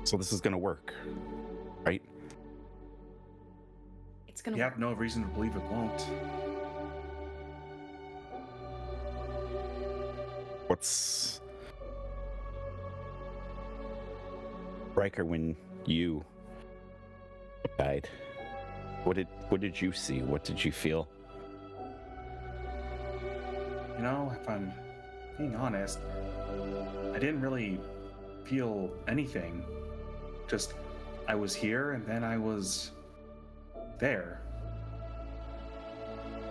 So this is gonna work, right? It's going You to have no reason to believe it won't. What's Riker, when you died, what did you see? What did you feel? You know, if I'm being honest, I didn't really feel anything. Just, I was here and then I was there.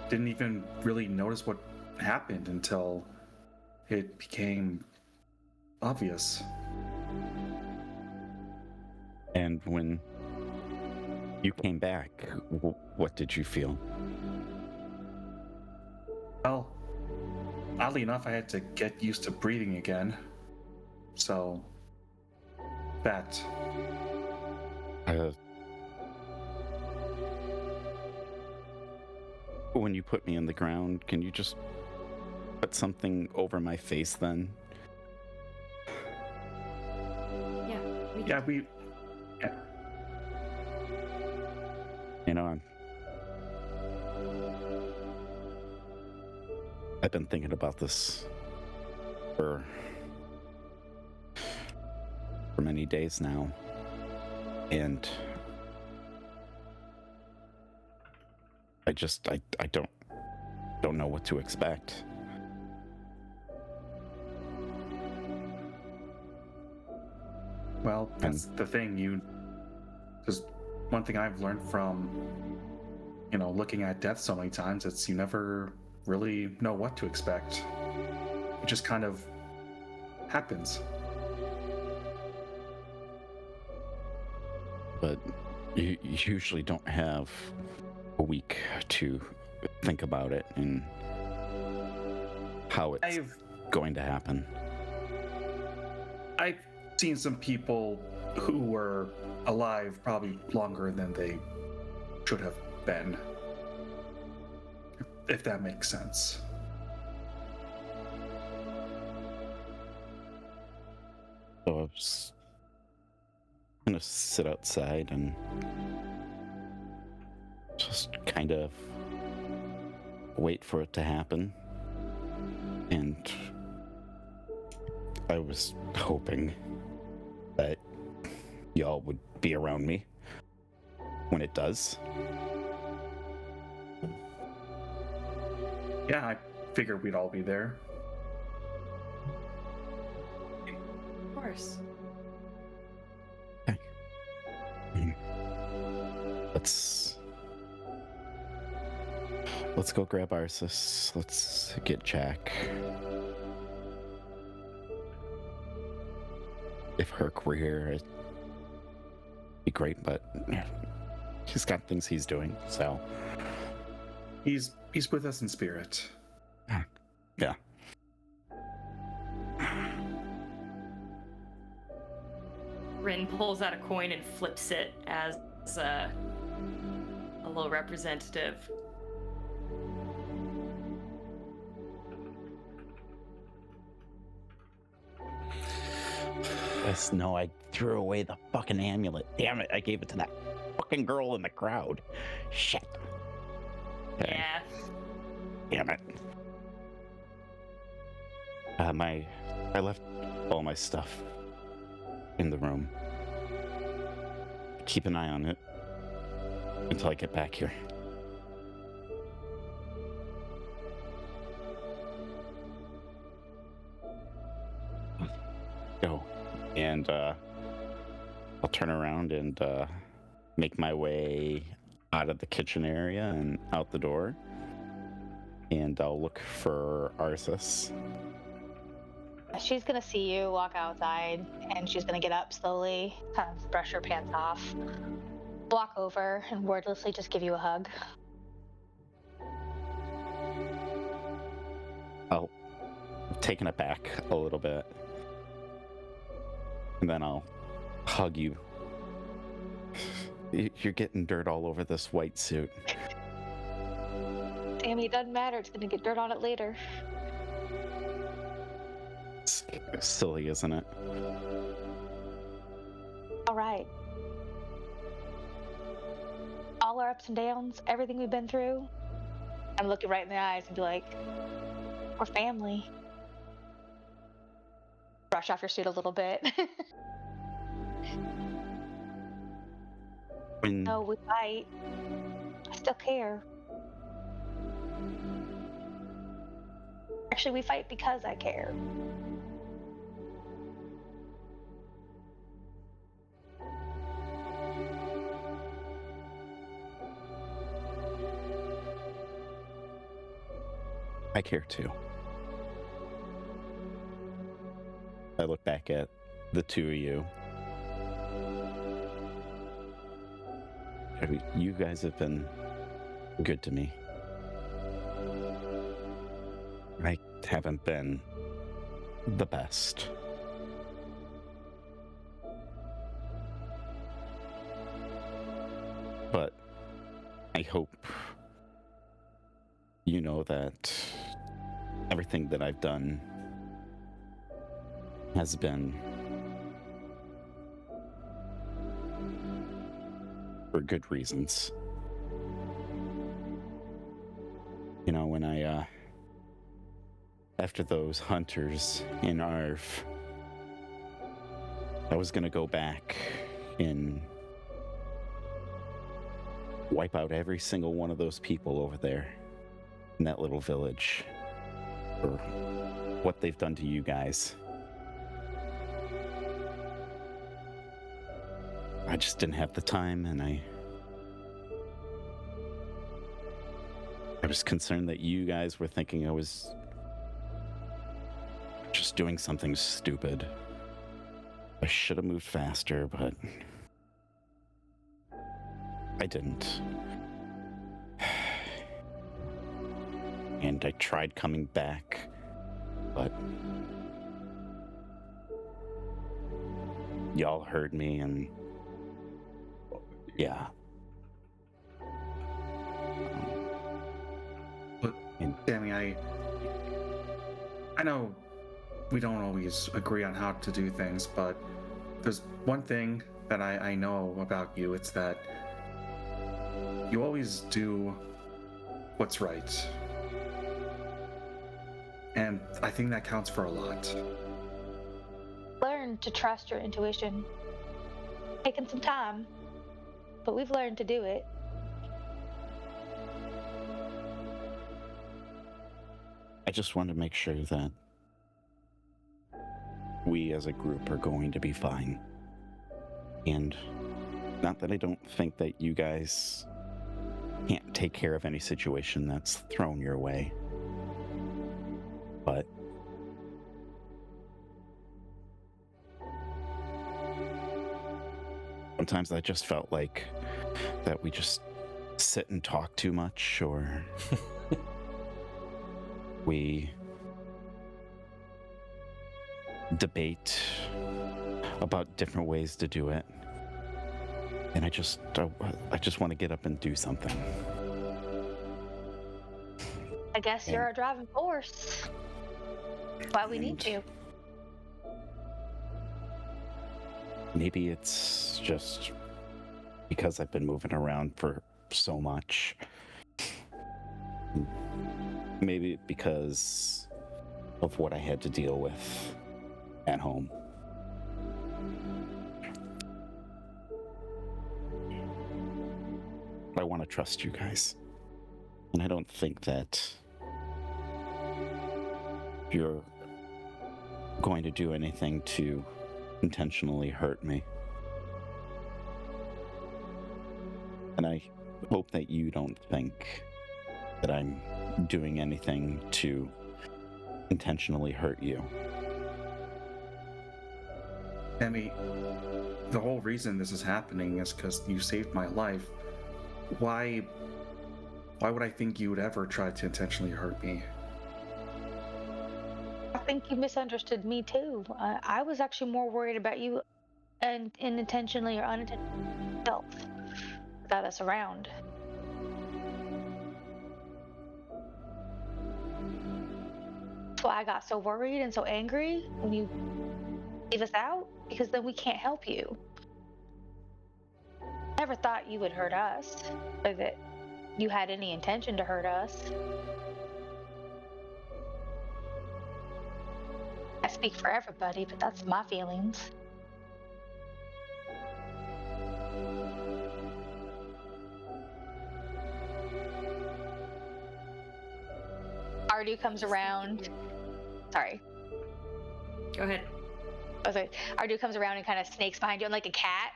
Didn't even really notice what happened until it became obvious. And when you came back, what did you feel? Well, oddly enough, I had to get used to breathing again. So, that. When you put me in the ground, can you just put something over my face then? Yeah. Yeah, You know, I've been thinking about this for many days now, and I don't know what to expect. Well, that's the thing. Because one thing I've learned from, looking at death so many times, it's you never really know what to expect. It just kind of happens. But you usually don't have a week to think about it and how it's going to happen. I've seen some people who were alive probably longer than they should have been, if that makes sense. So I was gonna sit outside and just kind of wait for it to happen. And I was hoping that y'all would be around me when it does. Yeah, I figured we'd all be there. Of course. Let's go grab Arsis. Let's get Jack. If Herc were here, it'd be great, but he's got things he's doing, so. He's with us in spirit. Yeah. Rin pulls out a coin and flips it as a little representative. Yes, no, I threw away the fucking amulet. Damn it, I gave it to that fucking girl in the crowd. Shit. Okay. Yeah. Damn it. I left all my stuff in the room. Keep an eye on it until I get back here. Go. And I'll turn around and make my way out of the kitchen area and out the door. And I'll look for Arsis. She's gonna see you walk outside, and she's gonna get up slowly, kind of brush her pants off, walk over, and wordlessly just give you a hug. I'll taken it back a little bit. And then I'll hug you. You're getting dirt all over this white suit. Sammy, it doesn't matter. It's gonna get dirt on it later. It's silly, isn't it? All right. All our ups and downs, everything we've been through, I'm looking right in the eyes and be like, we're family. Brush off your suit a little bit. No, we fight. I still care. Actually, we fight because I care. I care too. I look back at the two of you. You guys have been good to me. I haven't been the best. But I hope you know that everything that I've done has been for good reasons. You know, when after those hunters in Arv, I was gonna go back and wipe out every single one of those people over there in that little village for what they've done to you guys. I just didn't have the time, and I was concerned that you guys were thinking I was just doing something stupid. I should have moved faster, but I didn't. And I tried coming back, but y'all heard me, and yeah. But Sammy, I know we don't always agree on how to do things, but there's one thing that I know about you. It's that you always do what's right. And I think that counts for a lot. Learn to trust your intuition. Taking some time, but we've learned to do it. I just want to make sure that we as a group are going to be fine. And not that I don't think that you guys can't take care of any situation that's thrown your way, but sometimes I just felt like that we just sit and talk too much, or we debate about different ways to do it. And I just want to get up and do something. I guess you're our driving force. Why we need you. Maybe it's just because I've been moving around for so much. Maybe because of what I had to deal with at home. I want to trust you guys. And I don't think that you're going to do anything to intentionally hurt me. And I hope that you don't think that I'm doing anything to intentionally hurt you. Sammy, the whole reason this is happening is because you saved my life. Why would I think you would ever try to intentionally hurt me? I think you misunderstood me too. I was actually more worried about you and intentionally or unintentionally yourself without us around. That's why I got so worried and so angry when you leave us out, because then we can't help you. Never thought you would hurt us, or that you had any intention to hurt us. I speak for everybody, but that's my feelings. Ardu comes around. Sorry. Go ahead. Ardu comes around and kind of snakes behind you, and like a cat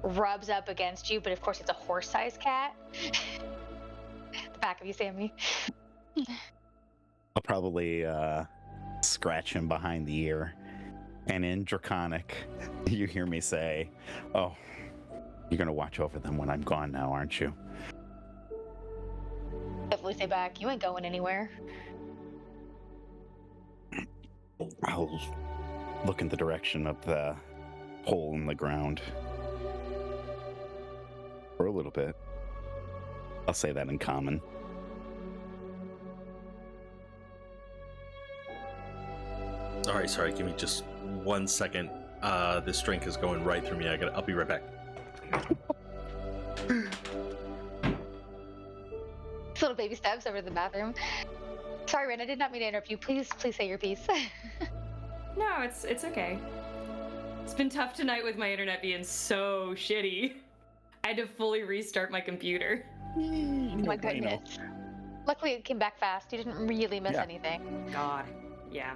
rubs up against you, but of course it's a horse-sized cat. The back of you, Sammy. I'll probably scratch him behind the ear. And in Draconic, you hear me say, "Oh, you're going to watch over them when I'm gone now, aren't you?" Definitely say back, you ain't going anywhere. I'll look in the direction of the hole in the ground for a little bit. I'll say that in common. All right, sorry. Give me just 1 second. This drink is going right through me. I'll be right back. Little baby steps over to the bathroom. Sorry, Ren, I did not mean to interrupt you. Please say your piece. No, it's okay. It's been tough tonight with my internet being so shitty. I had to fully restart my computer. Oh my goodness. Luckily, it came back fast. You didn't really miss anything. God, yeah.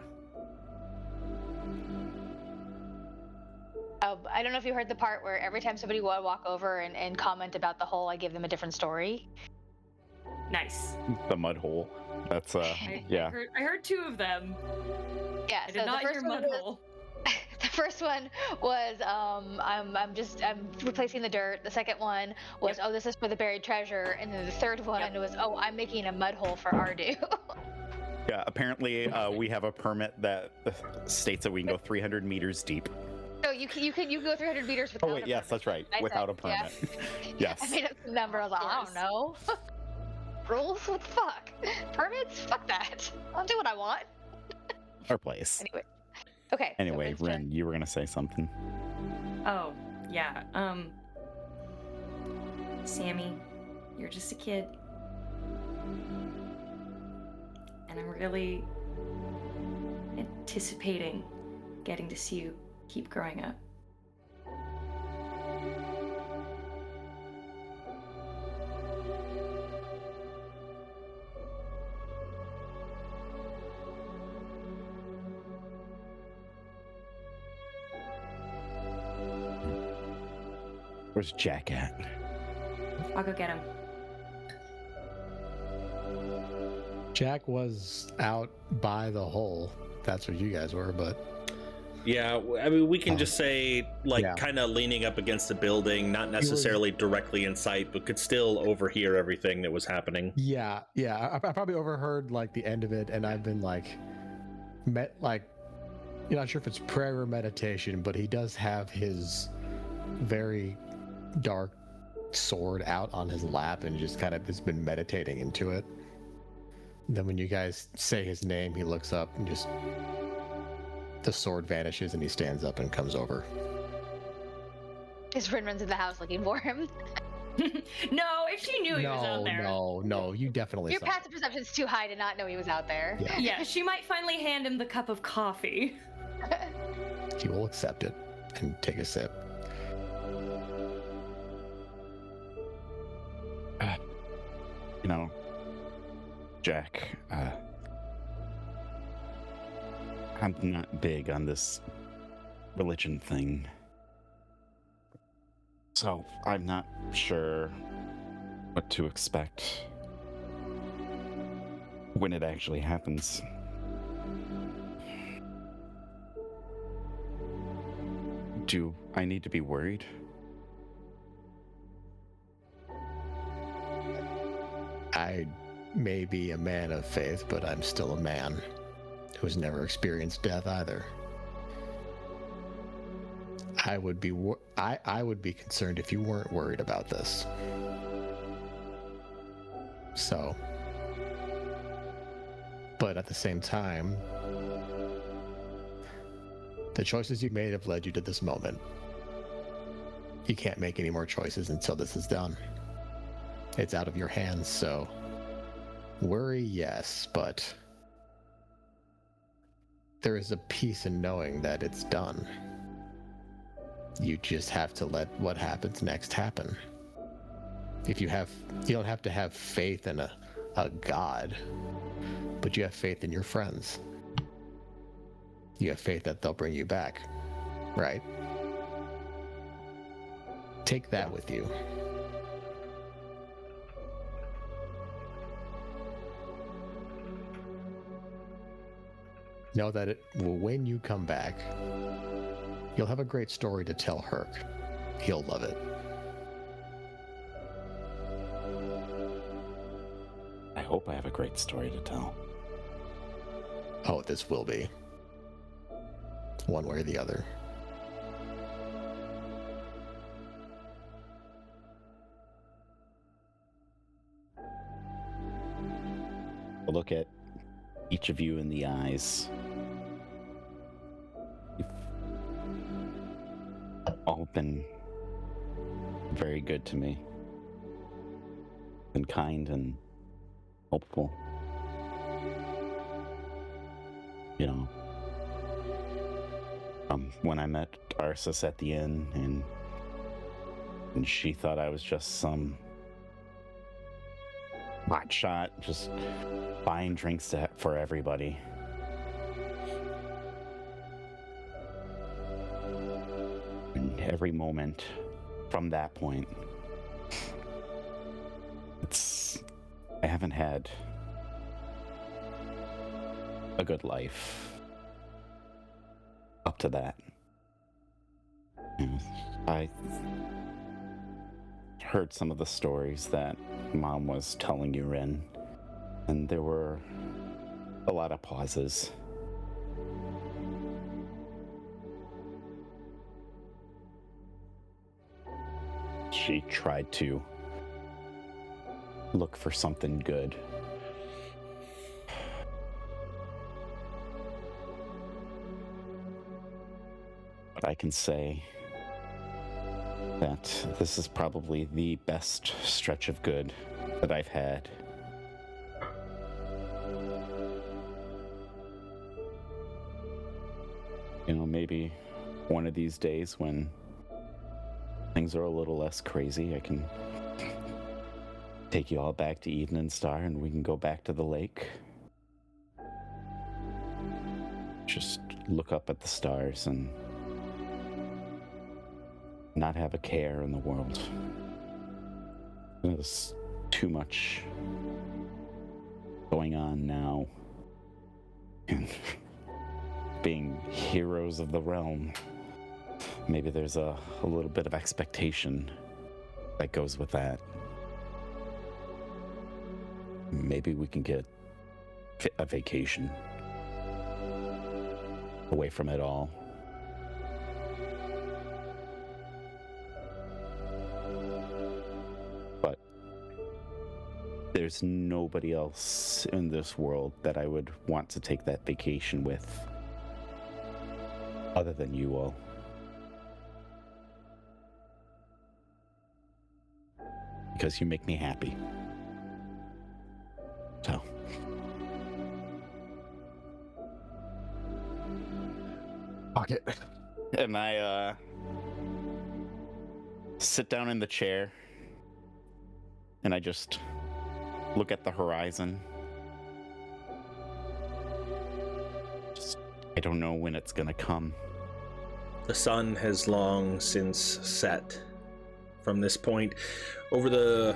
I don't know if you heard the part where every time somebody would walk over and comment about the hole, I give them a different story. Nice. The mud hole. That's yeah. I heard 2 of them. Yeah, I did not hear mud hole. The first one was I'm replacing the dirt. The second one was this is for the buried treasure, and then the third one was I'm making a mud hole for Ardu. Yeah, apparently we have a permit that states that we can go 300 meters deep. So you can go 300 meters without. Oh wait, yes, that's right. Without a permit. Yeah. Yes. I made up some number. I was like, I don't know. Rules? What the fuck? Permits? Fuck that. I'll do what I want. Our place. Anyway. Okay. Anyway, Ren, you were gonna say something. Oh, yeah. Sammy, you're just a kid. And I'm really anticipating getting to see you keep growing up. Where's Jack at? I'll go get him. Jack was out by the hole. That's where you guys were, but Yeah, I mean, we can just say, kind of leaning up against the building, not necessarily directly in sight, but could still overhear everything that was happening. Yeah. I probably overheard like the end of it, and I've been you're not sure if it's prayer or meditation, but he does have his very dark sword out on his lap and just kind of has been meditating into it. And then when you guys say his name, he looks up and just the sword vanishes and he stands up and comes over. His friend runs in the house looking for him. No, if she knew he was out there. No, you definitely Your saw passive perception's too high to not know he was out there. Yeah, she might finally hand him the cup of coffee. He will accept it and take a sip. You know, Jack, I'm not big on this religion thing. So I'm not sure what to expect when it actually happens. Do I need to be worried? I may be a man of faith, but I'm still a man who's never experienced death either. I would be I would be concerned if you weren't worried about this. So, but at the same time, the choices you made have led you to this moment. You can't make any more choices until this is done. It's out of your hands, so worry, yes, but there is a peace in knowing that it's done. You just have to let what happens next happen. You don't have to have faith in a god, but you have faith in your friends. You have faith that they'll bring you back, right? Take that with you. Know that when you come back, you'll have a great story to tell Herc. He'll love it. I hope I have a great story to tell. Oh, this will be. One way or the other. I'll look at each of you in the eyes been very good to me. Been kind and helpful. You know, when I met Arsis at the inn, and she thought I was just some hotshot, just buying drinks for everybody. And every moment from that point, I haven't had a good life up to that. I heard some of the stories that Mom was telling you, Rin, and there were a lot of pauses. She tried to look for something good. But I can say that this is probably the best stretch of good that I've had. You know, maybe one of these days when things are a little less crazy, I can take you all back to Eden and Star and we can go back to the lake. Just look up at the stars and not have a care in the world. There's too much going on now. And being heroes of the realm, maybe there's a little bit of expectation that goes with that. Maybe we can get a vacation away from it all. But there's nobody else in this world that I would want to take that vacation with other than you all. Because you make me happy. So. Pocket. And I sit down in the chair and I just look at the horizon. I don't know when it's gonna come. The sun has long since set. From this point, over the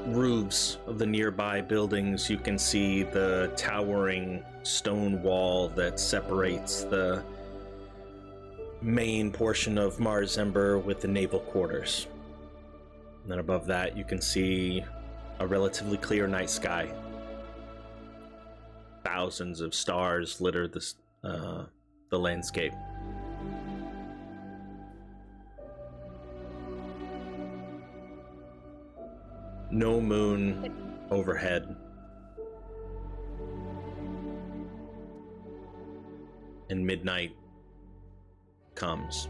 roofs of the nearby buildings, you can see the towering stone wall that separates the main portion of Marsember with the naval quarters. And then above that, you can see a relatively clear night sky. Thousands of stars litter the landscape. No moon overhead. And midnight comes.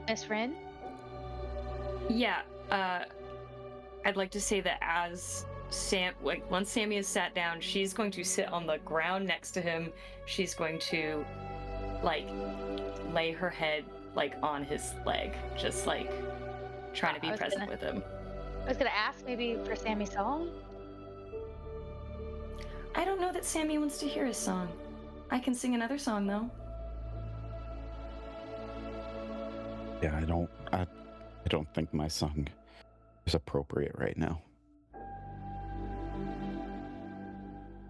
Miss Rin? Yeah, I'd like to say that as once Sammy is sat down, she's going to sit on the ground next to him. She's going to, lay her head, on his leg, just, trying to be present with him. I was gonna ask maybe for Sammy's song. I don't know that Sammy wants to hear his song. I can sing another song though. Yeah, I don't think my song is appropriate right now.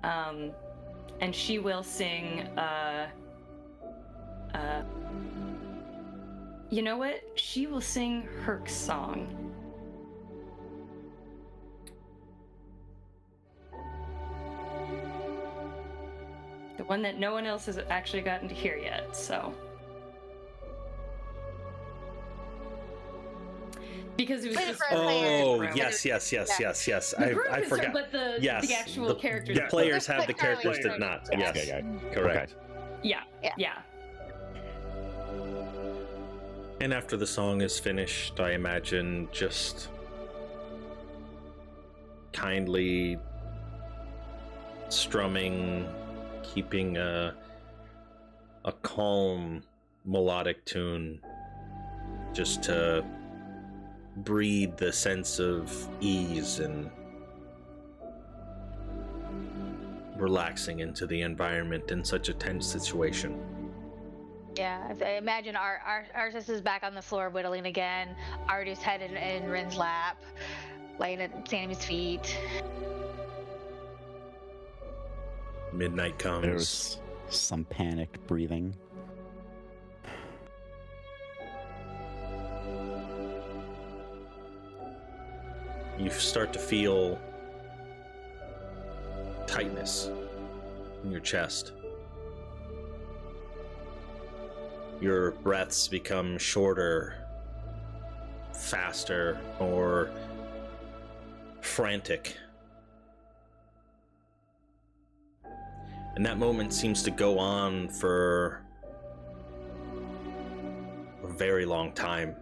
And she will sing, you know what? She will sing Herc's song. The one that no one else has actually gotten to hear yet, so. Because it was just Oh, yes. I forgot. But the actual characters. The players have, the characters did not. Yes, Okay. correct. Yeah. And after the song is finished, I imagine just kindly strumming, keeping a calm melodic tune, just to breathe the sense of ease and relaxing into the environment in such a tense situation. Yeah, I imagine Artis is back on the floor whittling again. Ardu's head in Rin's lap, laying at Sammy's feet. Midnight comes. There's some panicked breathing. You start to feel tightness in your chest. Your breaths become shorter, faster, or frantic. And that moment seems to go on for a very long time.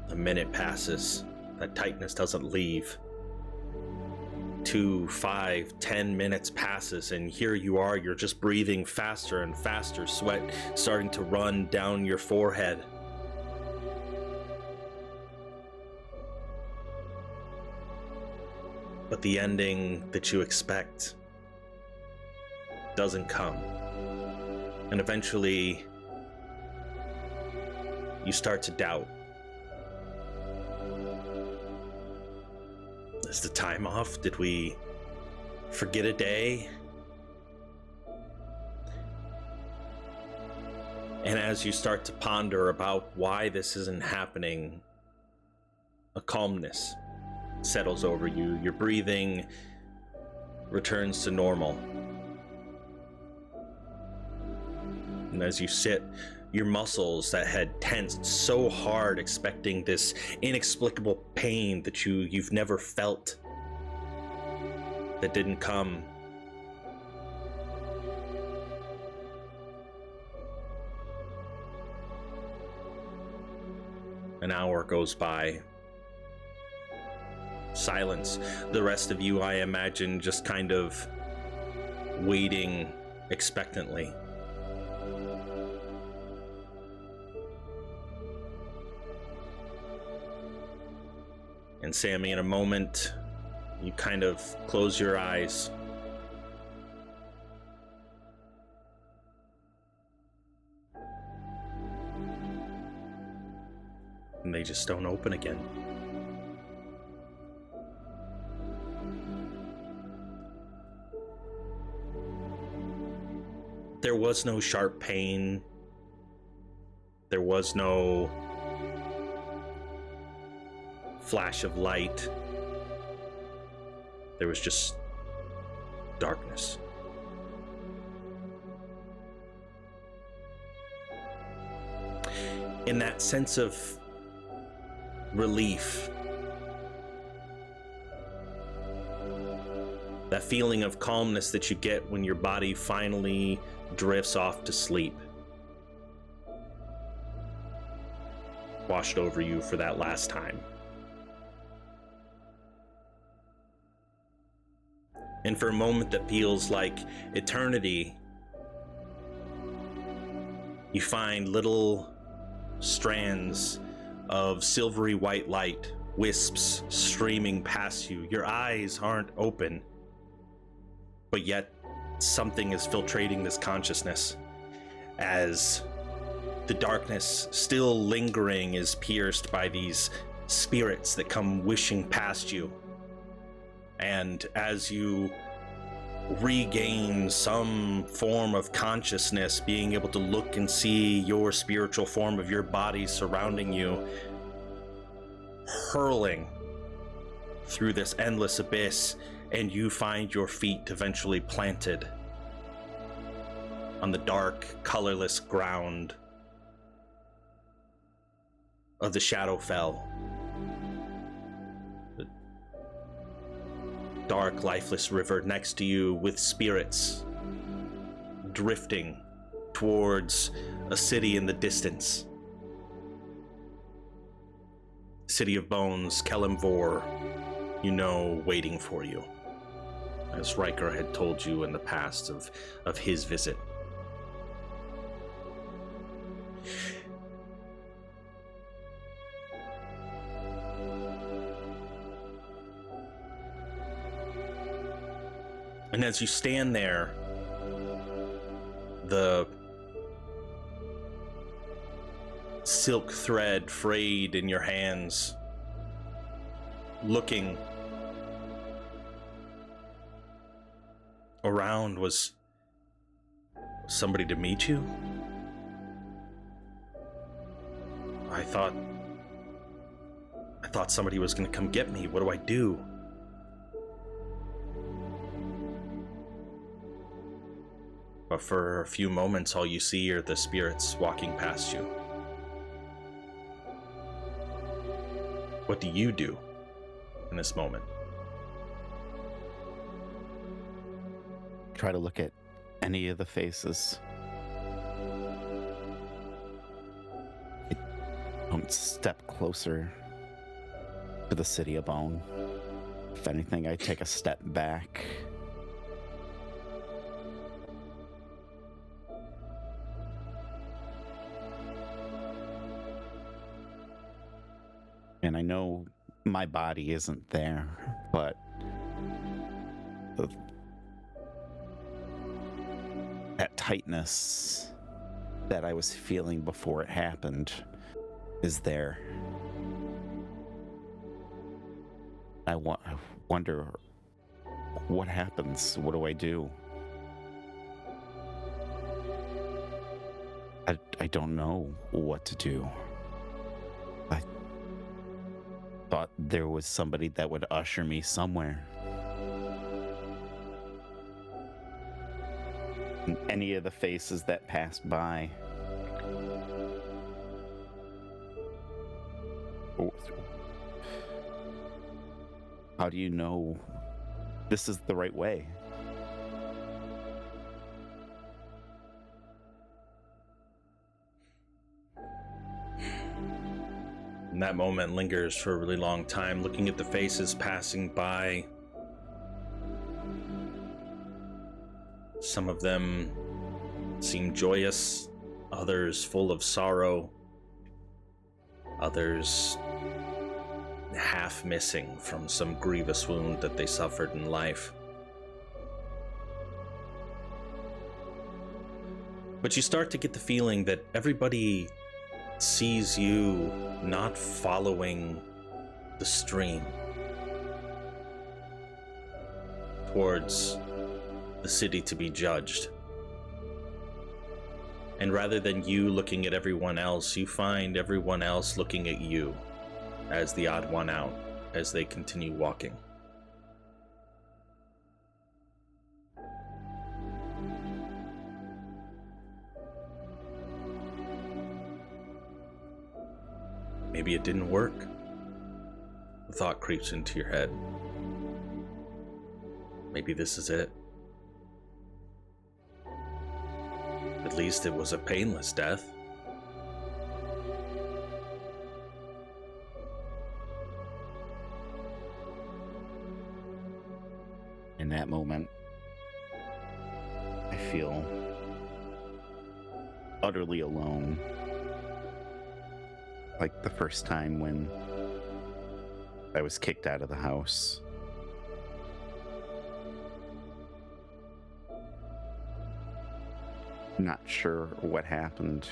A minute passes. That tightness doesn't leave. 2, 5, 10 minutes passes, and here you are, you're just breathing faster and faster, sweat starting to run down your forehead. But the ending that you expect doesn't come. And eventually, you start to doubt. Is the time off? Did we forget a day? And as you start to ponder about why this isn't happening, a calmness settles over you. Your breathing returns to normal. And as you sit, your muscles that had tensed so hard expecting this inexplicable pain that you've never felt, that didn't come, an hour goes by. Silence. The rest of you, I imagine, just kind of waiting expectantly. And Sammy, in a moment, you kind of close your eyes. And they just don't open again. There was no sharp pain. There was no flash of light. There was just darkness. In that sense of relief, that feeling of calmness that you get when your body finally drifts off to sleep, washed over you for that last time. And for a moment that feels like eternity, you find little strands of silvery white light, wisps streaming past you. Your eyes aren't open, but yet something is filtrating this consciousness as the darkness still lingering is pierced by these spirits that come wishing past you. And as you regain some form of consciousness, being able to look and see your spiritual form of your body surrounding you, hurling through this endless abyss, and you find your feet eventually planted on the dark, colorless ground of the Shadowfell. The dark, lifeless river next to you with spirits drifting towards a city in the distance. City of Bones, Kelimvor, you know, waiting for you, as Riker had told you in the past of his visit. And as you stand there, the silk thread frayed in your hands, looking around, was somebody to meet you? I thought somebody was going to come get me. What do I do? But for a few moments, all you see are the spirits walking past you. What do you do in this moment? Try to look at any of the faces. I don't step closer to the City of Bone. If anything, I take a step back. And I know my body isn't there, but that tightness that I was feeling before it happened is there. I wonder what happens. What do I do? I don't know what to do. I thought there was somebody that would usher me somewhere. And any of the faces that passed by. How do you know this is the right way? And that moment lingers for a really long time, looking at the faces passing by. Some of them seem joyous, others full of sorrow, others half missing from some grievous wound that they suffered in life. But you start to get the feeling that everybody sees you not following the stream towards the city to be judged. And rather than you looking at everyone else, you find everyone else looking at you as the odd one out as they continue walking. Maybe it didn't work. The thought creeps into your head. Maybe this is it. At least it was a painless death. In that moment, I feel utterly alone. Like the first time when I was kicked out of the house. Not sure what happened.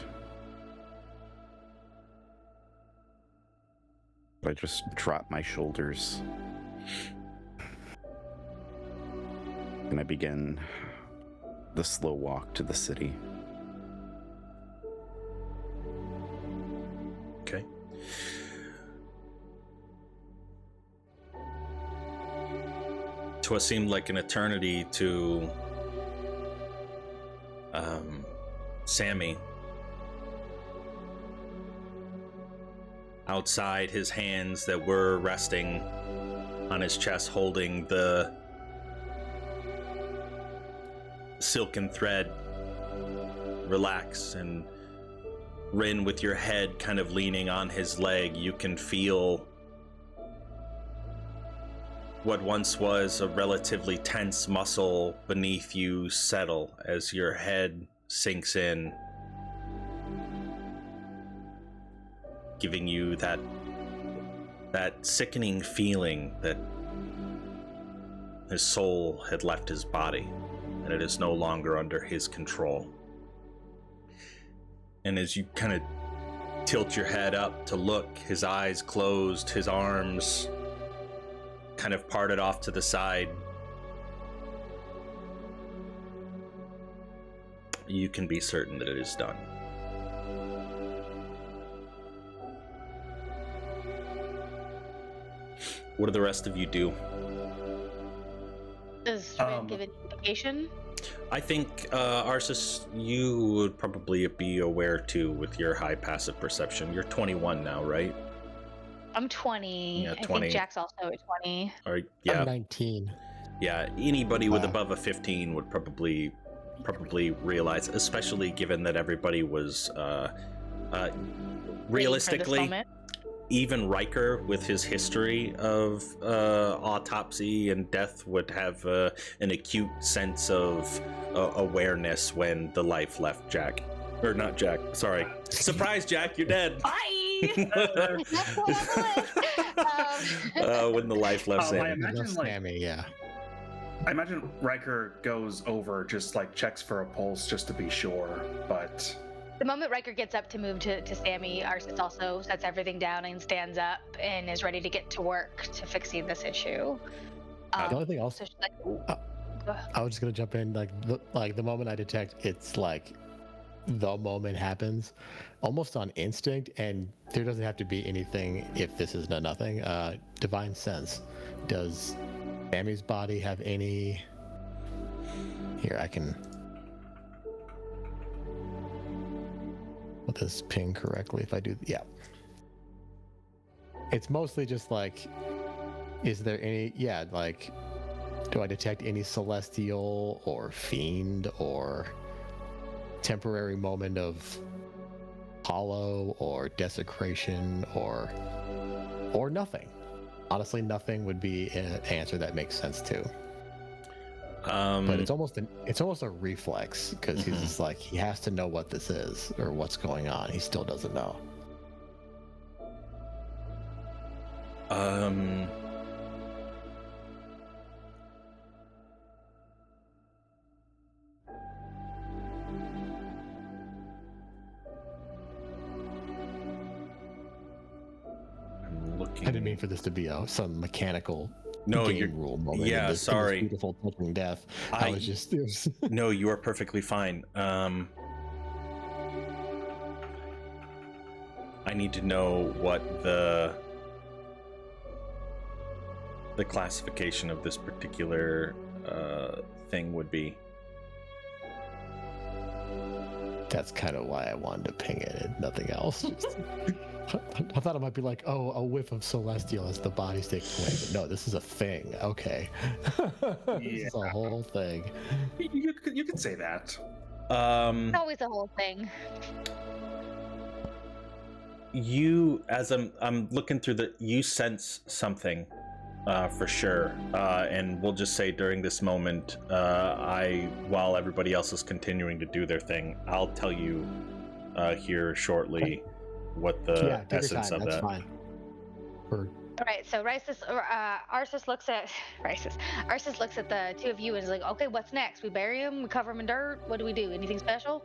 I just dropped my shoulders. And I began the slow walk to the city. Okay. To what seemed like an eternity to Sammy. Outside, his hands that were resting on his chest holding the silken thread relax, and Rin, with your head kind of leaning on his leg, you can feel what once was a relatively tense muscle beneath you settle as your head sinks in, giving you that sickening feeling that his soul had left his body and it is no longer under his control. And as you kind of tilt your head up to look, his eyes closed, his arms kind of parted off to the side, you can be certain that it is done. What do the rest of you do? Does Rin give an indication? I think, Arsis, you would probably be aware too with your high passive perception. You're 21 now, right? I'm 20. Yeah, I 20. think Jack's also at 20. Or yeah, I'm 19. yeah. Anybody with Wow. above a 15 would probably realize, especially given that everybody was Waiting for this realistically. moment. Even Riker, with his history of autopsy and death, would have an acute sense of awareness when the life left Jack. Or not Jack, sorry. Surprise, Jack, you're dead. Bye. That's what I was. When the life left I Sammy. imagine, like, Sammy, yeah. I imagine Riker goes over, just like checks for a pulse just to be sure, but The moment Riker gets up to move to Sammy, Arsis also sets everything down and stands up and is ready to get to work to fixing this issue. The only thing else, So she's like, ooh. I was just gonna jump in. Like the moment I detect, it's like the moment happens, almost on instinct, and there doesn't have to be anything if this is nothing. Divine sense. Does Sammy's body have any? Here, I can put this ping correctly if I do. Yeah. It's mostly just like, is there any? Yeah, like, do I detect any celestial or fiend or temporary moment of hollow or desecration or nothing? Honestly, nothing would be an answer that makes sense too. But it's almost a reflex because he's just like, he has to know what this is or what's going on. He still doesn't know. I'm looking. I didn't mean for this to be some mechanical No, game you're. rule moment. yeah, in this sorry. beautiful touching death. I- I was just. It was, No, you are perfectly fine. I need to know what the classification of this particular thing would be. that's kind of why I wanted to ping it and nothing else. I thought it might be like, oh, a whiff of celestial as the body's taken away. But no, this is a thing. Okay. This is a whole thing. you could say that. It's always a whole thing. You, as I'm looking through you sense something for sure, and we'll just say during this moment, while everybody else is continuing to do their thing, I'll tell you here shortly what the Yeah, take your essence time. of That's that. fine. Or All right, so Arsis looks at Arsis looks at the two of you and is like, okay, what's next? We bury him? We cover him in dirt? What do we do? Anything special?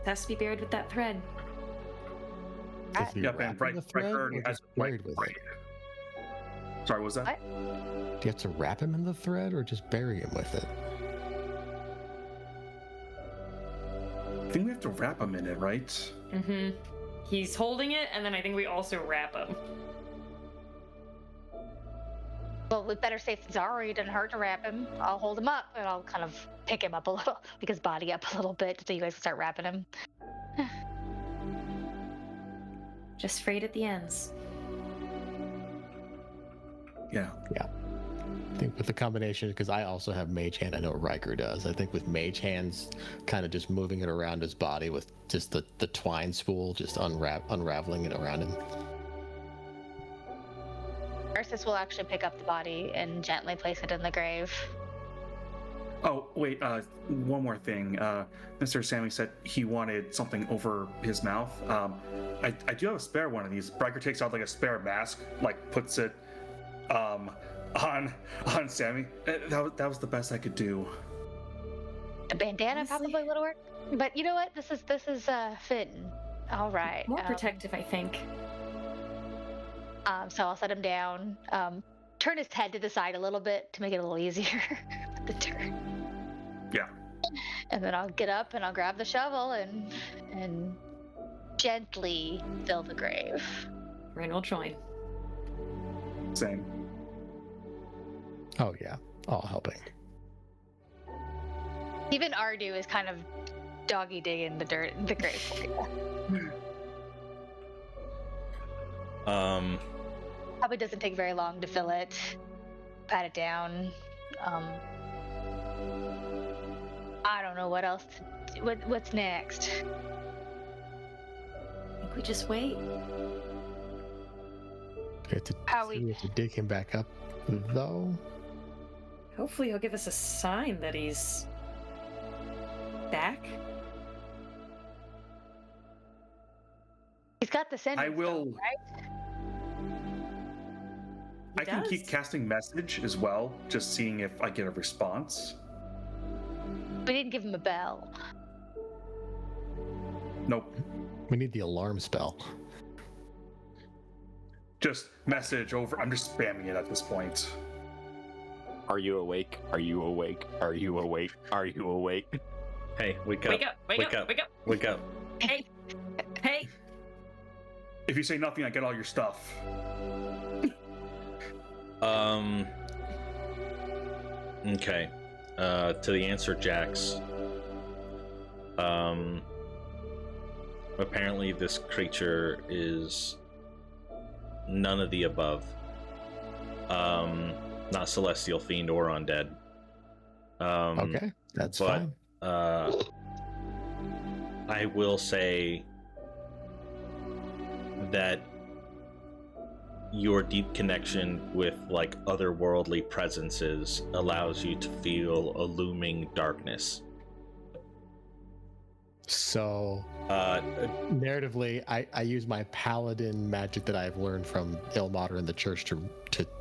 It has to be buried with that thread. does he Yep, wrap and in Riker the thread already or has just buried with it? Sorry, what was that? What? Do you have to wrap him in the thread or just bury him with it? I think we have to wrap him in it, right? Mm-hmm. He's holding it, and then I think we also wrap him. Well, with better safe than sorry, it doesn't hurt to wrap him. I'll hold him up and I'll kind of pick him up a little, pick his body up a little bit so you guys can start wrapping him. Just frayed at the ends. Yeah. think with the combination, because I also have Mage Hand, I know Riker does. I think with Mage Hands, kind of just moving it around his body with just the twine spool, just unraveling it around him. Ursus will actually pick up the body and gently place it in the grave. Oh, wait, one more thing. Mr. Sammy said he wanted something over his mouth. I do have a spare one of these. Riker takes out like a spare mask, like puts it on Sammy. That was the best I could do. A bandana probably would work. But you know what? This is fitting. All right. More protective, I think. So I'll set him down. Turn his head to the side a little bit to make it a little easier with the turn. Yeah. And then I'll get up and I'll grab the shovel and gently fill the grave. Rain will join. Same. Oh yeah, all helping. Even Ardu is kind of doggy digging the dirt in the grave for you. Probably doesn't take very long to fill it. Pat it down. I don't know what else. What's next? I think we just wait. We have to dig him back up, though. Hopefully he'll give us a sign that he's back. He's got the sentence. I will. Though, right? I can keep casting message as well, just seeing if I get a response. We didn't give him a bell. Nope. We need the alarm spell. Just message over. I'm just spamming it at this point. Are you awake? Are you awake? Are you awake? Are you awake? Hey, wake up. Wake up, wake up, wake up. Wake up. Hey, hey. If you say nothing, I get all your stuff. Okay. To the answer, Jax. Apparently this creature is none of the above. Not celestial, fiend, or undead. Okay, that's fine. I will say that your deep connection with like otherworldly presences allows you to feel a looming darkness. So, narratively, I use my paladin magic that I've learned from Ilmater in the church to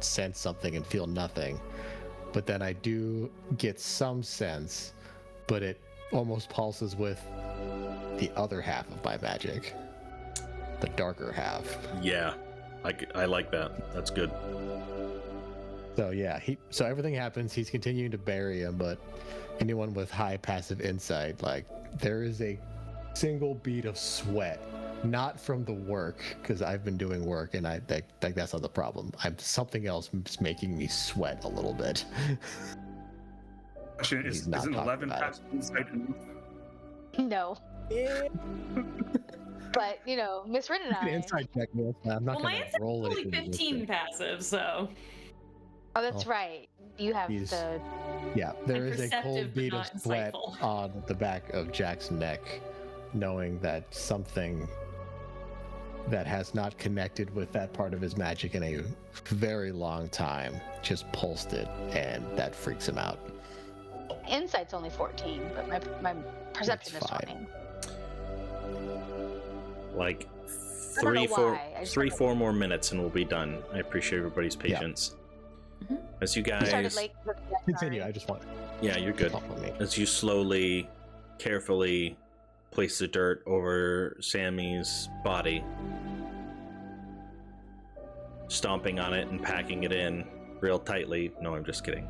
sense something and feel nothing. But then I do get some sense, but it almost pulses with the other half of my magic, the darker half. Yeah, I like that. That's good. So yeah, so everything happens. He's continuing to bury him, but anyone with high passive insight, like, there is a single bead of sweat, not from the work, because I've been doing work and I think that's not the problem. Something else is making me sweat a little bit. Actually, is an 11 passive insight enough? No. But, Miss Rin and I... Inside check me. I'm not going to roll it. Well, mine's only 15 passive, so... Oh, that's right. You have the... Yeah, there is a cold bead of insightful. sweat on the back of Jack's neck, knowing that something that has not connected with that part of his magic in a very long time just pulsed it, and that freaks him out. Insight's only 14, but my perception is 20. Like 3-4 more minutes and we'll be done. I appreciate everybody's patience. Mm-hmm. As you guys started late. Continue. I just want. Yeah, you're good. As you slowly, carefully place the dirt over Sammy's body, stomping on it and packing it in real tightly. No, I'm just kidding.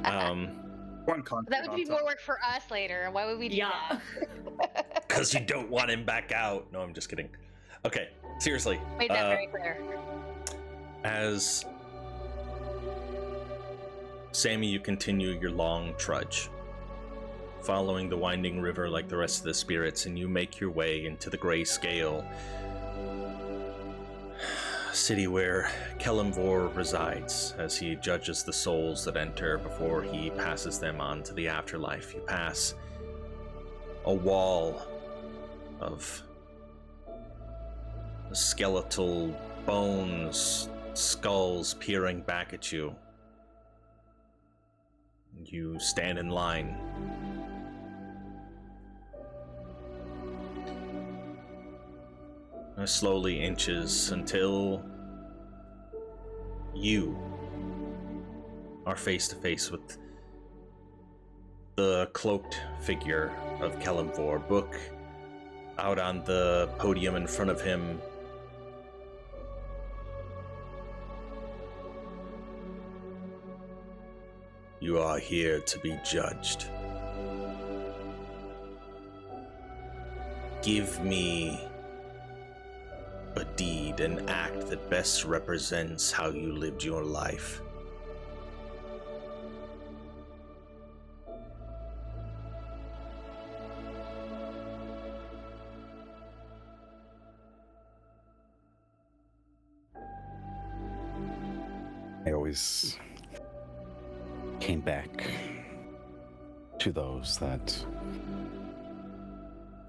That would be more work for us later. Why would we do that? Because you don't want him back out. No, I'm just kidding. Okay, seriously. Made that very clear. As Sammy, you continue your long trudge, following the winding river like the rest of the spirits, and you make your way into the gray scale, city where Kelemvor resides as he judges the souls that enter before he passes them on to the afterlife. You pass a wall of skeletal bones, skulls peering back at you. You stand in line. Slowly inches until you are face to face with the cloaked figure of Kelemvor. Book out on the podium in front of him. You are here to be judged. Give me a deed, an act that best represents how you lived your life. I always came back to those that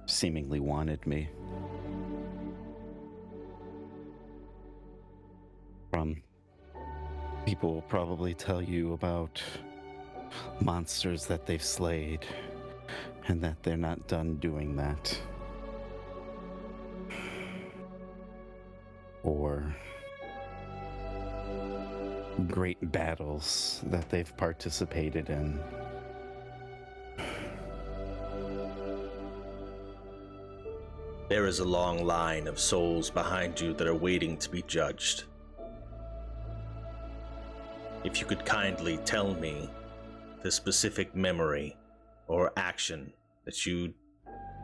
seemingly wanted me. People will probably tell you about monsters that they've slayed and that they're not done doing that. Or great battles that they've participated in. There is a long line of souls behind you that are waiting to be judged. If you could kindly tell me the specific memory or action that you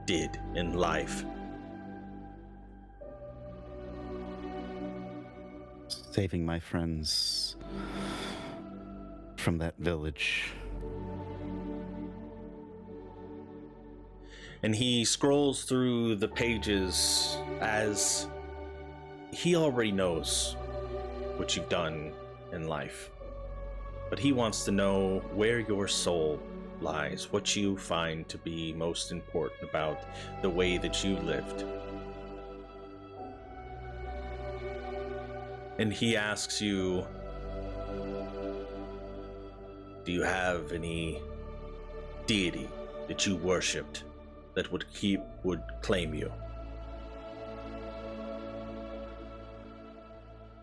did in life. Saving my friends from that village. And he scrolls through the pages as he already knows what you've done in life. But he wants to know where your soul lies, what you find to be most important about the way that you lived. And he asks you, do you have any deity that you worshipped that would claim you?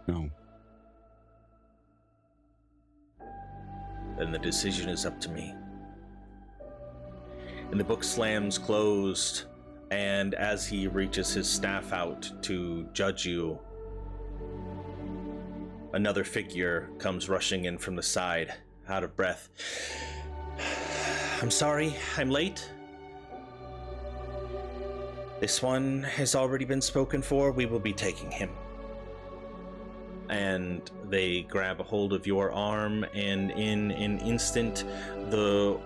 No. Then the decision is up to me. And the book slams closed, and as he reaches his staff out to judge you, another figure comes rushing in from the side, out of breath. I'm sorry, I'm late. This one has already been spoken for. We will be taking him. And they grab a hold of your arm, and in an instant, the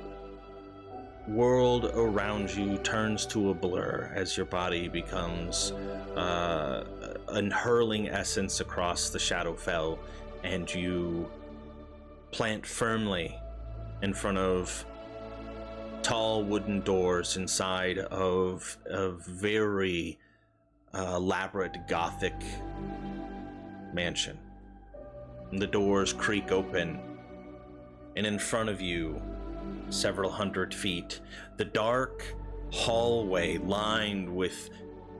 world around you turns to a blur as your body becomes a hurling essence across the Shadowfell, and you plant firmly in front of tall wooden doors inside of a very elaborate Gothic mansion. And the doors creak open, and in front of you, several hundred feet, the dark hallway lined with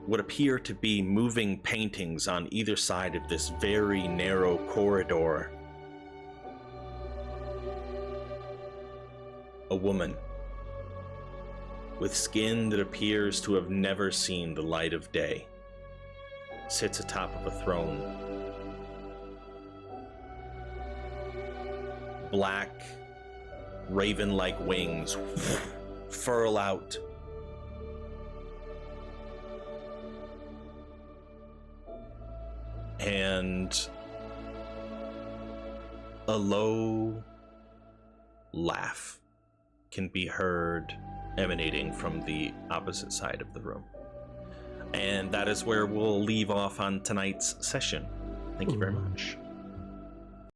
what appear to be moving paintings on either side of this very narrow corridor. A woman with skin that appears to have never seen the light of day sits atop of a throne. Black, raven-like wings furl out. And a low laugh can be heard emanating from the opposite side of the room. And that is where we'll leave off on tonight's session. Thank you very Ooh. much.